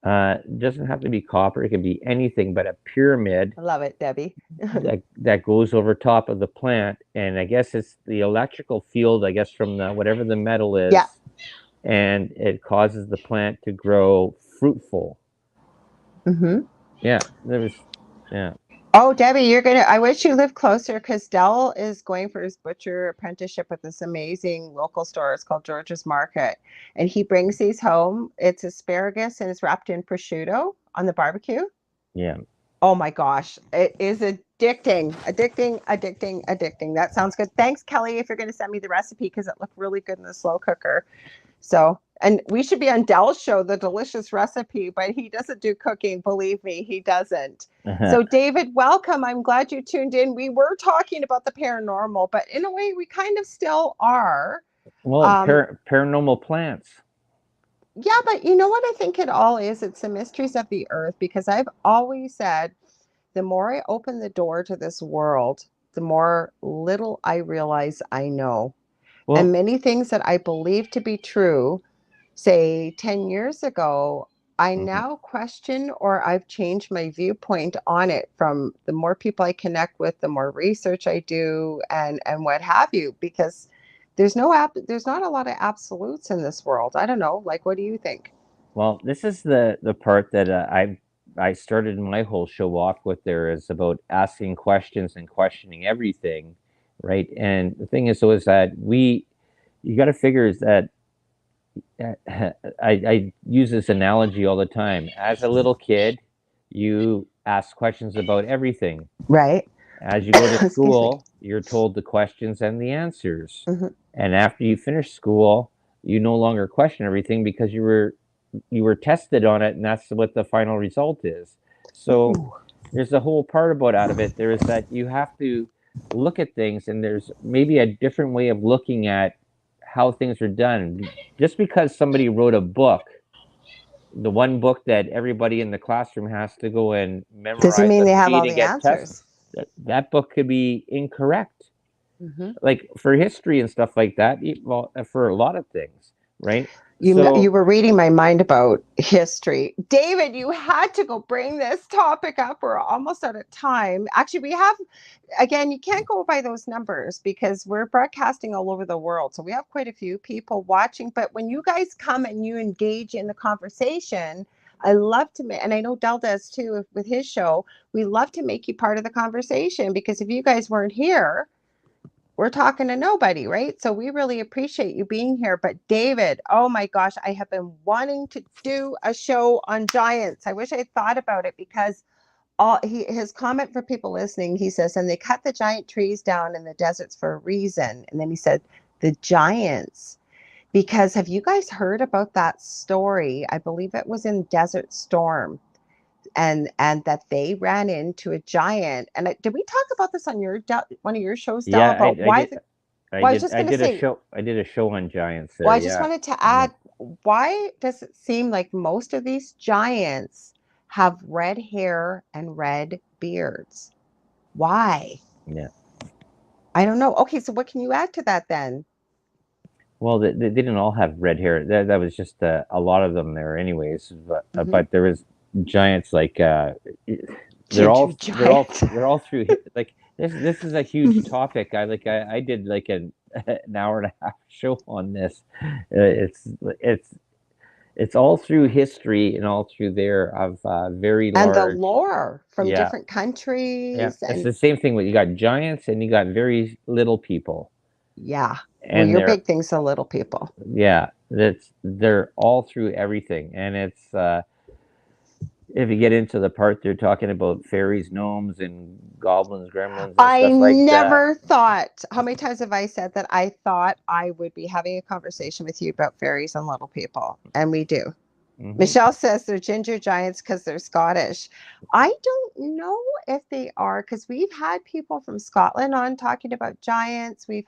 [SPEAKER 2] Doesn't have to be copper. It can be anything, but a pyramid
[SPEAKER 1] I love it, Debbie.
[SPEAKER 2] that goes over top of the plant, and I guess it's the electrical field, I guess, from the whatever the metal
[SPEAKER 1] Yeah.
[SPEAKER 2] is, and it causes the plant to grow fruitful.
[SPEAKER 1] Mm-hmm.
[SPEAKER 2] Yeah, there was, yeah,
[SPEAKER 1] Oh, Debbie, I wish you lived closer because Dell is going for his butcher apprenticeship with this amazing local store. It's called George's Market. And he brings these home. It's asparagus and it's wrapped in prosciutto on the barbecue.
[SPEAKER 2] yeah.
[SPEAKER 1] Oh my gosh. It is addicting, addicting, addicting, addicting. That sounds good. Thanks, Kelly, if you're going to send me the recipe because it looked really good in the slow cooker. So, and we should be on Dell's show, The Delicious Recipe, but he doesn't do cooking. Believe me, he doesn't. So, David, welcome. I'm glad you tuned in. We were talking about the paranormal, but in a way, we kind of still are.
[SPEAKER 2] Well, paranormal plants.
[SPEAKER 1] Yeah, but you know what I think it all is? It's the mysteries of the earth because I've always said the more I open the door to this world, the more little I realize I know. And
[SPEAKER 2] Well,
[SPEAKER 1] many things that I believe to be true say 10 years ago, I
[SPEAKER 2] mhm.
[SPEAKER 1] now question or I've changed my viewpoint on it from the more people I connect with, the more research I do and what have you, because there's not a lot of absolutes in this world. I don't know. Like, what do you think?
[SPEAKER 2] Well, this is the part that I started my whole show off with. There is about asking questions and questioning everything, right? And the thing is, so is that you got to figure is that I use this analogy all the time. As a little kid, you ask questions about everything.
[SPEAKER 1] Right.
[SPEAKER 2] As you go to
[SPEAKER 1] Excuse me.
[SPEAKER 2] school, you're told the questions and the answers.
[SPEAKER 1] Hmm.
[SPEAKER 2] And after you finish school, you no longer question everything because you were tested on it, and that's what the final result is. So
[SPEAKER 1] Ooh.
[SPEAKER 2] there's a whole part about out of it. There is that you have to look at things, and there's maybe a different way of looking at how things are done. Just because somebody wrote a book, the one book that everybody in the classroom has to go and
[SPEAKER 1] Doesn't
[SPEAKER 2] memorize
[SPEAKER 1] mean they
[SPEAKER 2] and
[SPEAKER 1] have
[SPEAKER 2] read
[SPEAKER 1] all
[SPEAKER 2] and
[SPEAKER 1] the
[SPEAKER 2] get tested,
[SPEAKER 1] answers.
[SPEAKER 2] that book could be incorrect.
[SPEAKER 1] Hmm.
[SPEAKER 2] Like for history and stuff like that, well, for a lot of things, right?
[SPEAKER 1] You
[SPEAKER 2] So
[SPEAKER 1] were reading my mind about history. David, you had to go bring this topic up. We're almost out of time. Actually, we have, again, you can't go by those numbers because we're broadcasting all over the world. So we have quite a few people watching. But when you guys come and you engage in the conversation, I love to make, and I know Del does too with his show, we love to make you part of the conversation because if you guys weren't here, we're talking to nobody, right? So we really appreciate you being here. But David, oh my gosh, I have been wanting to do a show on giants. I wish I thought about it because his comment for people listening, he says, and they cut the giant trees down in the deserts for a reason. And then he said, the giants. Because have you guys heard about that story? I believe it was in Desert Storm and that they ran into a giant. And did we talk about this on one of your shows, Del,
[SPEAKER 2] yeah,
[SPEAKER 1] about
[SPEAKER 2] I
[SPEAKER 1] why
[SPEAKER 2] did.
[SPEAKER 1] the
[SPEAKER 2] I
[SPEAKER 1] well, I was
[SPEAKER 2] did.
[SPEAKER 1] just
[SPEAKER 2] I
[SPEAKER 1] going to
[SPEAKER 2] did a
[SPEAKER 1] say,
[SPEAKER 2] show. I did a show on giants
[SPEAKER 1] well,
[SPEAKER 2] there.
[SPEAKER 1] I just
[SPEAKER 2] Yeah,
[SPEAKER 1] wanted to
[SPEAKER 2] yeah,
[SPEAKER 1] add, why does it seem like most of these giants have red hair and red beards? Why?
[SPEAKER 2] yeah.
[SPEAKER 1] I don't know. Okay, so what can you add to that then?
[SPEAKER 2] Well, they didn't all have red hair. That was just a lot of them there, anyways.
[SPEAKER 1] Hmm.
[SPEAKER 2] But there was giants like
[SPEAKER 1] Ginger giant.
[SPEAKER 2] they're all through like this is a huge topic. I did like an hour and a half show on this. It's it's all through history and all through there of very
[SPEAKER 1] And the
[SPEAKER 2] large.
[SPEAKER 1] lore from
[SPEAKER 2] Yeah,
[SPEAKER 1] different
[SPEAKER 2] yeah.
[SPEAKER 1] countries.
[SPEAKER 2] It's
[SPEAKER 1] And
[SPEAKER 2] the same thing with you got giants and you got very little people,
[SPEAKER 1] yeah, well,
[SPEAKER 2] and
[SPEAKER 1] your
[SPEAKER 2] they're
[SPEAKER 1] big thing's the little people.
[SPEAKER 2] yeah, they're all through everything, and it's if you get into the part they're talking about fairies, gnomes, and goblins, gremlins, and
[SPEAKER 1] I
[SPEAKER 2] stuff like that.
[SPEAKER 1] never thought, how many times have I said that I thought I would be having a conversation with you about fairies and little people? And we do.
[SPEAKER 2] Hmm.
[SPEAKER 1] Michelle says they're ginger giants because they're Scottish. I don't know if they are because we've had people from Scotland on talking about giants. We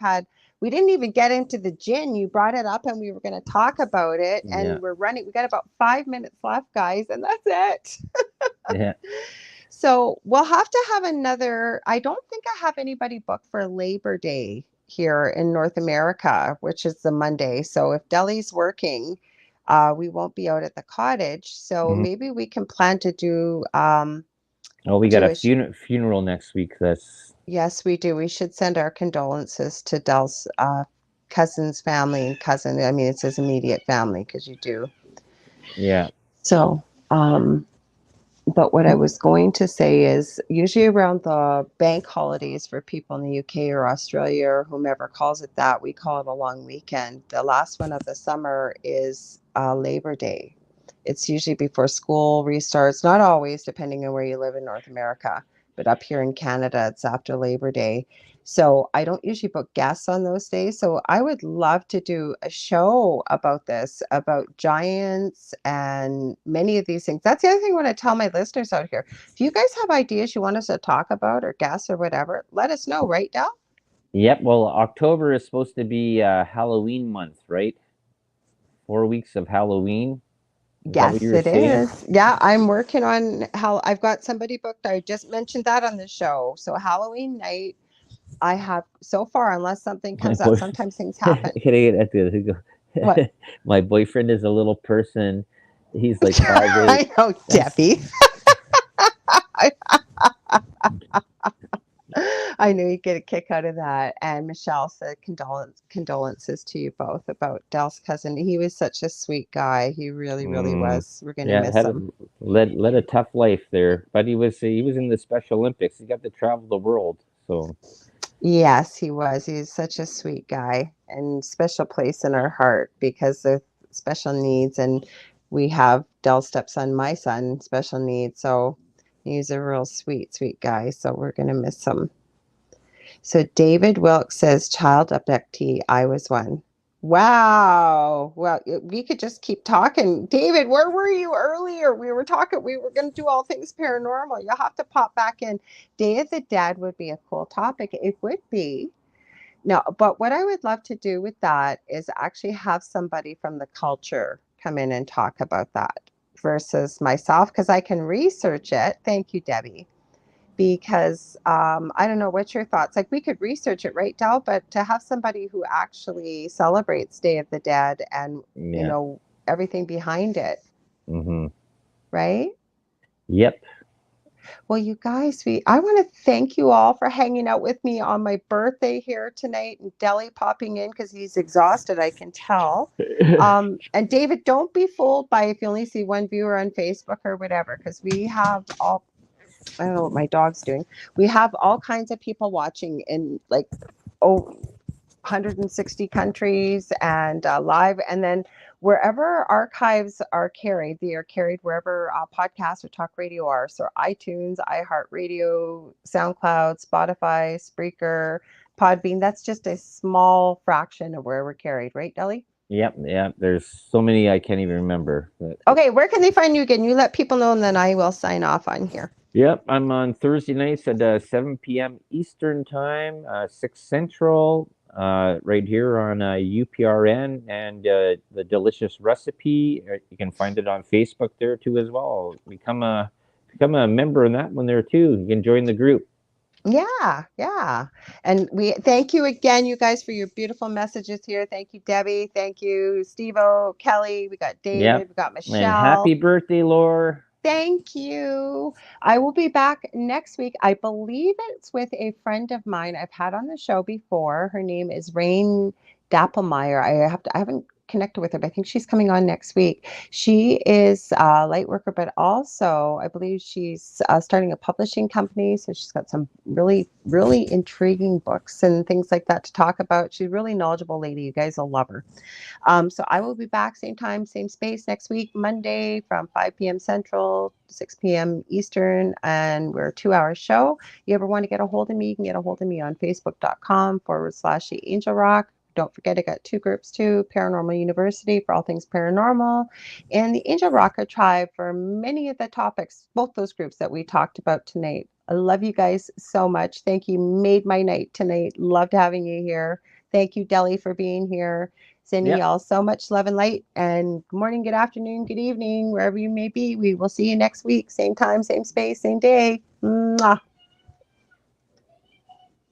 [SPEAKER 1] didn't even get into the gin. You brought it up and we were going to talk about it.
[SPEAKER 2] Yeah,
[SPEAKER 1] And we got about 5 minutes left, guys, and that's it.
[SPEAKER 2] yeah.
[SPEAKER 1] So we'll have to have another. I don't think I have anybody booked for Labor Day here in North America, which is the Monday. So if Delhi's working, We won't be out at the cottage, so
[SPEAKER 2] Mhm.
[SPEAKER 1] maybe we can plan to do
[SPEAKER 2] Oh, we got
[SPEAKER 1] do
[SPEAKER 2] a
[SPEAKER 1] a
[SPEAKER 2] funeral next week. That's
[SPEAKER 1] yes, we do. We should send our condolences to Dell's cousin's family and cousin. I mean, it's his immediate family because you do.
[SPEAKER 2] yeah.
[SPEAKER 1] So, but what I was going to say is usually around the bank holidays for people in the UK or Australia or whomever calls it that, we call it a long weekend. The last one of the summer is Labor Day. It's usually before school restarts, not always, depending on where you live in North America, but up here in Canada, it's after Labor Day. So I don't usually book guests on those days. So I would love to do a show about this, about giants and many of these things. That's the other thing I want to tell my listeners out here. If you guys have ideas you want us to talk about or guests or whatever, let us know, right, Del?
[SPEAKER 2] Yep. Well, October is supposed to be Halloween month, right? 4 weeks of Halloween. Is that what you
[SPEAKER 1] Yes,
[SPEAKER 2] were
[SPEAKER 1] it
[SPEAKER 2] saying?
[SPEAKER 1] is. Yeah, I'm working on how I've got somebody booked. I just mentioned that on the show. So Halloween night, I have so far, unless something
[SPEAKER 2] My
[SPEAKER 1] comes up,
[SPEAKER 2] boyfriend.
[SPEAKER 1] sometimes things
[SPEAKER 2] Can
[SPEAKER 1] happen.
[SPEAKER 2] I get at the
[SPEAKER 1] What?
[SPEAKER 2] My boyfriend is a little person. He's like 5'8".
[SPEAKER 1] I know,
[SPEAKER 2] That's
[SPEAKER 1] Debbie. I knew you'd get a kick out of that. And Michelle said condolences to you both about Dell's cousin. He was such a sweet guy. He really, really
[SPEAKER 2] mm,
[SPEAKER 1] was. We're gonna
[SPEAKER 2] yeah,
[SPEAKER 1] miss
[SPEAKER 2] had
[SPEAKER 1] him.
[SPEAKER 2] led a tough life there, but he was in the Special Olympics. He got to travel the world. So
[SPEAKER 1] Yes, he was. He's such a sweet guy and special place in our heart because of special needs. And we have Dell's stepson, my son, special needs. So he's a real sweet, sweet guy. So we're gonna miss him. So David Wilkes says, child abductee, I was one. Wow. Well, we could just keep talking. David, where were you earlier? We were talking, we were going to do all things paranormal. You'll have to pop back in. Day of the Dead would be a cool topic. It would be. No, but what I would love to do with that is actually have somebody from the culture come in and talk about that versus myself because I can research it. Thank you, Debbie, because I don't know what's your thoughts. Like we could research it, right, Del? But to have somebody who actually celebrates Day of the Dead and
[SPEAKER 2] yeah.
[SPEAKER 1] everything behind it,
[SPEAKER 2] hmm
[SPEAKER 1] right?
[SPEAKER 2] Yep.
[SPEAKER 1] Well, you guys, we I want to thank you all for hanging out with me on my birthday here tonight, and Deli popping in because he's exhausted, I can tell. And David, don't be fooled by if you only see one viewer on Facebook or whatever, because we have all I don't know what my dog's doing. We have all kinds of people watching in like 160 countries and live. And then wherever archives are carried, they are carried wherever podcasts or talk radio are. So iTunes, iHeartRadio, SoundCloud, Spotify, Spreaker, Podbean. That's just a small fraction of where we're carried, right, Deli?
[SPEAKER 2] Yep. Yep. There's so many I can't even remember. But,
[SPEAKER 1] Okay, where can they find you again? You let people know, and then I will sign off on here.
[SPEAKER 2] yep. I'm on Thursday nights at 7 p.m. Eastern time, 6 Central, right here on UPRN and the Delicious Recipe. You can find it on Facebook there too as well. Become a member in that one there too. You can join the group.
[SPEAKER 1] Yeah, yeah. And we thank you again, you guys, for your beautiful messages here. Thank you, Debbie. Thank you, Steve-O, Kelly. We got
[SPEAKER 2] Yep.
[SPEAKER 1] David. We got
[SPEAKER 2] And happy
[SPEAKER 1] Michelle.
[SPEAKER 2] birthday, Laura.
[SPEAKER 1] Thank you. I will be back next week. I believe it's with a friend of mine I've had on the show before. Her name is Rain Dappelmeyer. I haven't connected with her, but I think she's coming on next week. She is a light worker, but also I believe she's starting a publishing company. So she's got some really, really intriguing books and things like that to talk about. She's a really knowledgeable lady. You guys will love her. So I will be back same time, same space next week, Monday from 5 p.m. Central, 6 p.m. Eastern, and we're a 2-hour show. You ever want to get a hold of me, you can get a hold of me on facebook.com/the Angel Rock. Don't forget, I got 2 groups too, Paranormal University for all things paranormal, and the Angel Rocker Tribe for many of the topics, both those groups that we talked about tonight. I love you guys so much. Thank you. Made my night tonight. Loved having you here. Thank you, Deli, for being here. Sending
[SPEAKER 2] Yep.
[SPEAKER 1] y'all so much love and light. And good morning, good afternoon, good evening, wherever you may be. We will see you next week. Same time, same space, same day. Mwah.